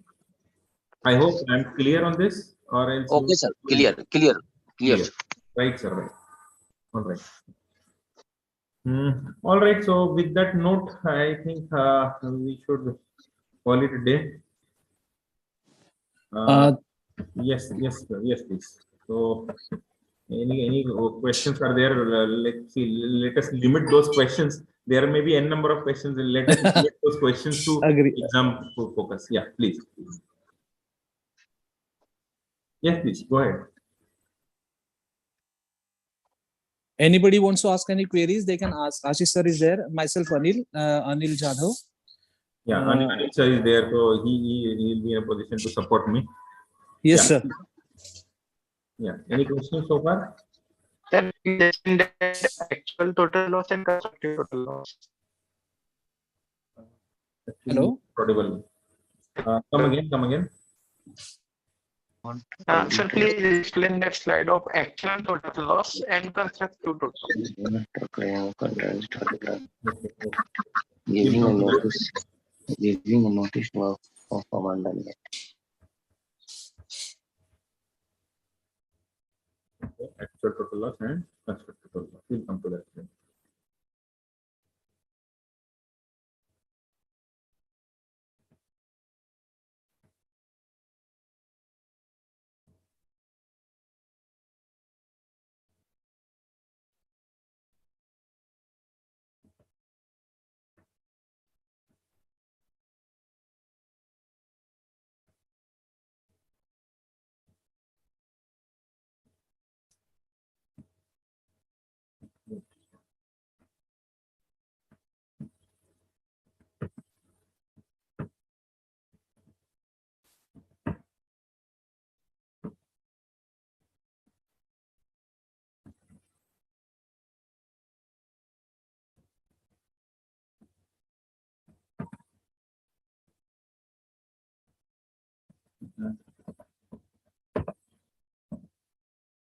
I hope I'm clear on this, or else Okay, sir. Clear. Clear. Right, sir. Right. All right. All right. So with that note, I think we should call it a day. Yes, sir. Yes, please. So any questions are there? Let's see. Let us limit those questions. There may be n number of questions. Let us limit those questions to exam focus. Yeah, please. Yes, please. Go ahead. Anybody wants to ask any queries, they can ask. Ashish sir is there. Myself, Anil Jadhav. Yeah, Anil sir is there, so he will be in a position to support me. Yes, Yeah. sir. Yeah. Any questions so far? Sir, you mentioned that actual total loss and constructive total loss. Hello? Audible. Come again. Sir, please explain that slide of actual total loss and constructive total. Giving a notice of abandonment. Okay. Actual total loss and constructive total loss. We'll come to that.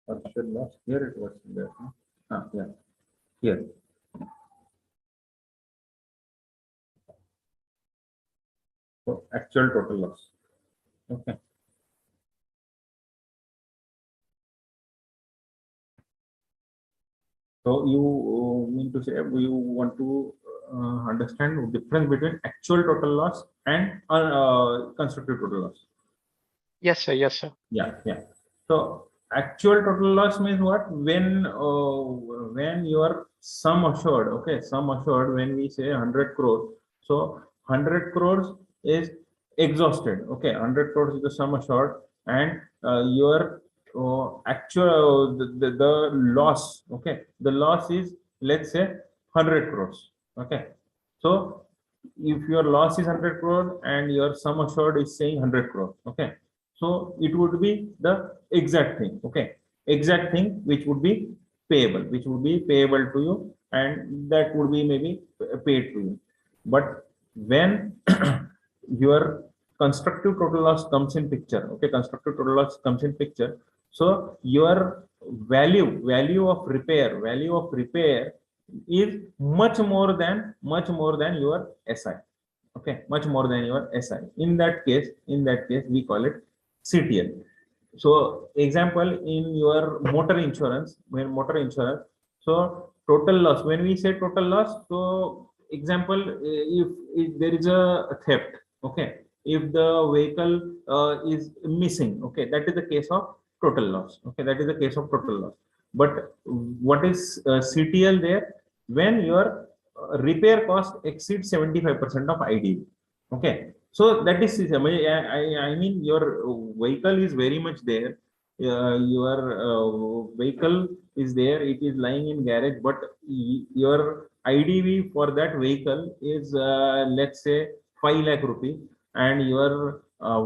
Actual loss. Here it was there. Yeah. Here. So actual total loss. Okay. So you mean to say you want to understand the difference between actual total loss and constructive total loss? Yes, sir. Yes, sir. Yeah. So actual total loss means what? When your sum assured, okay, sum assured, when we say 100 crores, so 100 crores is exhausted, okay, 100 crores is the sum assured, and your actual the loss, okay, the loss is, let's say, 100 crores, okay. So if your loss is 100 crores and your sum assured is saying 100 crores, okay, so it would be the exact thing, okay, exact thing which would be payable, to you, and that would be maybe paid to you. But when your constructive total loss comes in picture, okay, constructive total loss comes in picture, so your value of repair is much more than your SI, okay, much more than your SI. In that case we call it CTL. So example, in your motor insurance, so total loss, when we say total loss, so example, if there is a theft, okay, if the vehicle is missing, okay, that is the case of total loss, okay, that is the case of total loss. But what is CTL there? When your repair cost exceeds 75% of IDV, okay. So that is, I mean, your vehicle is very much there. Your vehicle is there. It is lying in garage, but your IDV for that vehicle is let's say 5 lakh rupees, and your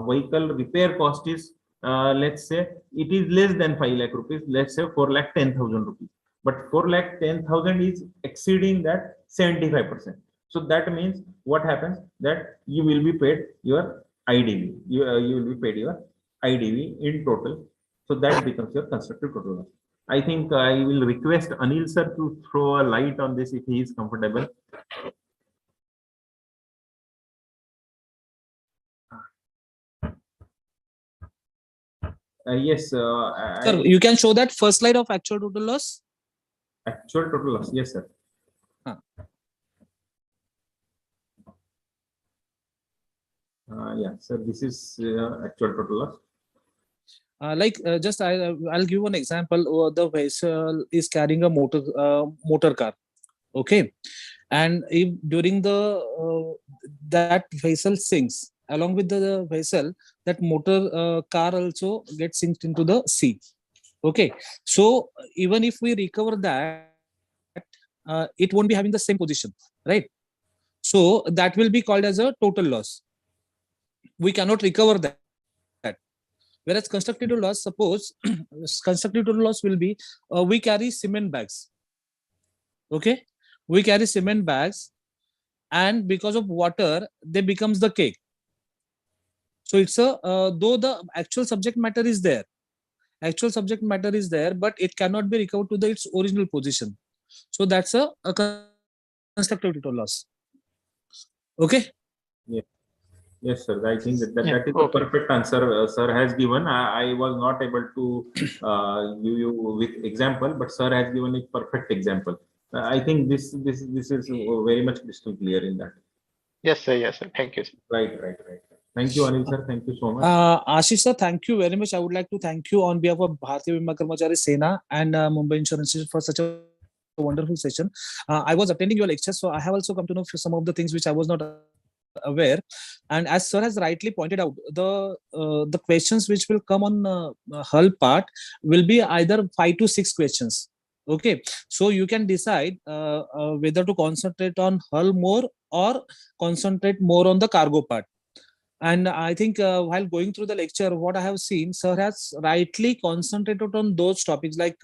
vehicle repair cost is let's say it is less than 5 lakh rupees, let's say 4 lakh 10,000 rupees, but 4 lakh 10,000 is exceeding that 75%. So that means what happens, that you will be paid your IDV, you will be paid your IDV in total. So that becomes your constructive total loss. I think I will request Anil sir to throw a light on this if he is comfortable. Yes, Sir, you can show that first slide of actual total loss. actual total loss. Yes, sir. Yeah, sir, this is actual total loss. I'll give one example. The vessel is carrying a motor car, okay, and if during the that vessel sinks, along with the vessel, that motor car also gets sinked into the sea. Okay, so even if we recover that, it won't be having the same position, right? So that will be called as a total loss. We cannot recover that. Whereas constructive total loss, suppose constructive total loss will be we carry cement bags. Okay, we carry cement bags, and because of water, they becomes the cake. So it's a though the actual subject matter is there, but it cannot be recovered to its original position. So that's a constructive total loss. Okay. Yeah. Yes, sir. I think that Yeah, is the okay. perfect answer sir has given. I was not able to give you with example, but sir has given a perfect example. I think this is very much crystal clear in that. Yes, sir. Yes, sir. Thank you, sir. Right. Thank you, Anil sir. Thank you so much. Ashish sir, thank you very much. I would like to thank you on behalf of Bharatiya Bima Karmachari Sena and Mumbai Insurance for such a wonderful session. I was attending your lectures, so I have also come to know some of the things which I was not aware. And as sir has rightly pointed out, the questions which will come on hull part will be either 5 to 6 questions. Okay, so you can decide whether to concentrate on hull more or concentrate more on the cargo part. And I think while going through the lecture, what I have seen, sir has rightly concentrated on those topics like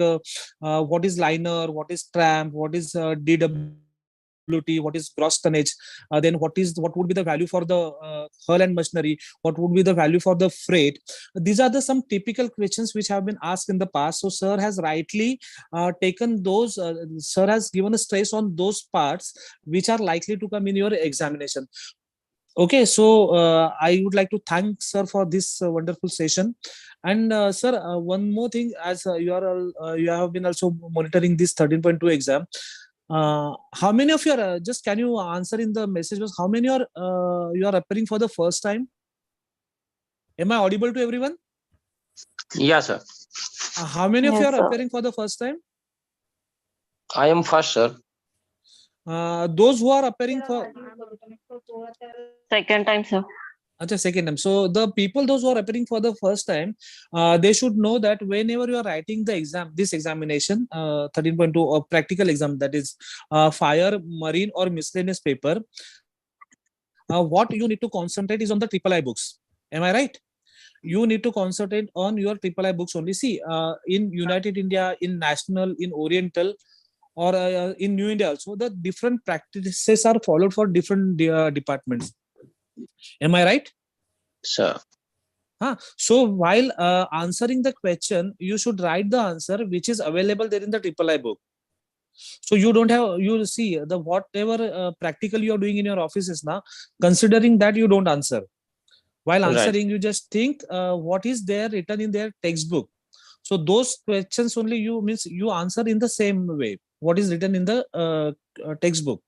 what is liner, what is tramp, what is DWT, what is gross tonnage, then what would be the value for the hull and machinery, what would be the value for the freight. These are some typical questions which have been asked in the past. So sir has rightly taken those, sir has given a stress on those parts which are likely to come in your examination. Okay, so I would like to thank sir for this wonderful session. And sir, one more thing, as you have been also monitoring this 13.2 exam. How many of you are just can you answer in the message box? How many are you are appearing for the first time? Am I audible to everyone? Yeah, sir. How many of you Yes, are sir. appearing for the first time? I am first, sir. Those who are appearing for Second time, sir. second time. So the people, those who are appearing for the first time, they should know that whenever you are writing the exam, this examination, 13.2 or practical exam, that is fire, marine or miscellaneous paper, what you need to concentrate is on the III books. Am I right? You need to concentrate on your III books only. See, in United India, in National, in Oriental, or in New India also, the different practices are followed for different departments. Am I right? Sir. So while answering the question, you should write the answer which is available there in the III book. So you don't have, you see the whatever practical you are doing in your offices now, considering that you don't answer. While answering, you just think what is there written in their textbook. So those questions only you answer in the same way. What is written in the textbook.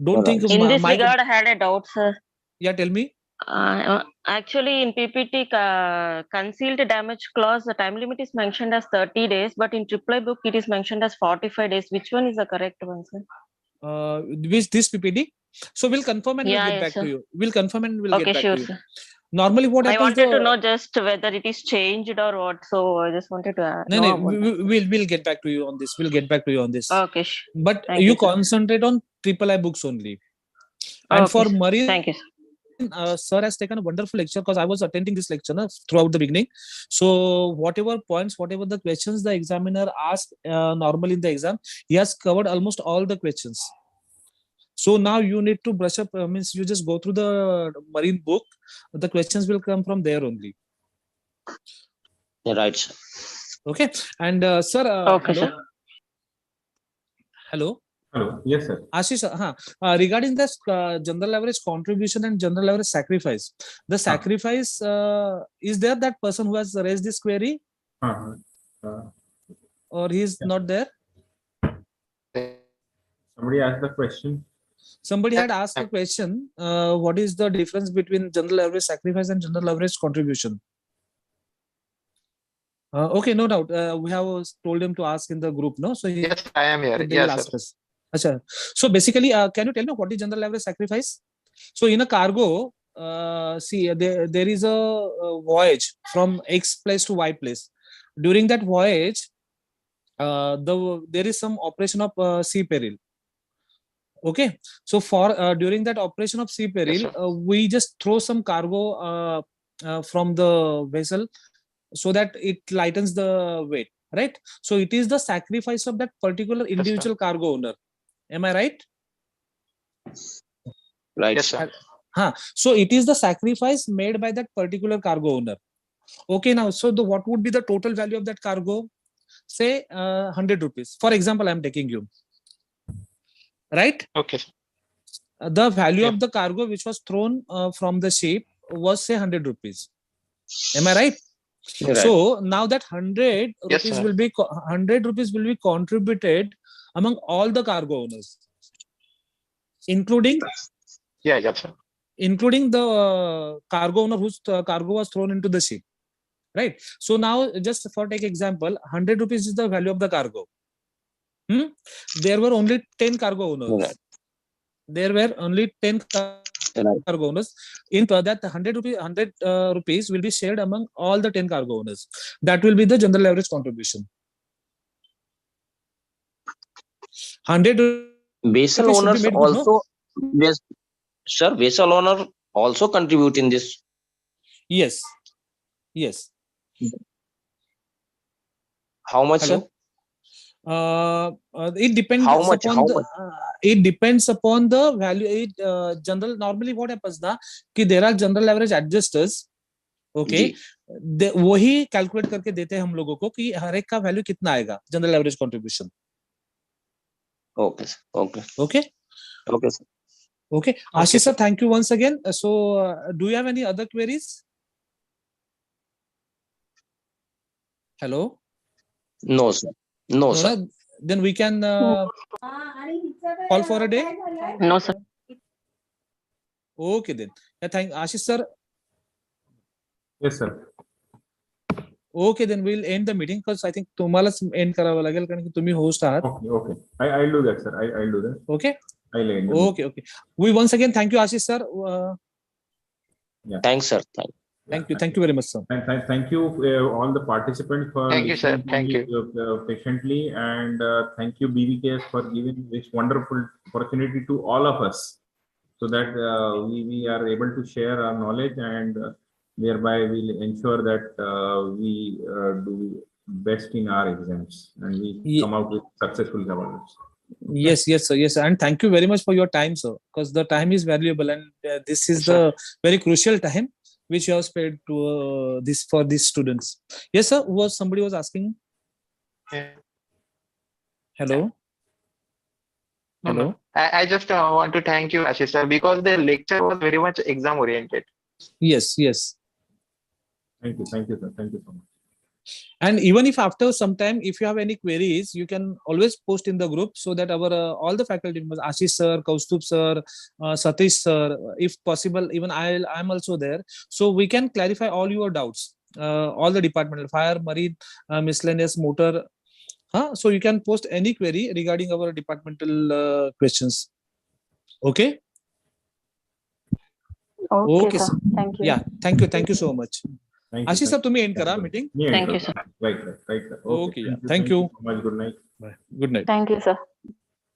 Don't think. In this regard, I had a doubt, sir. Yeah, tell me. Actually, in PPT, concealed damage clause, the time limit is mentioned as 30 days, but in reply book, it is mentioned as 45 days. Which one is the correct one, sir? Which this PPT? So we'll confirm and we'll get back to you. We'll confirm and we'll get back to you. Sir. Normally, what happens? I wanted to know just whether it is changed or what. So I just wanted to know. No, we'll get back to you on this. We'll get back to you on this. Okay. But Thank you you, sir. concentrate on III books only. And for Okay, marine, thank you, sir. sir has taken a wonderful lecture because I was attending this lecture throughout the beginning. So whatever points, whatever the questions the examiner asked normally in the exam, he has covered almost all the questions. So now you need to brush up, means you just go through the marine book. The questions will come from there only. Right, sir. Okay. And sir, Okay, hello. sir. Hello. Hello. Yes, sir. Ashish, regarding this general average contribution and general average sacrifice, the sacrifice is there that person who has raised this query, or he is not there? Somebody asked the question. Somebody had asked a question. What is the difference between general average sacrifice and general average contribution? Okay, no doubt. We have told him to ask in the group, no? So Yes, I am here. they will Yes, ask sir. us. Achha. So basically, can you tell me what is general average sacrifice? So in a cargo, see, there is a voyage from X place to Y place. During that voyage, there is some operation of sea peril. Okay, so for during that operation of sea peril, we just throw some cargo from the vessel so that it lightens the weight, right? So it is the sacrifice of that particular individual cargo owner. Am I right? Right, Yes, sir. sir. So it is the sacrifice made by that particular cargo owner. Okay, now, so what would be the total value of that cargo? Say 100 rupees. For example, I am taking you. Right? Okay. The value of the cargo which was thrown from the ship was say 100 rupees. Am I right? Right. So now that 100 Yes, rupees sir. will be 100 rupees will be contributed among all the cargo owners, including Yes, sir. including the cargo owner whose cargo was thrown into the ship, right? So now just for take example, 100 rupees is the value of the cargo. There were only 10 cargo owners. Right. There were only 10 cargo owners. In that 100 rupees will be shared among all the 10 cargo owners. That will be the general average contribution. 100 Vessel rupees should be owners made good, no? also, yes, sir, vessel owner also contribute in this. Yes. Yes. How much, sir? Hello. It depends How much? upon How the much? it depends upon the value. General normally what happens na कि there are general average adjusters. Okay, जी. वही calculate करके देते हैं हम लोगों को कि हर एक का value कितना आएगा general average contribution. Okay, sir. Okay. Okay. Okay, sir. Okay. Ashish sir, thank you once again. So, do you have any other queries? Hello. No, sir. No, sir. No, then we can call for a day. No, sir. Okay then. Yeah, thank Ashish sir. Yes, sir. Okay, then we'll end the meeting because I think तुम्हालाच end करावं लागेल कारण की तुम्ही host आहात. Okay. I'll do that, sir. I'll do that. Okay. I'll end. Okay. We once again thank you, Ashish sir. Yeah. Thanks, sir. Thank you very much, sir. Thank you all the participants for Thank you, sir. listening Thank to me, patiently, and thank you BVKS for giving this wonderful opportunity to all of us, so that we are able to share our knowledge, and thereby we'll ensure that we do best in our exams and we come out with successful governance. Yes, sir. Yes, and thank you very much for your time, sir, because the time is valuable, and this is the very crucial time which you have spared to for these students. Yes, sir. Somebody was asking? Hello. No. I just want to thank you, Ashish sir, because the lecture was very much exam oriented. Yes. Thank you, sir. Thank you so much. And even if after some time, if you have any queries, you can always post in the group so that our all the faculty members, Ashish sir, Kaustubh sir, Satish sir, if possible, even I'm also there. So we can clarify all your doubts, all the departmental, fire, marine, miscellaneous, motor. So you can post any query regarding our departmental questions. Okay. Okay, sir. Thank you. Yeah, thank you so much. Ashish sir, तुम्ही end करा meeting. Thank you, sir. Right, sir. Okay, yeah. Thank you. So much. Good night. Bye. Good night. Thank you, sir.